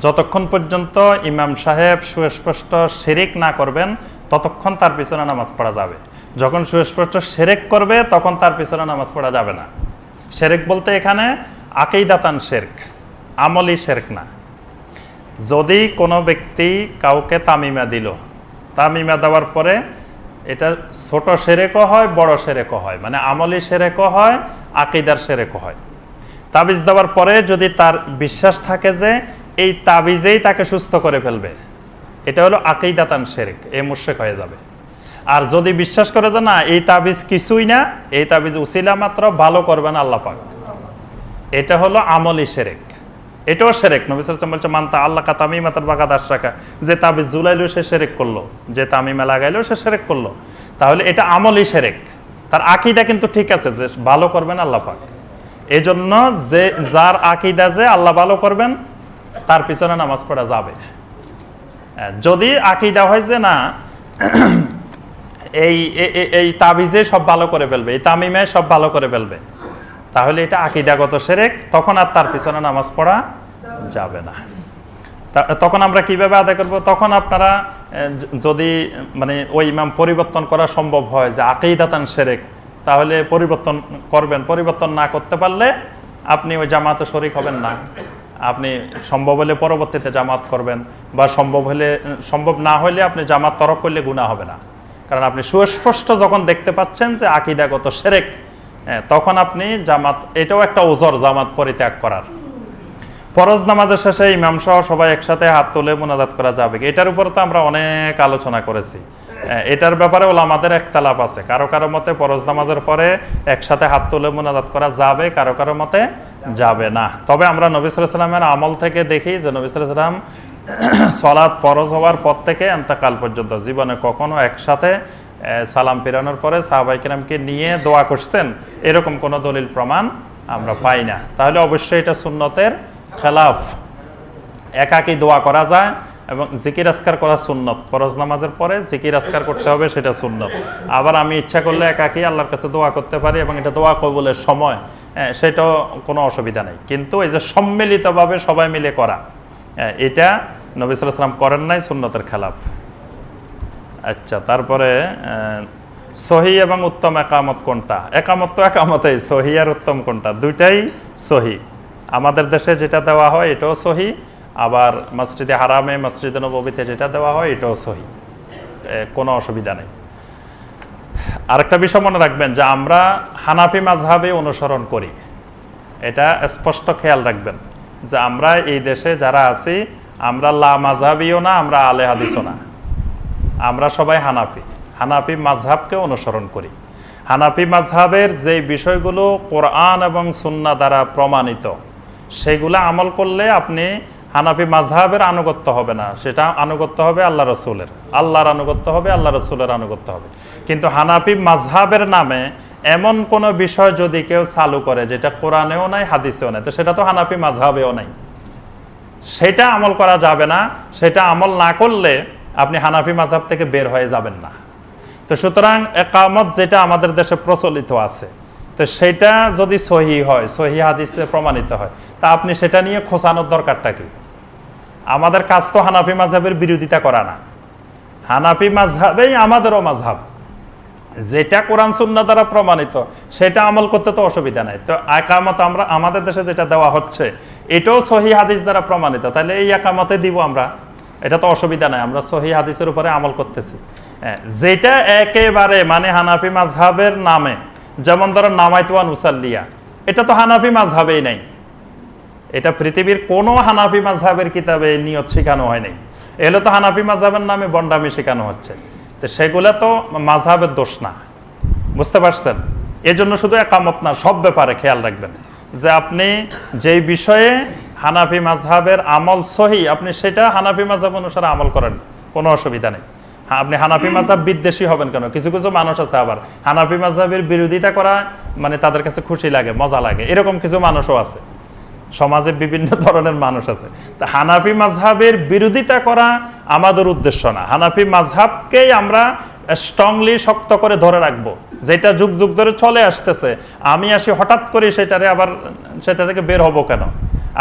যতক্ষণ পর্যন্ত ইমাম সাহেব সুস্পষ্ট শিরিক না করবেন ততক্ষণ তার পিছনে নামাজ পড়া যাবে। যখন সুস্পষ্ট শিরক করবে তখন তার পিছনে নামাজ পড়া যাবে না। শিরক বলতে এখানে আকীদাতান শিরক, আমলি শিরক না। যদি কোনো ব্যক্তি কাউকে তামিমা দিল, তামিমা দেওয়ার পরে এটা ছোট শিরকও হয়, বড় শিরকও হয়, মানে আমলি শিরকও হয়, আকীদার শিরকও হয়। তাবিজ দেওয়ার পরে যদি তার বিশ্বাস থাকে যে এই তাবিজেই তাকে সুস্থ করে ফেলবে, এটা হলো আকীদাতান শিরক, এই মুশরিক হয়ে যাবে। আর যদি বিশ্বাস করে যে না এই তাবিজ কিছুই না, এই তাবিজ উসিলা মাত্র, ভালো করবেন আল্লাহ পাক, এটা হলো আমলি শিরক, এটাও শিরক। নবী সাল্লাল্লাহু আলাইহি ওয়াসাল্লাম বলছে মানতা আল্লাহ কা তামিমাতান বাকাদ আশরাকা, যে তাবিজ ঝুলাইলো সে শিরক করলো, যে তামিমা লাগাইলো সে শিরক করলো। তাহলে এটা আমলি শিরক, তার আকীদা কিন্তু ঠিক আছে যে ভালো করবেন আল্লাহ পাক। এজন্য যে যার আকীদা যে আল্লাহ ভালো করবেন তার পিছনে নামাজ পড়া যাবে। যদি আকীদা হয় যে না এই তাবিজে সব ভালো করে ফেলবে, এই তামিমে সব ভালো করে ফেলবে, তাহলে এটা আকীদাগত শিরক, তখন আর তার পিছনে নামাজ পড়া যাবে না। তখন আমরা কিভাবে আদায় করব? তখন আপনারা যদি মানে ওই ইমাম পরিবর্তন করা সম্ভব হয় যে আকীদাতান শিরক, তাহলে পরিবর্তন করবেন। পরিবর্তন না করতে পারলে আপনি ওই জামাতে শরীক হবেন না। আপনি সম্ভব হলে পরবর্তীতে জামাত করবেন, বা সম্ভব না হলে আপনি জামাত তরক করলে গুনাহ হবে না। কারণ আপনি সুস্পষ্ট যখন দেখতে পাচ্ছেন যে আকীদাগত শিরক, তখন আপনি জামাত, এটাও একটা ওজর জামাত পরিত্যাগ করার। ফরজ নামাজের শেষে ইমাম সহ সবাই একসাথে হাত তুলে মুনাজাত করা যাবে, এটার উপর তো আমরা অনেক আলোচনা করেছি। এটার ব্যাপারে ওলামাদের একতলাফ আছে। কারো কারো মতে ফরজ নামাজের পরে একসাথে হাত তুলে মুনাজাত করা যাবে, কারো কারো মতে যাবে না। তবে আমরা নবী সাল্লাল্লাহু আলাইহি ওয়াসাল্লামের আমল থেকে দেখি যে নবী সাল্লাল্লাহু আলাইহি ওয়াসাল্লাম সালাত ফরজ হওয়ার পর থেকে ইন্তেকাল পর্যন্ত জীবনে কখনো একসাথে সালাম ফিরানোর পরে সাহাবায়ে কেরামকে নিয়ে দোয়া করছেন, এরকম কোনো দলিল প্রমাণ আমরা পাই না। তাহলে অবশ্যই এটা সুন্নতের খেলাফ। একাকী দোয়া করা যায় এবং জিকির আজকার করা সুন্নত। ফরজ নামাজের পরে জিকির আজকার করতে হবে, সেটা সুন্নত। আবার আমি ইচ্ছা করলে একাকী আল্লাহর কাছে দোয়া করতে পারি, এবং এটা দোয়া কবুলের সময়, সেটাও কোনো অসুবিধা নেই। কিন্তু এই যে সম্মিলিতভাবে সবাই মিলে করা, এটা নবী সাল্লাল্লাহু আলাইহি ওয়াসাল্লাম করেন নাই, সুন্নতের খেলাফ। আচ্ছা, তারপরে সহি এবং উত্তম একামত কোনটা? একামত তো একামতেই, সহি আর উত্তম কোনটা? দুইটাই সহি। আমাদের দেশে যেটা দেওয়া হয় এটাও সহি, আবার মসজিদে হারামে, মসজিদে নববীতে যেটা দেওয়া হয় এটাও সহি, কোনো অসুবিধা নেই। আরেকটা বিষয় মনে রাখবেন যে আমরা হানাফি মাযহাবে অনুসরণ করি, এটা স্পষ্ট খেয়াল রাখবেন যে আমরা এই দেশে যারা আছি আমরা লা মাযহাবিও না, আমরা আলে হাদিসও না, আমরা সবাই হানাফি মাযহাবকে অনুসরণ করি। হানাফি মাযহাবের যে বিষয়গুলো কোরআন এবং সুন্নাহ দ্বারা প্রমাণিত, সেগুলো আমল করলে আপনি হানাফি মাযহাবের আনুগত্য হবে না, সেটা আনুগত্য হবে আল্লাহ রসুলের। আল্লাহর আনুগত্য হবে, আল্লাহ রসুলের আনুগত্য হবে। কিন্তু হানাফি মাযহাবের নামে এমন কোনো বিষয় যদি কেউ চালু করে যেটা কোরআনেও নাই, হাদিসেও নাই, তো সেটা তো হানাফি মাযহাবেও নাই, সেটা আমল করা যাবে না। সেটা আমল না করলে আপনি হানাফি মাযহাব থেকে বের হয়ে যাবেন না। তো সুতরাং একামত যেটা আমাদের দেশে প্রচলিত আছে, তো সেটা যদি সহি হয়, সহি হাদিসে প্রমাণিত হয়, তা আপনি সেটা নিয়ে খোঁচানোর দরকারটা কি? আমাদের কাজ তো হানাফি মাযহাবের বিরোধিতা করা না। হানাফি মাযহাবেই আমাদেরও মাযহাব, যেটা কোরআন সুন্নাহ দ্বারা প্রমাণিত সেটা আমল করতে তো অসুবিধা নাই। তো একামত আমরা আমাদের দেশে যেটা দেওয়া হচ্ছে এটাও সহি হাদিস দ্বারা প্রমাণিত, তাহলে এই একামতে দিব আমরা, এটা তো অসুবিধা নাই, আমরা সহি হাদিসের উপরে আমল করতেছি। যেটা একেবারে মানে হানাফি মাযহাবের নামে, যেমন ধরো নামাইতু ওয়া নুসাল্লিয়া, এটা তো হানাফি মাযহাবেই নাই, এটা পৃথিবীর কোনো হানাফি মাযহাবের কিতাবে নিয়ত শেখানো হয় নাই, এগুলো তো হানাফি মাযহাবের নামে বন্ডামি শেখানো হচ্ছে। তো সেগুলো তো মাযহাবের দোষ না, বুঝতে পারছেন? এজন্য শুধু একামত না, সব ব্যাপারে খেয়াল রাখবেন যে আপনি যেই বিষয়ে হানাফি মাযহাবের আমল সহি, আপনি সেটা হানাফি মাযহাব অনুসারে আমল করেন, কোনো অসুবিধা নেই। আপনি হানাফি মাযহাব বিদ্বেষী হবেন কেন? কিছু কিছু মানুষ আছে আবার হানাফি মাযহাবের বিরোধিতা করা মানে তাদের কাছে খুশি লাগে, মজা লাগে, এরকম কিছু মানুষও আছে, সমাজে বিভিন্ন ধরনের মানুষ আছে। তা হানাফি মাযহাবের বিরোধিতা করা আমাদের উদ্দেশ্য না। হানাফি মাযহাবকেই আমরা স্ট্রংলি শক্ত করে ধরে রাখবো, যেটা যুগ যুগ ধরে চলে আসতেছে। আমি আসি হঠাৎ করে সেটারে আবার সেটা থেকে বের হব কেন,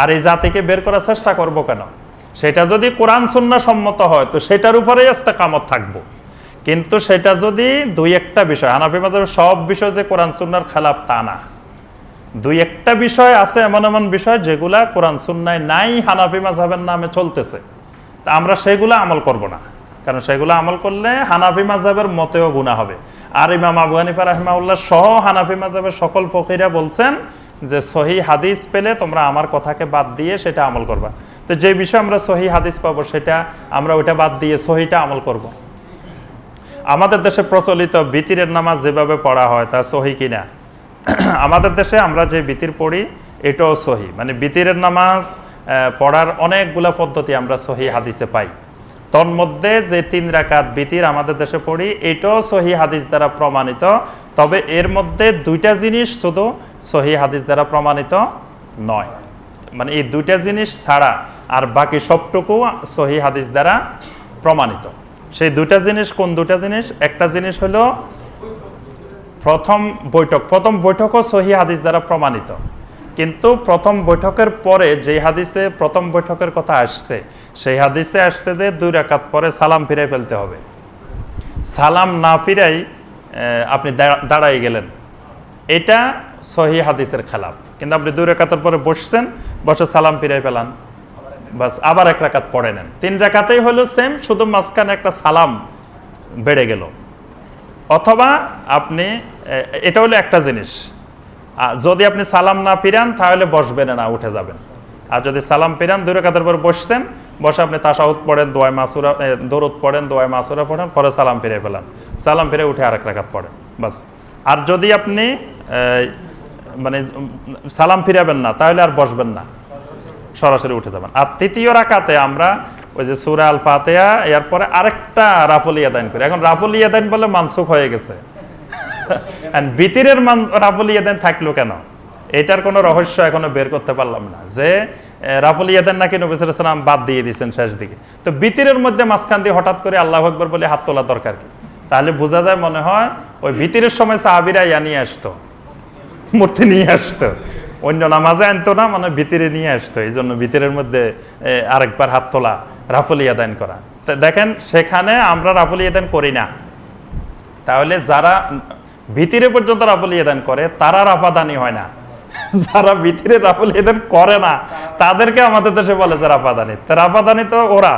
আর এই জাতিকে বের করার চেষ্টা করব কেন? সেটা যদি কোরআন সুন্নাহ সম্মত হয় তো সেটার উপরেই ইস্তেকামত থাকবো। কিন্তু সেটা যদি দুই একটা বিষয়, হানাফি মাযহাবের সব বিষয় যে কোরআন সুন্নাহর খেলাফ তা না, দুই একটা বিষয় আছে এমন এমন বিষয় যেগুলা কোরআন সুন্নায় নাই, হানাফি মাযহাবের নামে চলতেছে, তা আমরা সেগুলো আমল করব না, কারণ সেগুলো আমল করলে হানাফি মাযহাবের মতেও গুনাহ হবে। আর ইমাম আবু হানিফা রাহিমাহুল্লাহ সহ হানাফি মাযহাবের সকল ফকিরা বলছেন যে সহি হাদিস পেলে তোমরা আমার কথাকে বাদ দিয়ে সেটা আমল করবা। তো যে বিষয় আমরা সহি হাদিস পাবো সেটা আমরা ওইটা বাদ দিয়ে সহিটা আমল করব। আমাদের দেশে প্রচলিত বিতিরের নামাজ যেভাবে পড়া হয় তা সহি কিনা? আমাদের দেশে আমরা যে বিতির পড়ি এটাও সহি, মানে বিতিরের নামাজ পড়ার অনেকগুলা পদ্ধতি আমরা সহি হাদিসে পাই। তন্মধ্যে যে 3 রাকাত বিতির আমাদের দেশে পড়ি এটাও সহি হাদিস দ্বারা প্রমাণিত, তবে এর মধ্যে 2টা জিনিস শুধু সহি হাদিস দ্বারা প্রমাণিত নয়, মানে এই 2টা জিনিস ছাড়া আর বাকি সবটুকু সহি হাদিস দ্বারা প্রমাণিত। সেই 2টা জিনিস কোন 2টা জিনিস? একটা জিনিস হলো প্রথম বৈঠকও সহি হাদিস দ্বারা প্রমাণিত, কিন্তু প্রথম বৈঠকের পরে যে হাদিসে প্রথম বৈঠকের কথা আসছে সেই হাদিসে আসছে যে 2 রাকাত পরে সালাম ফিরাই ফেলতে হবে। সালাম না ফিরাই আপনি দাঁড়াই গেলেন, এটা সহি হাদিসের খেলাফ। কিন্তু আপনি 2 রাকাতের পরে বসছেন, বসে সালাম ফিরাই ফেলান, বাস আবার 1 রাকাত পড়ে নেন। 3 রাকাতেই হলো সেম, শুধু মাঝখানে একটা সালাম বেড়ে গেল। অথবা আপনি এটা হলো একটা জিনিস, যদি আপনি সালাম না ফিরান তাহলে বসবেন না, উঠে যাবেন। আর যদি সালাম ফিরান 2 রাকাতের পর বসছেন, বসে আপনি তাশাহুদ পড়েন, দোয়া মাসুরা দরুদ পড়েন, দোয়া মাসুরা পড়েন, পরে সালাম ফিরে ফেলান, সালাম ফিরে উঠে 1 রাকাত পড়েন, বাস। আর যদি আপনি মানে সালাম ফিরাবেন না তাহলে আর বসবেন না, সরাসরি উঠে যাবেন। আর 3য় রাকাতে আমরা ওই যে সূরা আল ফাতিহা এরপরে আরেকটা রাফল ইয়াদাইন করি। এখন রাফল ইয়াদাইন বলে মানসুখ হয়ে গেছে, বিতিরের রাফল ইয়াদাইন থাকলো কেন? এটার কোনো রহস্য এখনো বের করতে পারলাম না, যে রাফল ইয়াদাইন নাকি নবী সাল্লাল্লাহু আলাইহি ওয়াসাল্লাম বাদ দিয়ে দিয়েছেন শেষ দিকে। তো বিতিরের মধ্যে মাঝখান দিয়ে হঠাৎ করে আল্লাহু আকবার বলে হাত তোলা দরকার কি? তাহলে বোঝা যায় মনে হয় ওই বিতিরের সময় সাহাবীরা নিয়ে আসতো, মূর্তি নিয়ে আসতো, অন্য নামাজে আনতো না, মানে ভিতরে নিয়ে আসতো। এই জন্য ভিতরের মধ্যে আরেকবার হাত তোলা, রাফল ইয়াদাইন করা। তো দেখেন সেখানে আমরা রাফল ইয়াদাইন করি না, তাহলে যারা ভিতরে পর্যন্ত রাফল ইয়াদাইন করে তারা রাফাদানি হয় না। যারা ভিতরে রাফল ইয়াদাইন করে না তাদেরকে আমাদের দেশে বলে যে রাফাদানি। তো রাফাদানি তো ওরা,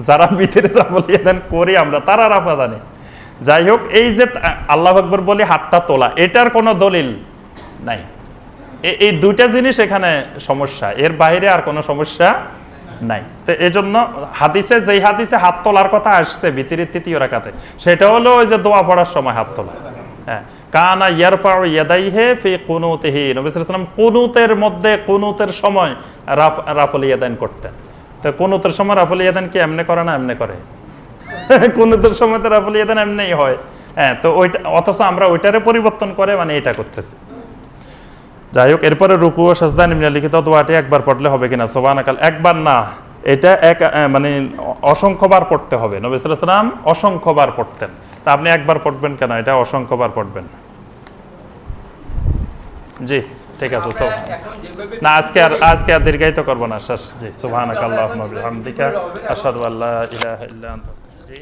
যারা ভিতরে রাফল ইয়াদাইন করি আমরা তারা রাফাদানি। যাই হোক, এই যে আল্লাহু আকবার বলে হাতটা তোলা, এটার কোনো দলিল নাই। এই 2টা জিনিস এখানে সমস্যা, এর বাইরে আর কোনো সমস্যা নাই। তো এজন্য হাদিসে যেই হাদিসে হাত তোলার কথা আসছে ভিতরের 3য় রাকাতে, সেটা হলো ওই যে দোয়া পড়ার সময় হাত তোলা। হ্যাঁ, কানা ইয়ারফাউ ইয়াদাইহি ফি কুনুতিহি, নবী সাল্লাল্লাহু আলাইহি ওয়াসাল্লাম কুনুতের মধ্যে কুনুতের সময় রাফল ইয়াদাইন করতেন। তো কুনুতের সময় রাফল ইয়াদাইন কি এমনি করে না? এমনি করে। কুনুতের সময় তো রাফল ইয়াদাইন এমনিই হয়। হ্যাঁ, তো ওইটা, অথচ আমরা ওইটারে পরিবর্তন করে মানে এটা করতেছি। যাই হোক, এরপরে রুকু ও সাজদা নিম্নলিখিত দোয়াটি একবার পড়লে হবে কিনা? সুবহানাকাল, একবার না, এটা মানে অসংখ্যবার পড়তে হবে। নবী সাল্লাল্লাহু আলাইহি ওয়াসাল্লাম অসংখ্যবার পড়তেন, তা আপনি একবার পড়বেন কেন? এটা অসংখ্যবার পড়বেন। জি ঠিক আছে, না আজকে আর দীর্ঘায়িত করবো না, শেষ। জি, সুবহানাকাল্লাহুম্মা বিহামদিকা আশহাদু আল্লা ইলাহা ইল্লা আনতা। জি।